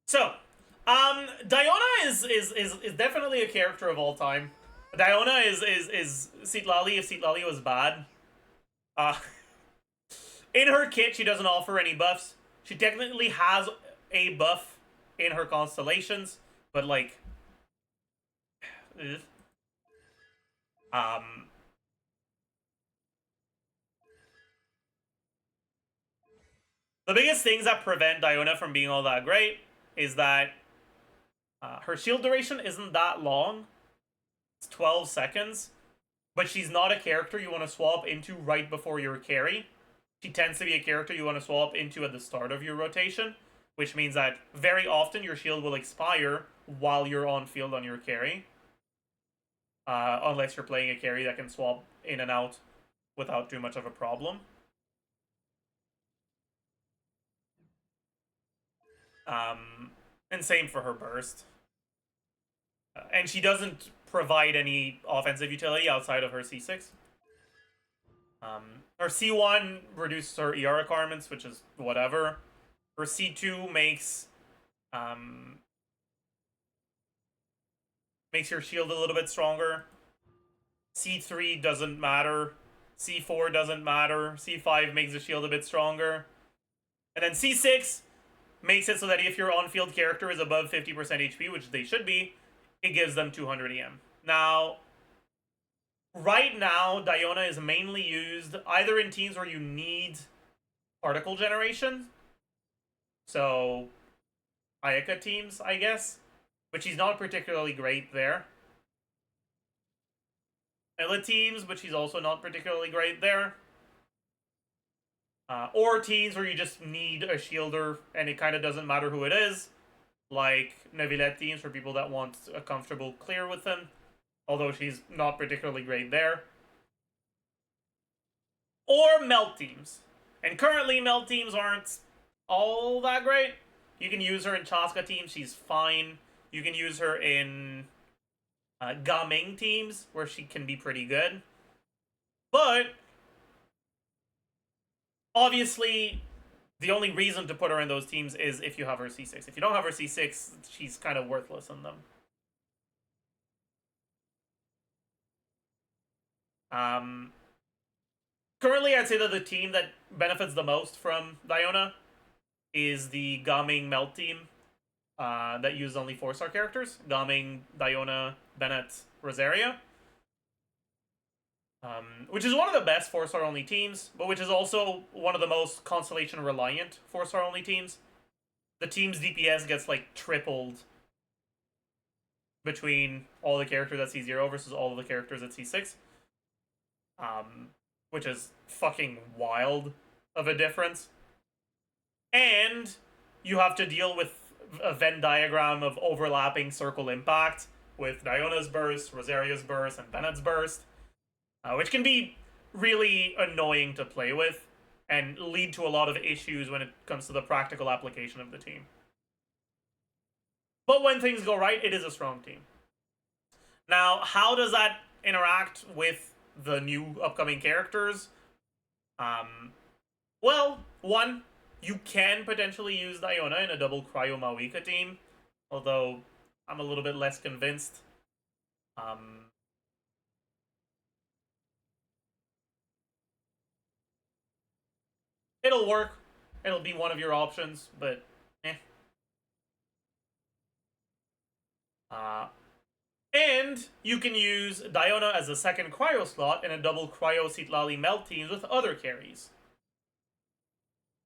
So, Diona is definitely a character of all time. Diona is Citlali if Citlali was bad. In her kit, she doesn't offer any buffs. She technically has a buff in her constellations, but like, the biggest things that prevent Diona from being all that great is that her shield duration isn't that long. It's 12 seconds, but she's not a character you want to swap into right before your carry. She tends to be a character you want to swap into at the start of your rotation, which means that very often your shield will expire while you're on field on your carry. Unless you're playing a carry that can swap in and out without too much of a problem. And same for her burst. And she doesn't provide any offensive utility outside of her C6. Her C1 reduces her ER requirements, which is whatever. Her C2 makes your shield a little bit stronger. C3 doesn't matter. C4 doesn't matter. C5 makes the shield a bit stronger. And then C6 makes it so that if your on-field character is above 50% HP, which they should be, it gives them 200 EM. Now, right now, Diona is mainly used either in teams where you need particle generation. So, Ayaka teams, I guess. But she's not particularly great there. Ela teams, but she's also not particularly great there. Or teams where you just need a shielder and it kind of doesn't matter who it is. Like Neuvillette teams for people that want a comfortable clear with them. Although she's not particularly great there. Or melt teams. And currently melt teams aren't all that great. You can use her in Chaska teams, she's fine. You can use her in Gaming teams, where she can be pretty good. But obviously, the only reason to put her in those teams is if you have her C6. If you don't have her C6, she's kind of worthless in them. Currently, I'd say that the team that benefits the most from Diona is the Gaming Melt team that uses only 4-star characters. Gaming, Diona, Bennett, Rosaria. Which is one of the best 4-star only teams, but which is also one of the most constellation reliant 4-star only teams. The team's DPS gets like tripled between all the characters at C0 versus all of the characters at C6. Which is fucking wild of a difference. And you have to deal with a Venn diagram of overlapping circle impact with Diona's burst, Rosaria's burst, and Bennett's burst. Which can be really annoying to play with and lead to a lot of issues when it comes to the practical application of the team. But when things go right, it is a strong team. Now, how does that interact with the new upcoming characters? Well, one, you can potentially use Diona in a double Cryo MAVUIKA team, although I'm a little bit less convinced. It'll work. It'll be one of your options, but eh. And you can use Diona as a second cryo slot in a double cryo Citlali melt teams with other carries.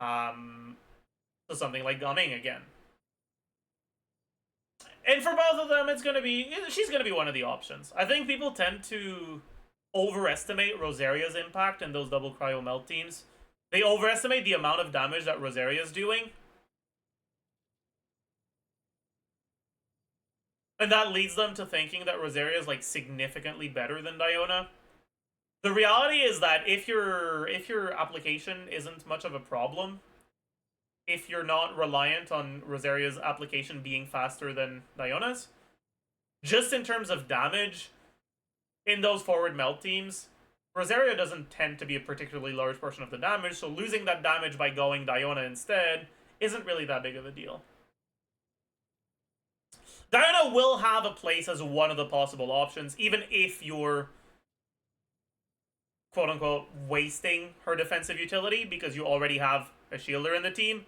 So something like Gaming again. And for both of them, she's gonna be one of the options. I think people tend to overestimate Rosaria's impact in those double cryo melt teams. They overestimate the amount of damage that Rosaria's doing. And that leads them to thinking that Rosaria is like significantly better than Diona. The reality is that if your application isn't much of a problem, if you're not reliant on Rosaria's application being faster than Diona's, just in terms of damage in those forward melt teams, Rosaria doesn't tend to be a particularly large portion of the damage, so losing that damage by going Diona instead isn't really that big of a deal. Diona will have a place as one of the possible options, even if your quote-unquote wasting her defensive utility because you already have a shielder in the team,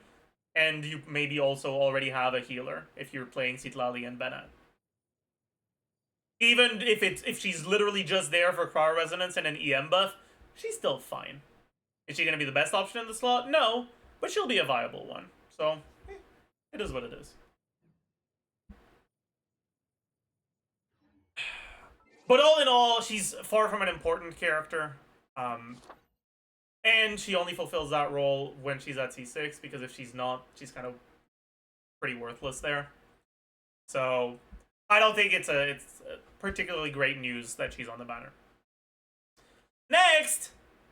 and you maybe also already have a healer if you're playing Citlali and Bennett. Even if she's literally just there for Cryo Resonance and an EM buff, she's still fine. Is she going to be the best option in the slot? No, but she'll be a viable one. So, it is what it is. But all in all, she's far from an important character. And she only fulfills that role when she's at C6, because if she's not, she's kind of pretty worthless there. So, I don't think it's particularly great news that she's on the banner. Next,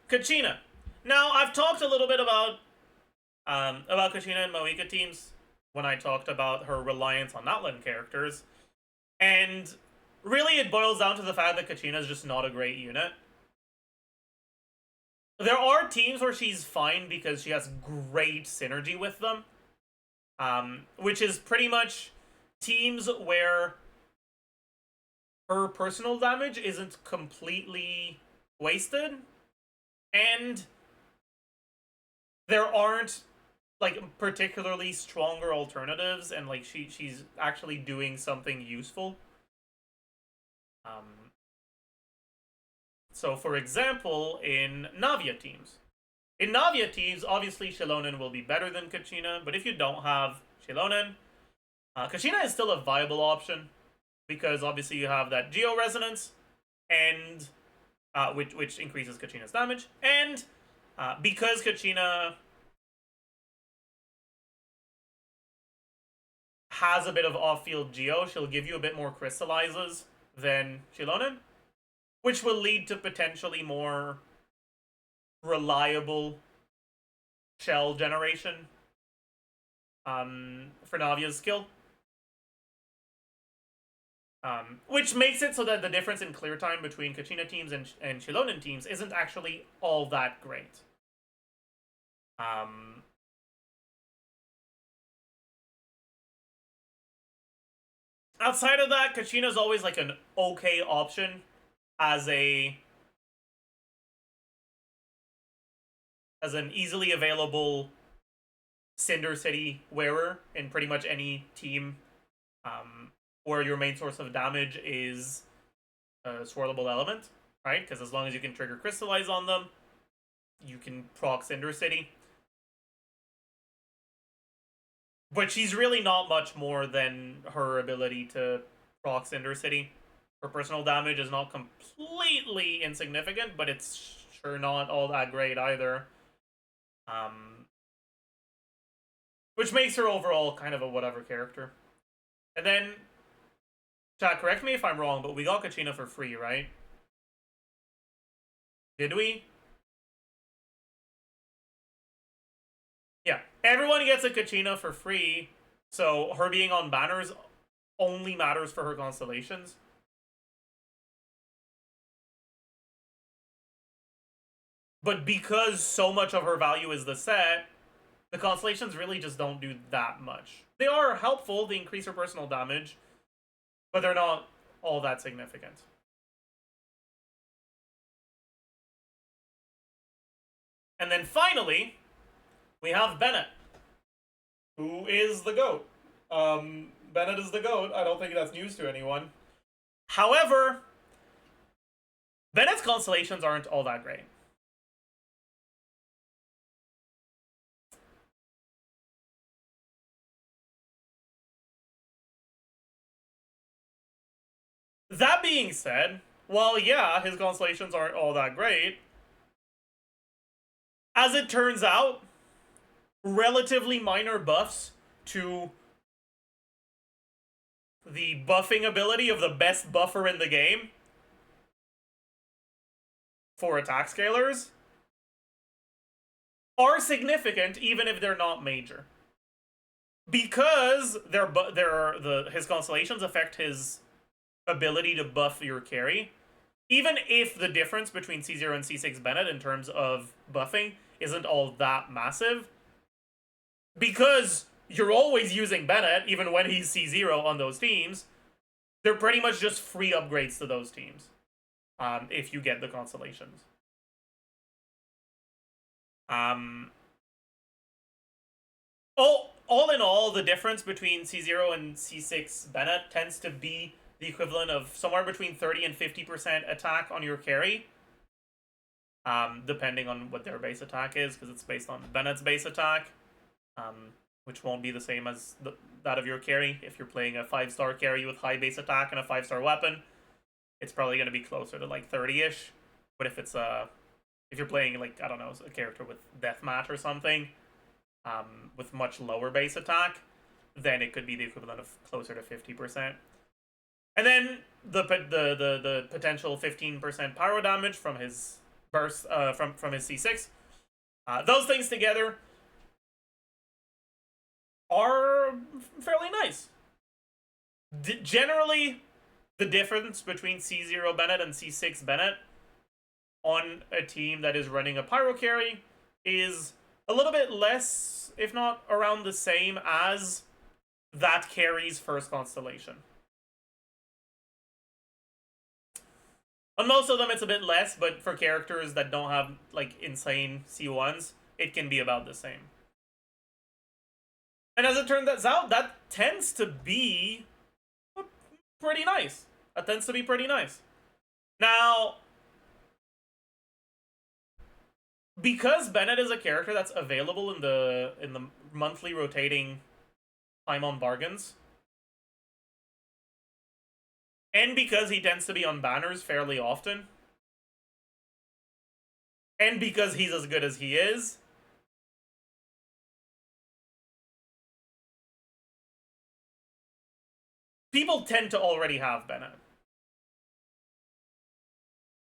Kachina. Now, I've talked a little bit about Kachina and MAVUIKA teams when I talked about her reliance on Natlan characters. And really, it boils down to the fact that Kachina is just not a great unit. There are teams where she's fine because she has great synergy with them. Which is pretty much teams where her personal damage isn't completely wasted. And there aren't, like, particularly stronger alternatives, and, like, she's actually doing something useful. So, for example, in Navia teams. In Navia teams, obviously, Shilonen will be better than Kachina, but if you don't have Shilonen, Kachina is still a viable option, because obviously you have that Geo Resonance, and which increases Kachina's damage, and because Kachina has a bit of off-field Geo, she'll give you a bit more crystallizes than Shilonen, which will lead to potentially more reliable shell generation for Navia's skill. Which makes it so that the difference in clear time between Kachina teams and Shilonen teams isn't actually all that great. Outside of that, Kachina's always like an okay option as an easily available Cinder City wearer in pretty much any team where your main source of damage is a swirlable element, right? Because as long as you can trigger Crystallize on them, you can proc Cinder City. But she's really not much more than her ability to proc Cinder City. Her personal damage is not completely insignificant, but it's sure not all that great either. Which makes her overall kind of a whatever character. And then, chat, correct me if I'm wrong, but we got Kachina for free, right? Did we? Yeah, everyone gets a Kachina for free, so her being on banners only matters for her constellations. But because so much of her value is the set, the constellations really just don't do that much. They are helpful, they increase her personal damage, but they're not all that significant. And then finally, we have Bennett, who is the GOAT. Bennett is the GOAT. I don't think that's news to anyone. However, Bennett's constellations aren't all that great. That being said, while yeah, his constellations aren't all that great, as it turns out, relatively minor buffs to the buffing ability of the best buffer in the game for attack scalers are significant, even if they're not major. Because his constellations affect his ability to buff your carry, even if the difference between C0 and C6 Bennett in terms of buffing isn't all that massive, because you're always using Bennett, even when he's C0 on those teams, they're pretty much just free upgrades to those teams, if you get the constellations. All in all, the difference between C0 and C6 Bennett tends to be the equivalent of somewhere between 30 and 50% attack on your carry. Depending on what their base attack is, because it's based on Bennett's base attack, which won't be the same as that of your carry. If you're playing a 5-star carry with high base attack and a 5-star weapon, it's probably going to be closer to like 30-ish. But if it's if you're playing like, I don't know, a character with deathmatch or something, with much lower base attack, then it could be the equivalent of closer to 50%. And then the potential 15% pyro damage from his burst, from his C6. Those things together are fairly nice. Generally, the difference between C0 Bennett and C6 Bennett on a team that is running a pyro carry is a little bit less, if not around the same as that carry's first constellation. On most of them, it's a bit less, but for characters that don't have, like, insane C1s, it can be about the same. And as it turns out, that tends to be pretty nice. That tends to be pretty nice. Now, because Bennett is a character that's available in the monthly rotating time on bargains, and because he tends to be on banners fairly often, and because he's as good as he is, people tend to already have Bennett.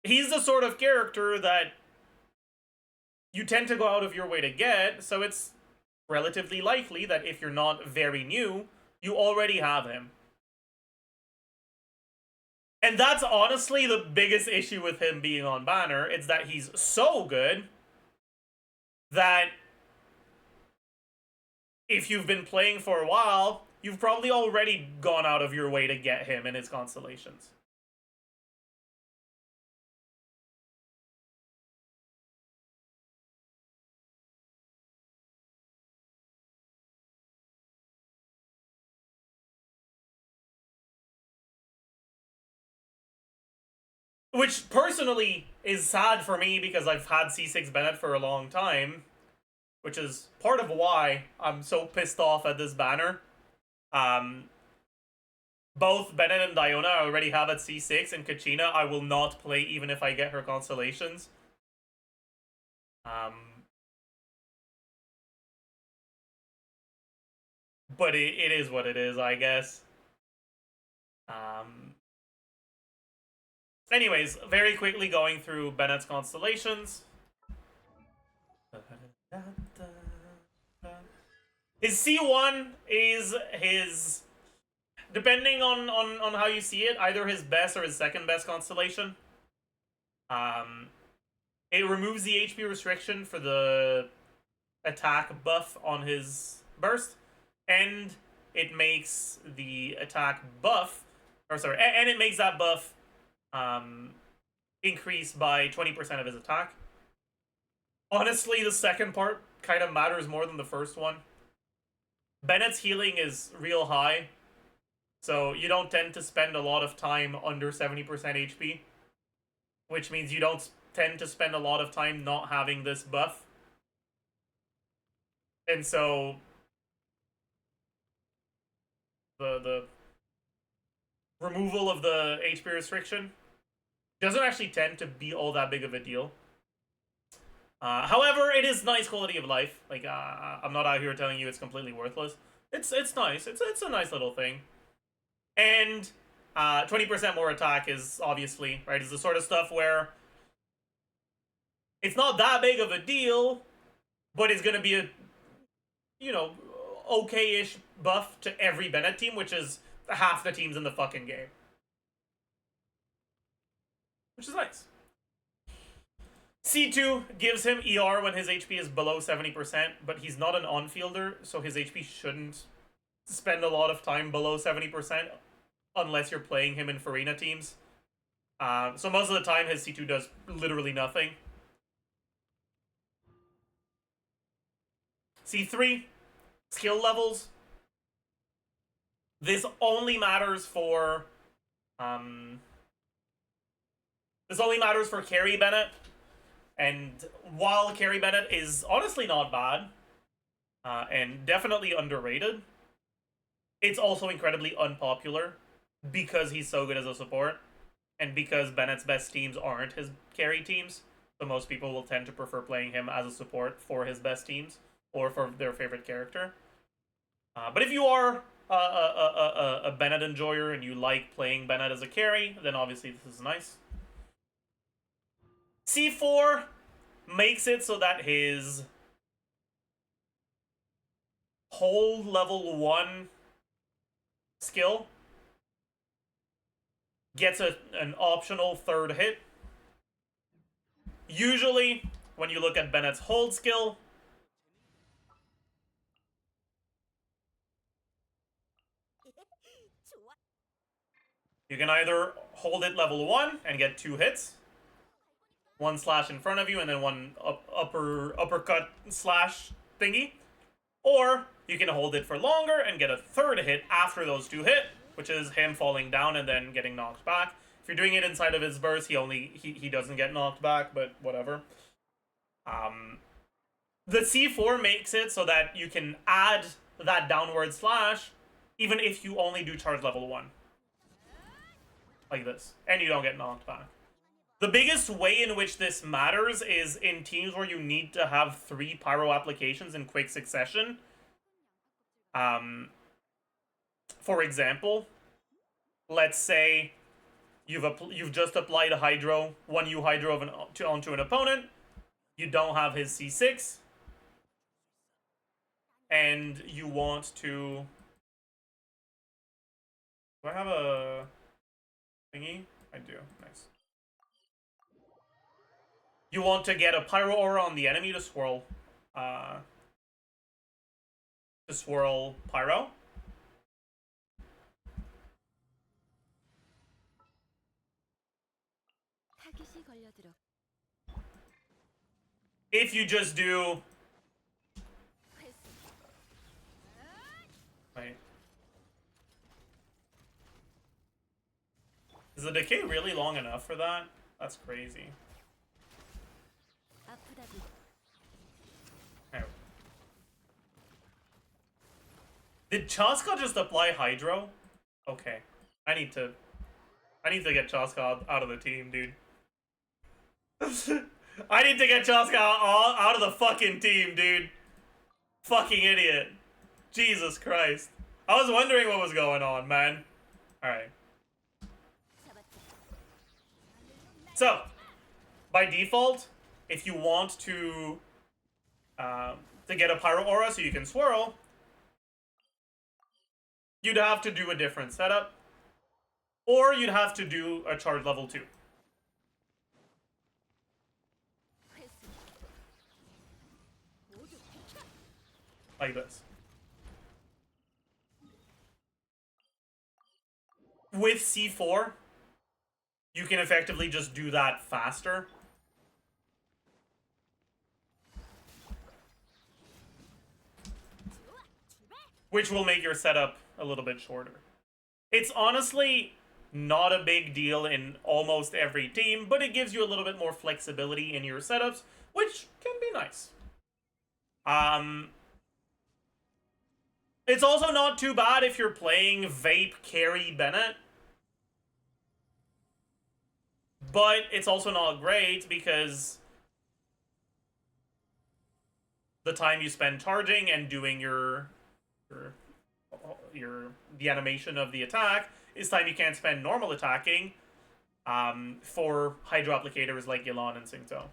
He's the sort of character that you tend to go out of your way to get, so it's relatively likely that if you're not very new, you already have him. And that's honestly the biggest issue with him being on banner. It's that he's so good that if you've been playing for a while, you've probably already gone out of your way to get him in his constellations. Which, personally, is sad for me because I've had C6 Bennett for a long time. Which is part of why I'm so pissed off at this banner. Both Bennett and Diona I already have at C6, and Kachina I will not play even if I get her constellations. But it is what it is, I guess. Anyways, very quickly going through Bennett's constellations. His C1 is his, depending on how you see it, either his best or his second best constellation. It removes the HP restriction for the attack buff on his burst, and it makes the attack buff, and it makes that buff increase by 20% of his attack. Honestly, the second part kind of matters more than the first one. Bennett's healing is real high, so you don't tend to spend a lot of time under 70% HP, which means you don't tend to spend a lot of time not having this buff. And so the removal of the HP restriction doesn't actually tend to be all that big of a deal. However, it is nice quality of life. Like, I'm not out here telling you it's completely worthless. It's nice. It's a nice little thing. And 20% more attack is obviously, right, is the sort of stuff where it's not that big of a deal, but it's gonna be a, you know, okay-ish buff to every Bennett team, which is half the teams in the fucking game. Which is nice. C2 gives him ER when his HP is below 70%, but he's not an on-fielder, so his HP shouldn't spend a lot of time below 70% unless you're playing him in Farina teams. So most of the time his C2 does literally nothing. C3, skill levels. This only matters for Carrie Bennett, and while Carrie Bennett is honestly not bad, and definitely underrated, it's also incredibly unpopular because he's so good as a support, and because Bennett's best teams aren't his carry teams, so most people will tend to prefer playing him as a support for his best teams, or for their favorite character. But if you are a Bennett enjoyer and you like playing Bennett as a carry, then obviously this is nice. C4 makes it so that his whole level 1 skill gets an optional third hit. Usually, when you look at Bennett's hold skill, you can either hold it level 1 and get 2 hits, 1 slash in front of you and then 1 uppercut slash thingy, or you can hold it for longer and get a third hit after those 2 hit, which is him falling down and then getting knocked back. If you're doing it inside of his burst, he doesn't get knocked back, but whatever. The C4 makes it so that you can add that downward slash even if you only do charge level 1. Like this. And you don't get knocked back. The biggest way in which this matters is in teams where you need to have 3 pyro applications in quick succession. For example, let's say you've just applied a hydro, 1 U hydro onto an opponent. You don't have his C6. And you want to... Do I have a thingy? I do. Nice. You want to get a pyro aura on the enemy to swirl pyro. If you just do... Wait. Is the decay really long enough for that? That's crazy. Oh. Did Chaska just apply Hydro? Okay. I need to get Chaska out of the team, dude. I need to get Chaska out of the fucking team, dude. Fucking idiot. Jesus Christ. I was wondering what was going on, man. Alright. So, by default, if you want to get a Pyro Aura so you can swirl, you'd have to do a different setup, or you'd have to do a charge level 2. Like this. With C4, you can effectively just do that faster. Which will make your setup a little bit shorter. It's honestly not a big deal in almost every team, but it gives you a little bit more flexibility in your setups, which can be nice. It's also not too bad if you're playing Vape Carry Bennett. But it's also not great because the time you spend charging and doing the animation of the attack is time you can't spend normal attacking for Hydro applicators like Yelan and Singto.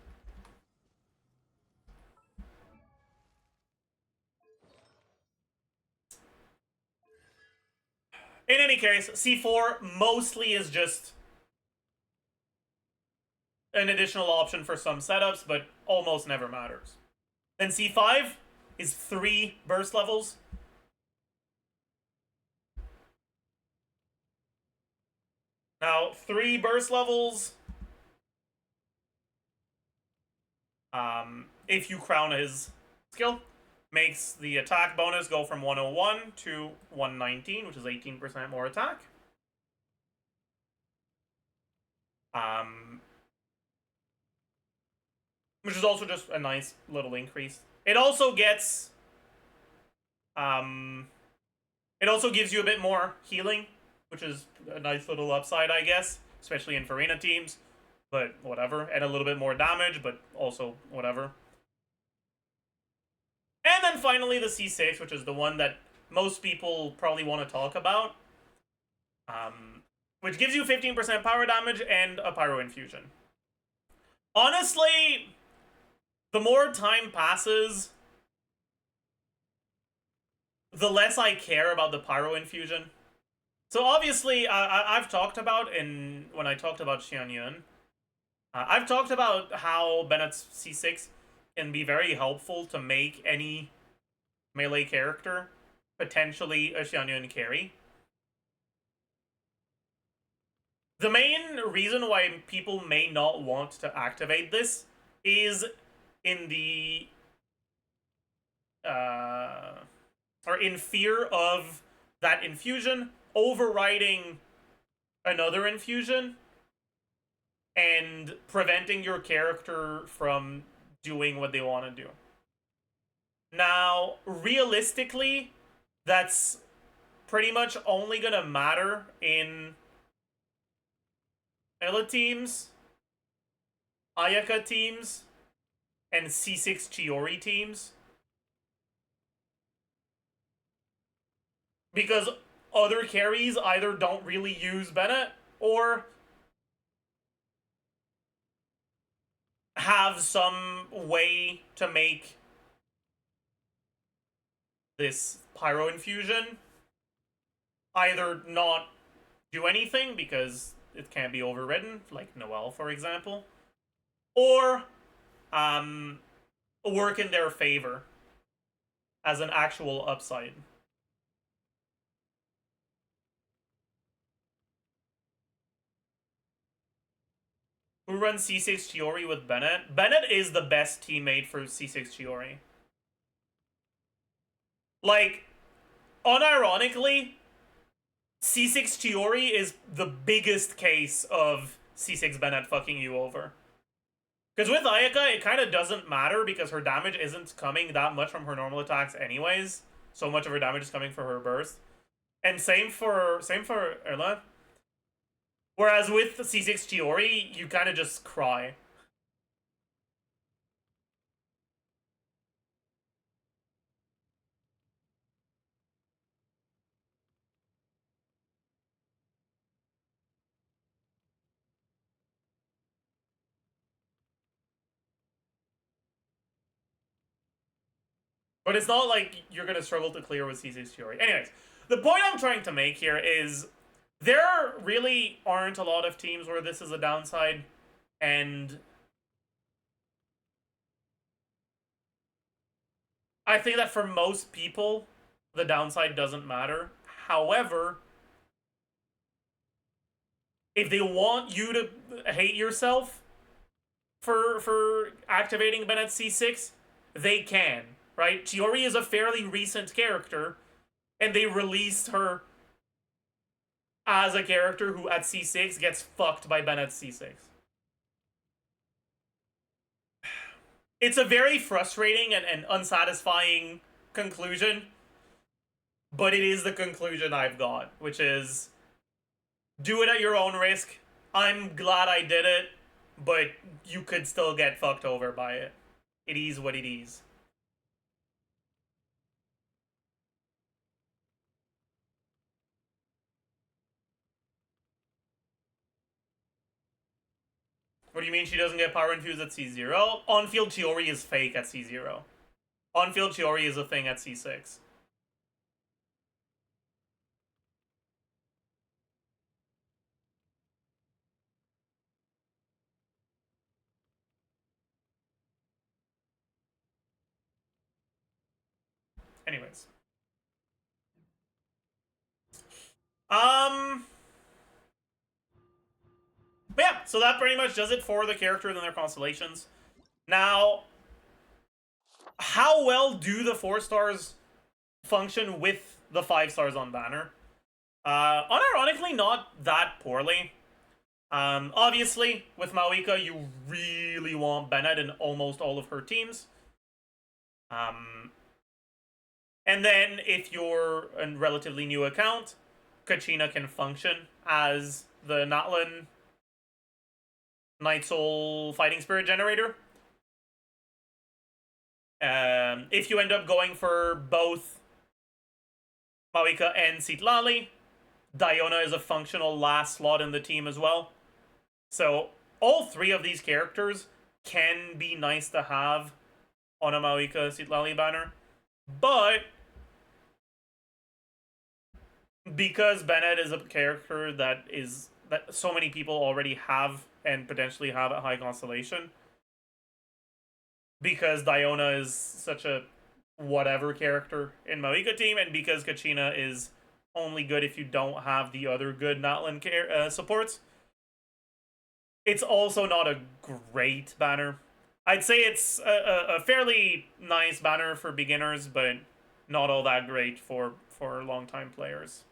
In any case, C4 mostly is just an additional option for some setups, but almost never matters. Then C5 is 3 burst levels. Now, 3 burst levels, if you crown his skill, makes the attack bonus go from 101 to 119, which is 18% more attack. Which is also just a nice little increase. It also gets... it also gives you a bit more healing, which is a nice little upside, I guess. Especially in Farina teams. But whatever. And a little bit more damage, but also whatever. And then finally the C6, which is the one that most people probably want to talk about. Which gives you 15% power damage and a Pyro Infusion. Honestly, the more time passes, the less I care about the Pyro Infusion. So obviously, I've talked about, when I talked about Xianyun, I've talked about how Bennett's C6 can be very helpful to make any melee character potentially a Xianyun carry. The main reason why people may not want to activate this is in the... or in fear of that infusion overriding another infusion and preventing your character from doing what they want to do. Now, realistically, that's pretty much only gonna matter in Ela teams, Ayaka teams, and C6 Chiori teams. Because other carries either don't really use Bennett or have some way to make this Pyro Infusion either not do anything because it can't be overridden, like Noelle, for example, or work in their favor as an actual upside. Who runs C6 Chiori with Bennett? Bennett is the best teammate for C6 Chiori. Like, unironically, C6 Chiori is the biggest case of C6 Bennett fucking you over. Because with Ayaka, it kind of doesn't matter because her damage isn't coming that much from her normal attacks anyways. So much of her damage is coming from her burst. And same for Erla. Whereas with the C6 Chiori, you kind of just cry. But it's not like you're going to struggle to clear with C6 Chiori. Anyways, the point I'm trying to make here is there really aren't a lot of teams where this is a downside, and I think that for most people, the downside doesn't matter. However, if they want you to hate yourself for activating Bennett C6, they can, right? Chiori is a fairly recent character, and they released her as a character who at C6 gets fucked by Bennett C6. It's a very frustrating and unsatisfying conclusion, but it is the conclusion I've got, which is do it at your own risk. I'm glad I did it, but you could still get fucked over by it. It is what it is. What do you mean she doesn't get power infused at C0? On-field Chiori is fake at C0. On-field Chiori is a thing at C6. Anyways. But yeah, so that pretty much does it for the characters and their constellations. Now, how well do the 4 stars function with the 5 stars on banner? Unironically, not that poorly. Obviously, with MAVUIKA, you really want Bennett in almost all of her teams. And then, if you're a relatively new account, Kachina can function as the Natlan Night Soul Fighting Spirit generator. If you end up going for both MAVUIKA and Citlali, Diona is a functional last slot in the team as well. So all 3 of these characters can be nice to have on a MAVUIKA Citlali banner. But because Bennett is a character that so many people already have and potentially have at high constellation, because Diona is such a whatever character in MAVUIKA team, and because Kachina is only good if you don't have the other good Natlan supports, it's also not a great banner. I'd say it's a fairly nice banner for beginners, but not all that great for long-time players.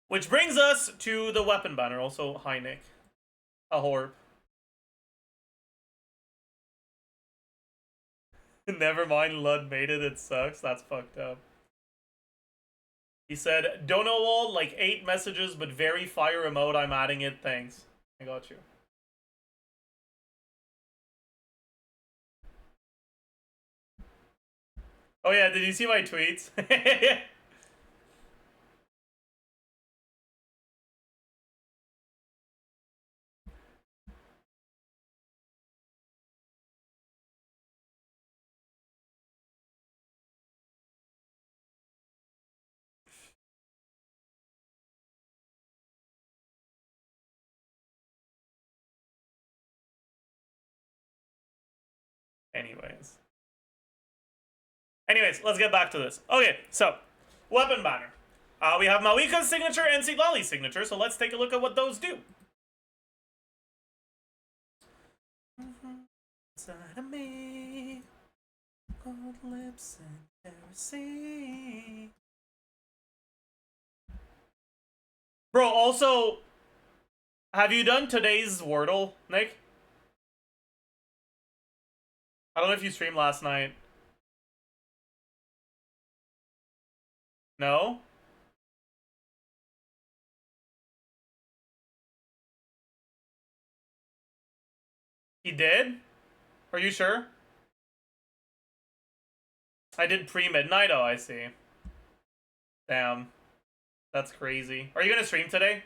Which brings us to the weapon banner. Also, hi Nick. A Horb. Never mind, Lud made it. It sucks. That's fucked up. He said, "Don't know all, like 8 messages, but very fire emote. I'm adding it. Thanks." I got you. Oh yeah, did you see my tweets? Anyways, let's get back to this. Okay, so, weapon banner. We have MAVUIKA's signature and Citlali's signature, so let's take a look at what those do. Inside of me, cold lips and heresy. Bro, also, have you done today's Wordle, Nick? I don't know if you streamed last night. No? He did? Are you sure? I did pre-midnight? Oh, I see. Damn. That's crazy. Are you gonna stream today?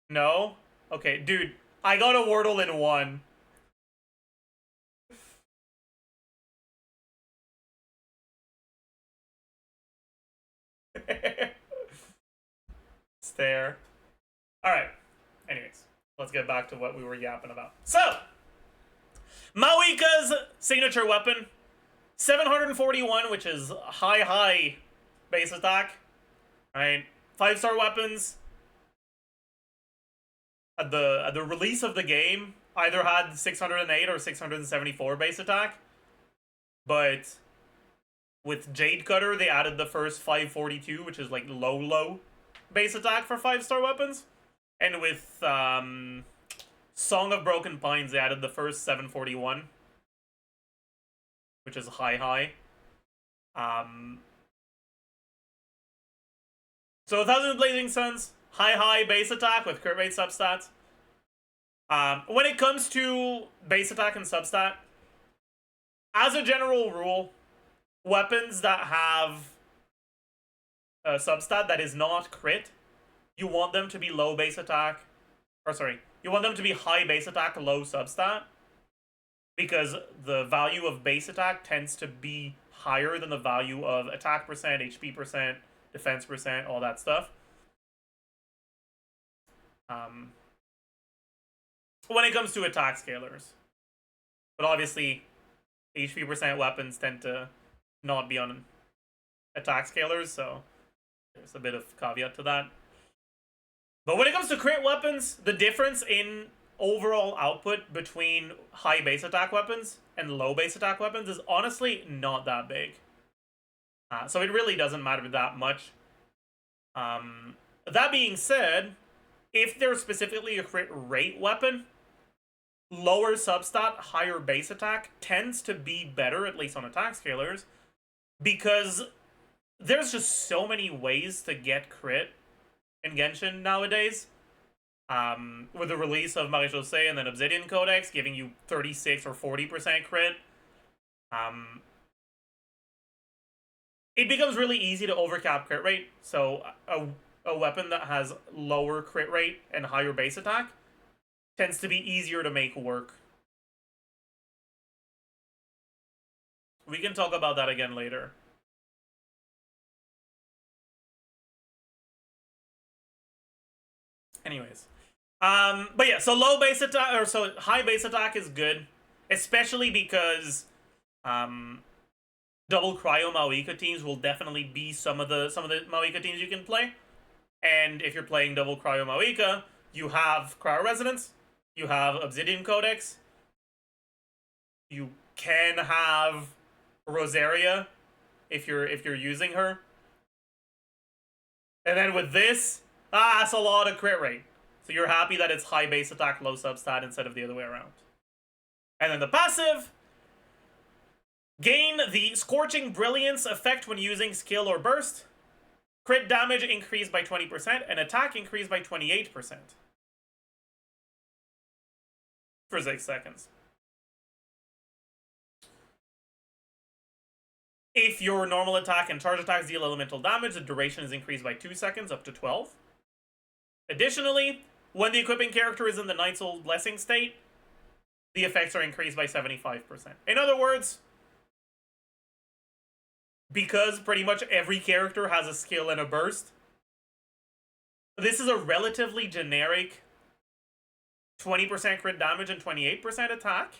No? Okay, dude. I got a Wordle in 1. It's there. Alright. Anyways, let's get back to what we were yapping about. So, MAVUIKA's signature weapon, 741, which is high base attack. Right? 5-star weapons at the release of the game either had 608 or 674 base attack, but with Jade Cutter they added the first 542, which is like low base attack for 5-star weapons, and with Song of Broken Pines they added the first 741, which is high. So 1,000 Blazing Suns, high base attack with crit rate substats. When it comes to base attack and substat, as a general rule, weapons that have a substat that is not crit, you want them to be low base attack, or sorry, you want them to be high base attack, low substat, because the value of base attack tends to be higher than the value of attack percent, HP percent, defense percent, all that stuff. When it comes to attack scalars. But obviously, HP percent weapons tend to not be on attack scalars, so there's a bit of caveat to that. But when it comes to crit weapons, the difference in overall output between high base attack weapons and low base attack weapons is honestly not that big. So it really doesn't matter that much. That being said, if there's specifically a crit rate weapon, lower substat, higher base attack tends to be better, at least on attack scalars, because there's just so many ways to get crit in Genshin nowadays. With the release of Marie-José and then Obsidian Codex giving you 36 or 40% crit, it becomes really easy to overcap crit rate. So a weapon that has lower crit rate and higher base attack tends to be easier to make work. We can talk about that again later. Anyways. But yeah, so low base attack, or so high base attack is good, especially because double cryo MAVUIKA teams will definitely be some of the MAVUIKA teams you can play. And if you're playing double cryo MAVUIKA, you have Cryo Resonance, you have Obsidian Codex, you can have Rosaria if you're using her. And then with this, that's a lot of crit rate. So you're happy that it's high base attack, low substat instead of the other way around. And then the passive, gain the Scorching Brilliance effect when using skill or burst. Crit damage increased by 20% and attack increased by 28%. For 6 seconds. If your normal attack and charge attacks deal elemental damage, the duration is increased by 2 seconds up to 12. Additionally, when the equipping character is in the Night Soul Blessing state, the effects are increased by 75%. In other words, because pretty much every character has a skill and a burst, this is a relatively generic 20% crit damage and 28% attack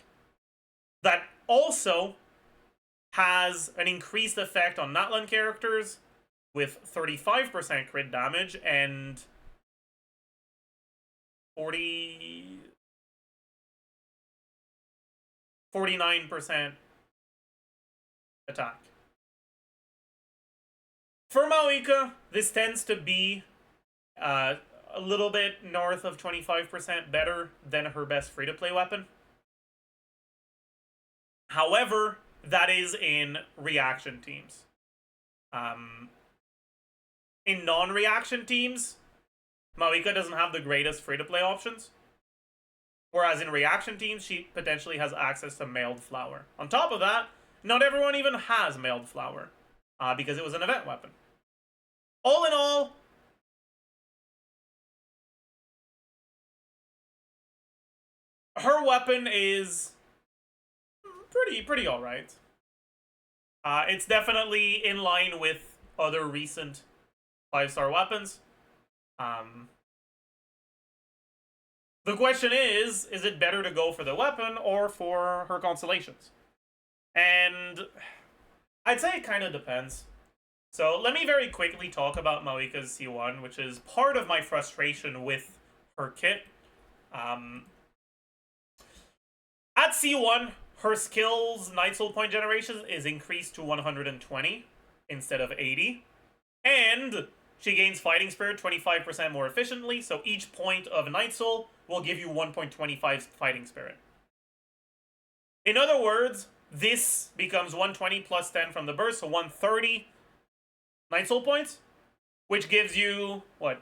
that also has an increased effect on Natlan characters with 35% crit damage and 49% attack. For MAVUIKA, this tends to be a little bit north of 25% better than her best free-to-play weapon. However, that is in reaction teams. In non-reaction teams, MAVUIKA doesn't have the greatest free-to-play options. Whereas in reaction teams, she potentially has access to Mailed Flower. On top of that, not everyone even has Mailed Flower, because it was an event weapon. All in all, her weapon is pretty alright. It's definitely in line with other recent 5-star weapons. The question is it better to go for the weapon or for her constellations? And I'd say it kind of depends. So let me very quickly talk about MAVUIKA's C1, which is part of my frustration with her kit. At C1, her skills Night Soul point generation is increased to 120 instead of 80. And she gains Fighting Spirit 25% more efficiently, so each point of Night Soul will give you 1.25 Fighting Spirit. In other words, this becomes 120 plus 10 from the burst, so 130 Night Soul points, which gives you, what,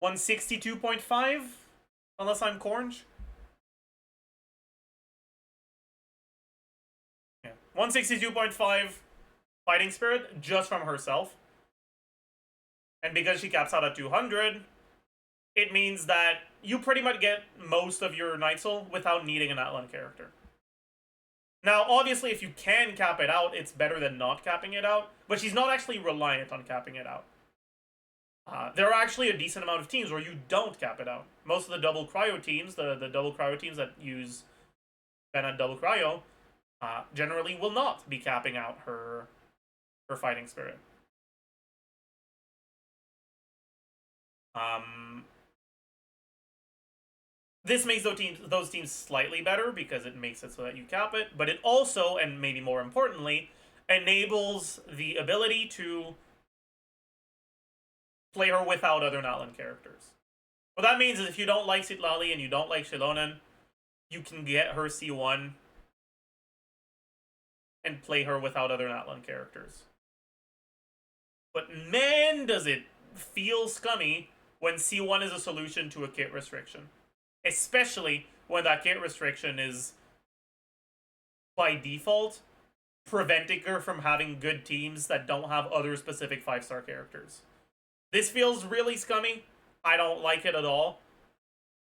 162.5, unless I'm corned. Yeah, 162.5 Fighting Spirit just from herself. And because she caps out at 200, it means that you pretty much get most of your Night Soul without needing an Atlan character. Now, obviously, if you can cap it out, it's better than not capping it out, but she's not actually reliant on capping it out. There are actually a decent amount of teams where you don't cap it out. Most of the double cryo teams, the double cryo teams that use Bennett double cryo, generally will not be capping out her fighting spirit. This makes those teams slightly better because it makes it so that you cap it, but it also, and maybe more importantly, enables the ability to play her without other Natlan characters. What that means is if you don't like Citlali and you don't like Shilonen, you can get her C1 and play her without other Natlan characters. But man, does it feel scummy when C1 is a solution to a kit restriction. Especially when that kit restriction is, by default, preventing her from having good teams that don't have other specific 5-star characters. This feels really scummy. I don't like it at all.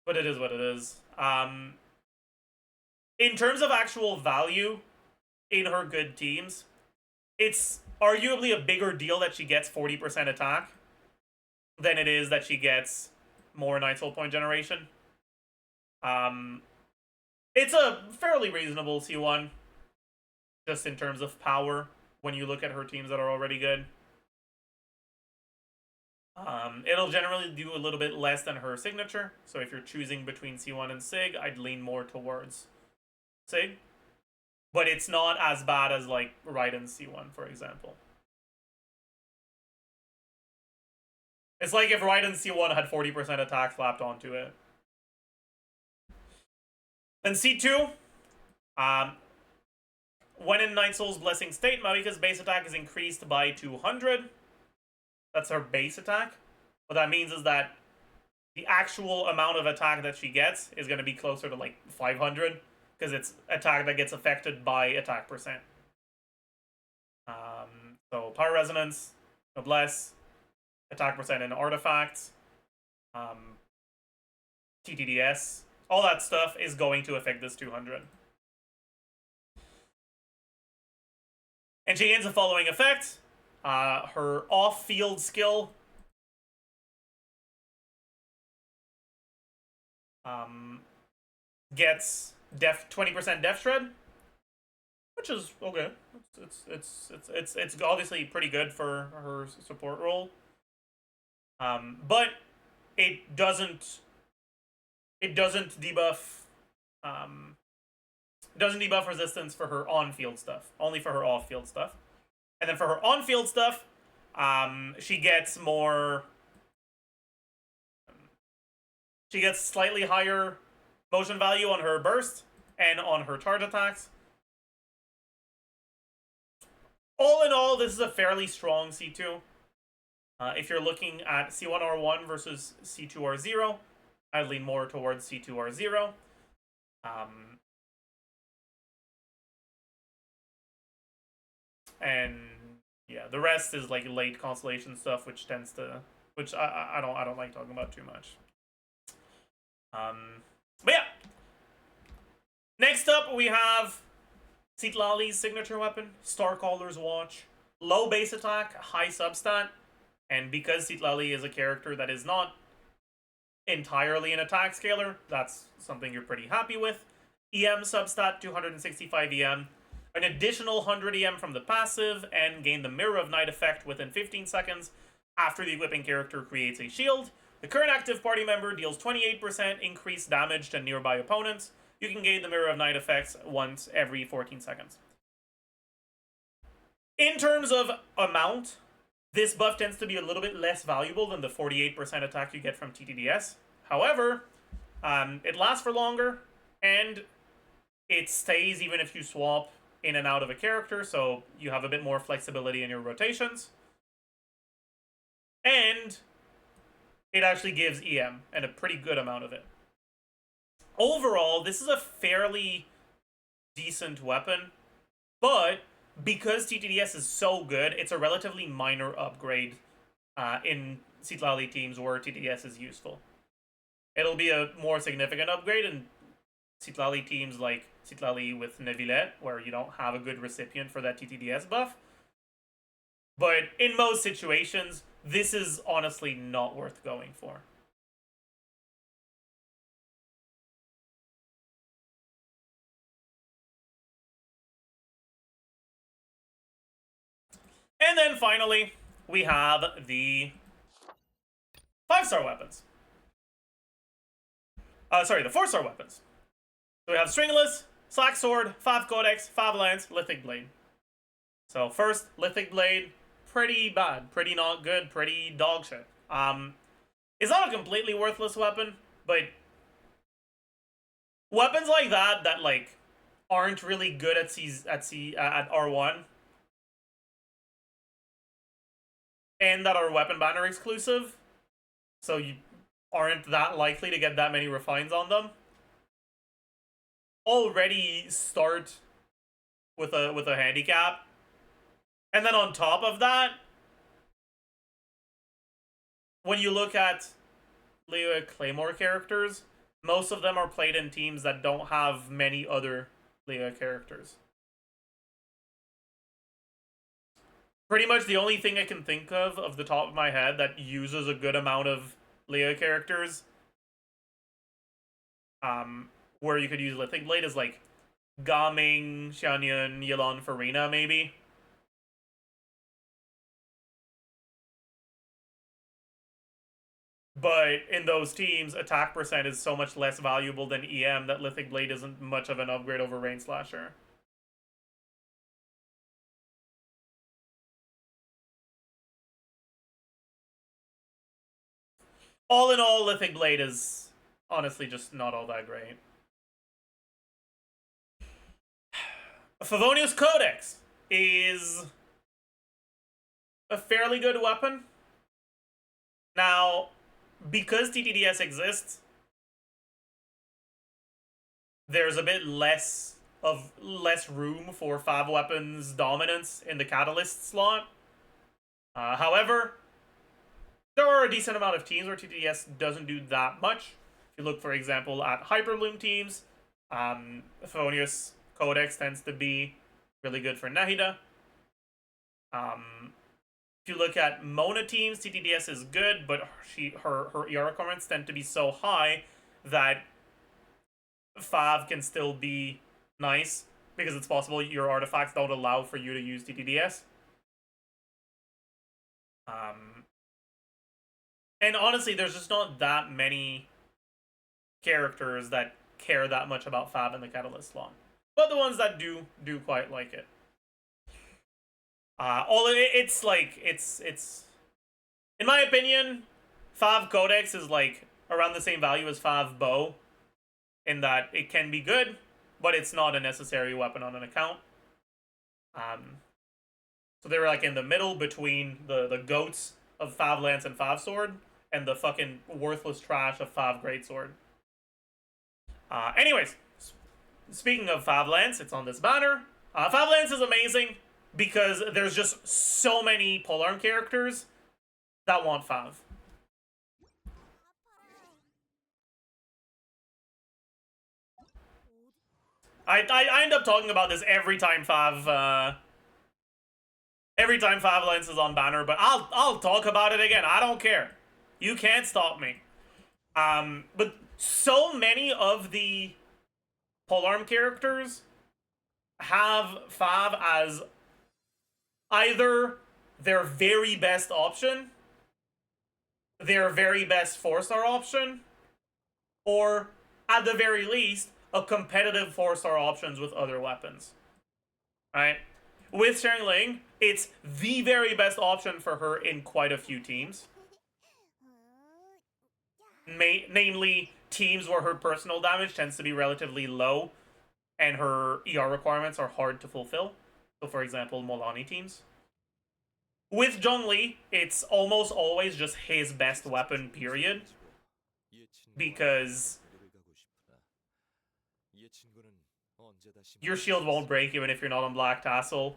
But it is what it is. In terms of actual value in her good teams, it's arguably a bigger deal that she gets 40% attack than it is that she gets more Knight's Soul point generation. It's a fairly reasonable C1, just in terms of power, when you look at her teams that are already good. It'll generally do a little bit less than her signature, so if you're choosing between C1 and Sig, I'd lean more towards Sig. But it's not as bad as, like, Raiden's C1, for example. It's like if Raiden's C1 had 40% attack slapped onto it. Then C2, when in Night Soul's Blessing state, MAVUIKA's base attack is increased by 200. That's her base attack. What that means is that the actual amount of attack that she gets is going to be closer to like 500, because it's attack that gets affected by attack percent. So Power Resonance, Noblesse, attack percent in artifacts, TTDS, all that stuff is going to affect this 200. And she gains the following effect. Her off-field skill gets 20% Def Shred, which is okay. It's obviously pretty good for her support role. But it doesn't debuff resistance for her on-field stuff, only for her off-field stuff. And then for her on-field stuff, she gets more... She gets slightly higher motion value on her burst and on her charge attacks. All in all, this is a fairly strong C2. If you're looking at C1R1 versus C2R0, I'd lean more towards C2R0. And yeah, the rest is like late constellation stuff, which tends to, which I don't like talking about too much. But yeah, next up we have Citlali's signature weapon, Starcaller's Watch. Low base attack, high substat, and because Citlali is a character that is not entirely an attack scaler, that's something you're pretty happy with. EM substat, 265 EM. An additional 100 EM from the passive, and gain the Mirror of Night effect within 15 seconds after the equipping character creates a shield. The current active party member deals 28% increased damage to nearby opponents. You can gain the Mirror of Night effects once every 14 seconds. In terms of amount, this buff tends to be a little bit less valuable than the 48% attack you get from TTDS. However, it lasts for longer, and it stays even if you swap in and out of a character, so you have a bit more flexibility in your rotations. And it actually gives EM, and a pretty good amount of it. Overall, this is a fairly decent weapon, but because TTDS is so good, it's a relatively minor upgrade in Citlali teams where TTDS is useful. It'll be a more significant upgrade in Citlali teams like Citlali with Neuvillette, where you don't have a good recipient for that TTDS buff. But in most situations, this is honestly not worth going for. And then finally, we have the 5-star weapons. Sorry, the 4-star weapons. So we have Stringless, Slack Sword, 5 Codex, 5 Lance, Lithic Blade. So first, Lithic Blade, pretty bad, pretty not good, pretty dog shit. It's not a completely worthless weapon, but weapons like that like aren't really good at R1 and that are weapon banner exclusive, so you aren't that likely to get that many refines on them, already start with a handicap. And then on top of that, when you look at Leo Claymore characters, most of them are played in teams that don't have many other Leo characters. Pretty much the only thing I can think of the top of my head that uses a good amount of Leo characters, where you could use Lithic Blade is like Gaming, Xianyun, Yilon, Farina, maybe. But in those teams, attack percent is so much less valuable than EM that Lithic Blade isn't much of an upgrade over Rain Slasher. All in all, Lithic Blade is honestly just not all that great. Favonius Codex is a fairly good weapon. Now, because TTDS exists, there's a bit less room for Fav weapons dominance in the Catalyst slot. However, there are a decent amount of teams where TTDS doesn't do that much. If you look, for example, at Hyperbloom teams, Favonius Codex tends to be really good for Nahida. If you look at Mona teams, TTDS is good, but her ER requirements tend to be so high that Fav can still be nice, because it's possible your artifacts don't allow for you to use TTDS. And honestly, there's just not that many characters that care that much about Fav in the Catalyst slot. But the ones that do quite like it. It's in my opinion, Fav Codex is like around the same value as Fav Bow, in that it can be good, but it's not a necessary weapon on an account. So they were like in the middle between the goats of Fav Lance and Fav Sword, and the fucking worthless trash of Fav Greatsword. Anyways, speaking of Fav Lance, it's on this banner. Fav Lance is amazing because there's just so many polearm characters that want Fav. I end up talking about this every time Fav Lance is on banner, but I'll talk about it again. I don't care. You can't stop me. But so many of the polearm characters have Fav as either their very best option, their very best 4-star option, or at the very least, a competitive 4-star options with other weapons. Right? With Sharing Ling, it's the very best option for her in quite a few teams. Namely, teams where her personal damage tends to be relatively low and her ER requirements are hard to fulfill. So, for example, Molani teams. With Zhongli, it's almost always just his best weapon, period. Because your shield won't break even if you're not on Black Tassel.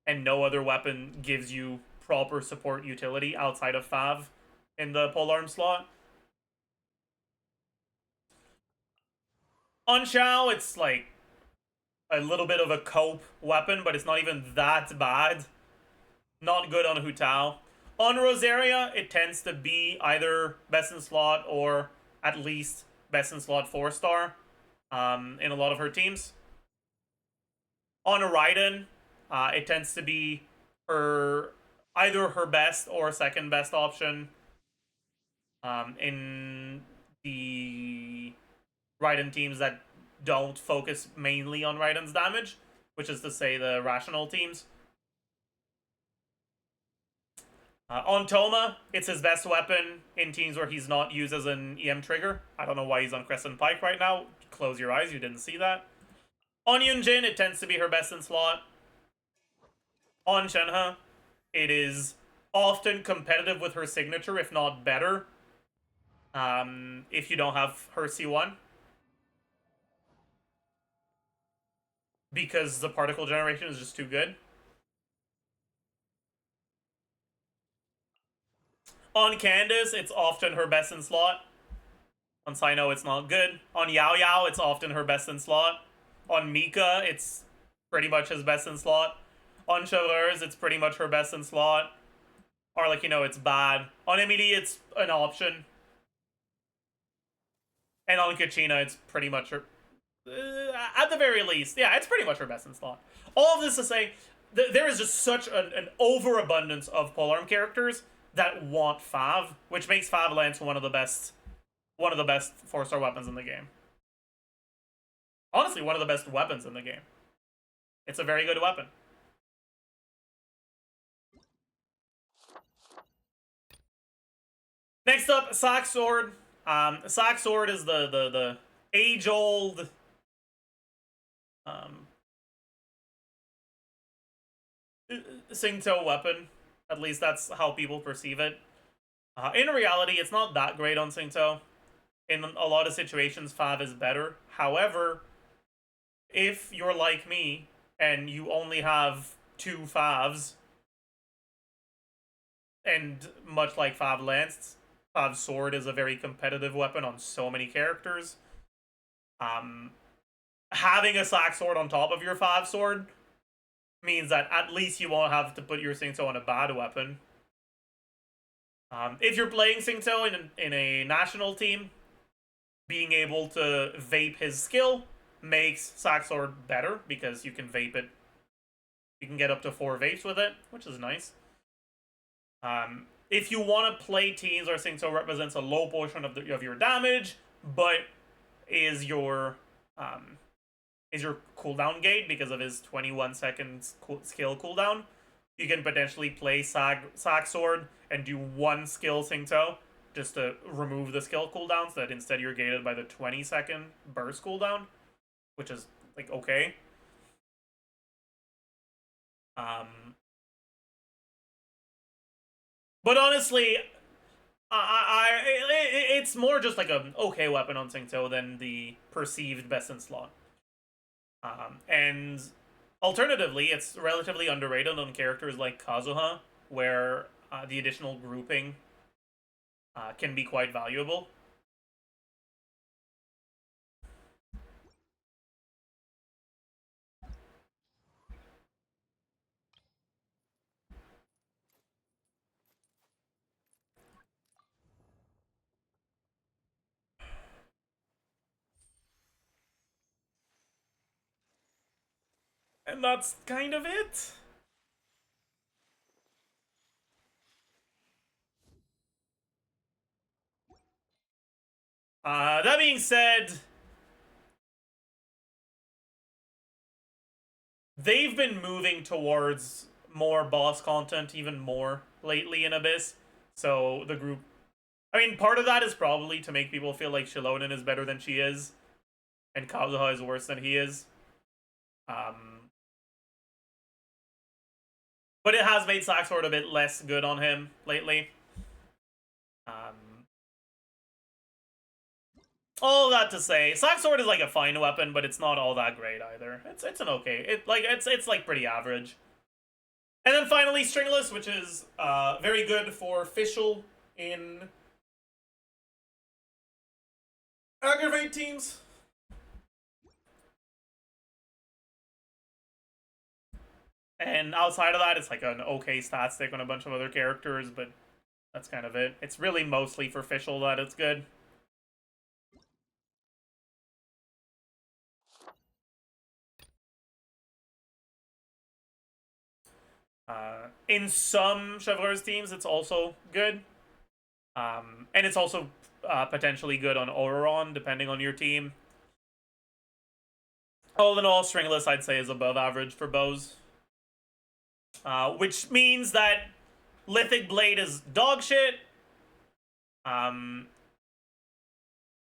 And no other weapon gives you proper support utility outside of Fav in the polearm slot. On Xiao, it's like a little bit of a cope weapon, but it's not even that bad. Not good on Hu Tao. On Rosaria, it tends to be either best in slot or at least best in slot 4-star in a lot of her teams. On Raiden, it tends to be either her best or second best option in the Raiden teams that don't focus mainly on Raiden's damage, which is to say the rational teams. On Toma, it's his best weapon in teams where he's not used as an EM trigger. I don't know why he's on Crescent Pike right now. Close your eyes, you didn't see that. On Yunjin, it tends to be her best in slot. On Shenhe, it is often competitive with her signature, if not better, if you don't have her C1. Because the particle generation is just too good. On Candace, it's often her best in slot. On Sino, it's not good. On Yao Yao, it's often her best in slot. On Mika, it's pretty much his best in slot. On ChesseBurgers, it's pretty much her best in slot. Or, like, you know, it's bad. On MED, it's an option. And on Kachina, it's pretty much her... at the very least, yeah, it's pretty much her best in slot. All of this to say, there is just such an overabundance of polearm characters that want Fav, which makes Fav Lance one of the best 4-star weapons in the game. Honestly, one of the best weapons in the game. It's a very good weapon. Next up, Sack Sword. Sack Sword is the age-old Singto weapon. At least that's how people perceive it. In reality, it's not that great on Singto. In a lot of situations, Fav is better. However, if you're like me and you only have 2 Favs, and much like Fav Lance, Fav Sword is a very competitive weapon on so many characters. Having a Sack Sword on top of your Fav Sword means that at least you won't have to put your Singto on a bad weapon. If you're playing Singto in a national team, being able to vape his skill makes Sack Sword better because you can vape it. You can get up to 4 vapes with it, which is nice. If you want to play teams where Singto represents a low portion of your damage, but is your cooldown gate because of his 21 seconds skill cooldown, you can potentially play Sack Sword and do 1 skill Singto just to remove the skill cooldown so that instead you're gated by the 20-second burst cooldown, which is, like, okay. But honestly, it's more just like an okay weapon on Singto than the perceived best in slot. And alternatively, it's relatively underrated on characters like Kazuha, where the additional grouping can be quite valuable. And that's kind of it. That being said, they've been moving towards more boss content even more lately in Abyss. So the group... I mean, part of that is probably to make people feel like Shilonen is better than she is, and Kazuha is worse than he is. But it has made Sack Sword a bit less good on him lately. All that to say, Sack Sword is like a fine weapon, but it's not all that great either. It's an okay. It's like pretty average. And then finally, Stringless, which is very good for Fischl in aggravate teams. And outside of that, it's like an okay stat stick on a bunch of other characters, but that's kind of it. It's really mostly for Fischl that it's good. In some ChesseBurgers teams, it's also good. And it's also potentially good on Auron, depending on your team. All in all, Stringless, I'd say, is above average for bows. Which means that Lithic Blade is dog shit. Fav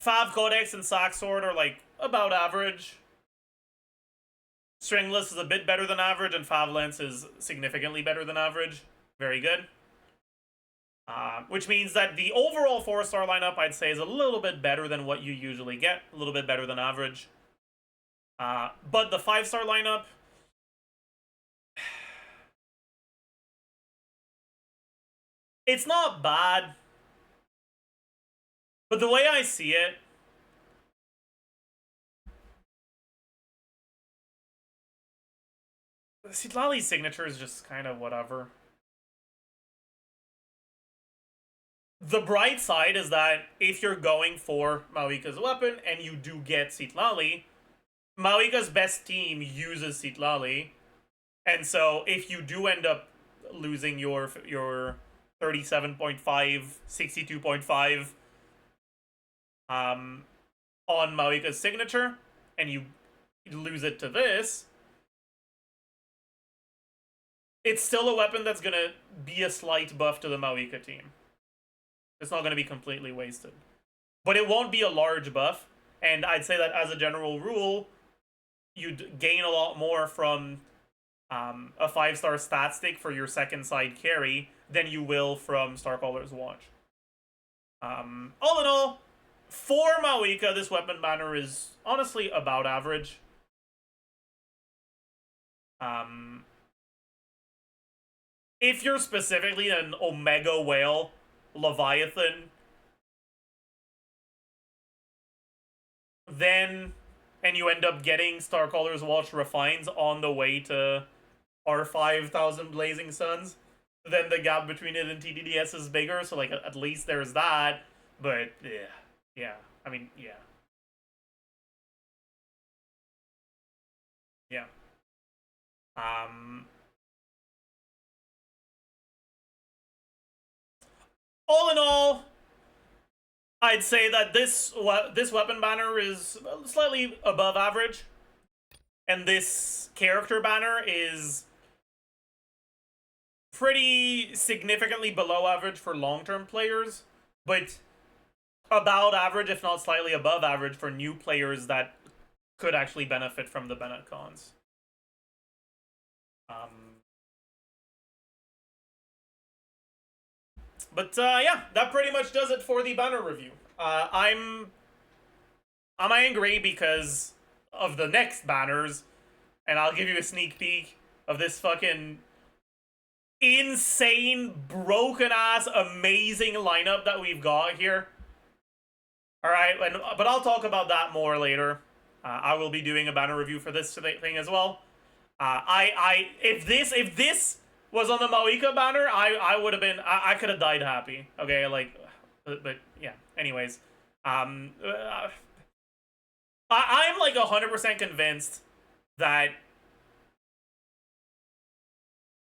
Codex and Sack Sword are, like, about average. Stringless is a bit better than average, and Fav Lance is significantly better than average. Very good. Which means that the overall 4-star lineup, I'd say, is a little bit better than what you usually get. A little bit better than average. But the 5-star lineup... it's not bad. But the way I see it... Citlali's signature is just kind of whatever. The bright side is that if you're going for MAVUIKA's weapon and you do get Citlali, MAVUIKA's best team uses Citlali. And so if you do end up losing your 37.5, 62.5 on MAVUIKA's signature, and you lose it to this, it's still a weapon that's going to be a slight buff to the MAVUIKA team. It's not going to be completely wasted. But it won't be a large buff, and I'd say that as a general rule, you'd gain a lot more from a 5-star stat stick for your second side carry than you will from Starcaller's Watch. All in all, for MAVUIKA, this weapon banner is honestly about average. If you're specifically an Omega Whale Leviathan, then, and you end up getting Starcaller's Watch Refines on the way to our 5,000 Blazing Suns, then the gap between it and TDDS is bigger, so like at least there's that, but yeah, I mean, yeah. All in all, I'd say that this weapon banner is slightly above average, and this character banner is pretty significantly below average for long-term players, but about average, if not slightly above average, for new players that could actually benefit from the Bennett cons. But yeah, that pretty much does it for the banner review. I'm angry because of the next banners, and I'll give you a sneak peek of this fucking insane, broken-ass, amazing lineup that we've got here. Alright, but I'll talk about that more later. I will be doing a banner review for this thing as well. If this was on the MAVUIKA banner, I would have been, I could have died happy. Okay, like, but yeah, anyways. I'm like 100% convinced that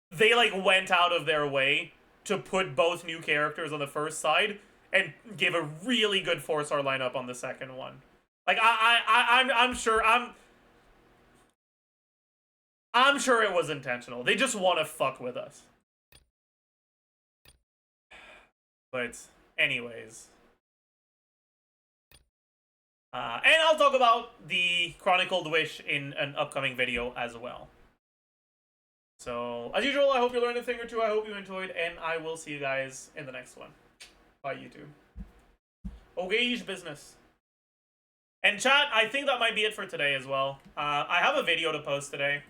they like went out of their way to put both new characters on the first side and give a really good 4-star lineup on the second one. Like I'm sure it was intentional. They just want to fuck with us. But anyways, and I'll talk about the Chronicled Wish in an upcoming video as well. So, as usual, I hope you learned a thing or two. I hope you enjoyed, and I will see you guys in the next one. Bye, YouTube. Okay, business. And chat, I think that might be it for today as well. I have a video to post today.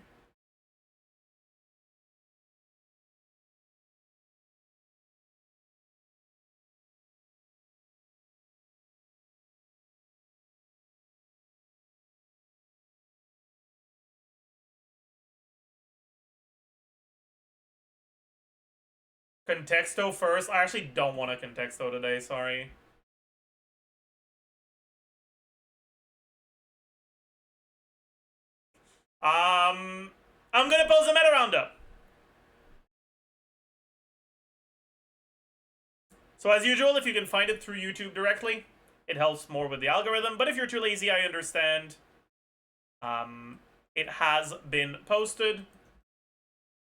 Contexto first. I actually don't want a Contexto today, sorry. I'm gonna post a meta roundup. So as usual, if you can find it through YouTube directly, it helps more with the algorithm. But if you're too lazy, I understand. It has been posted.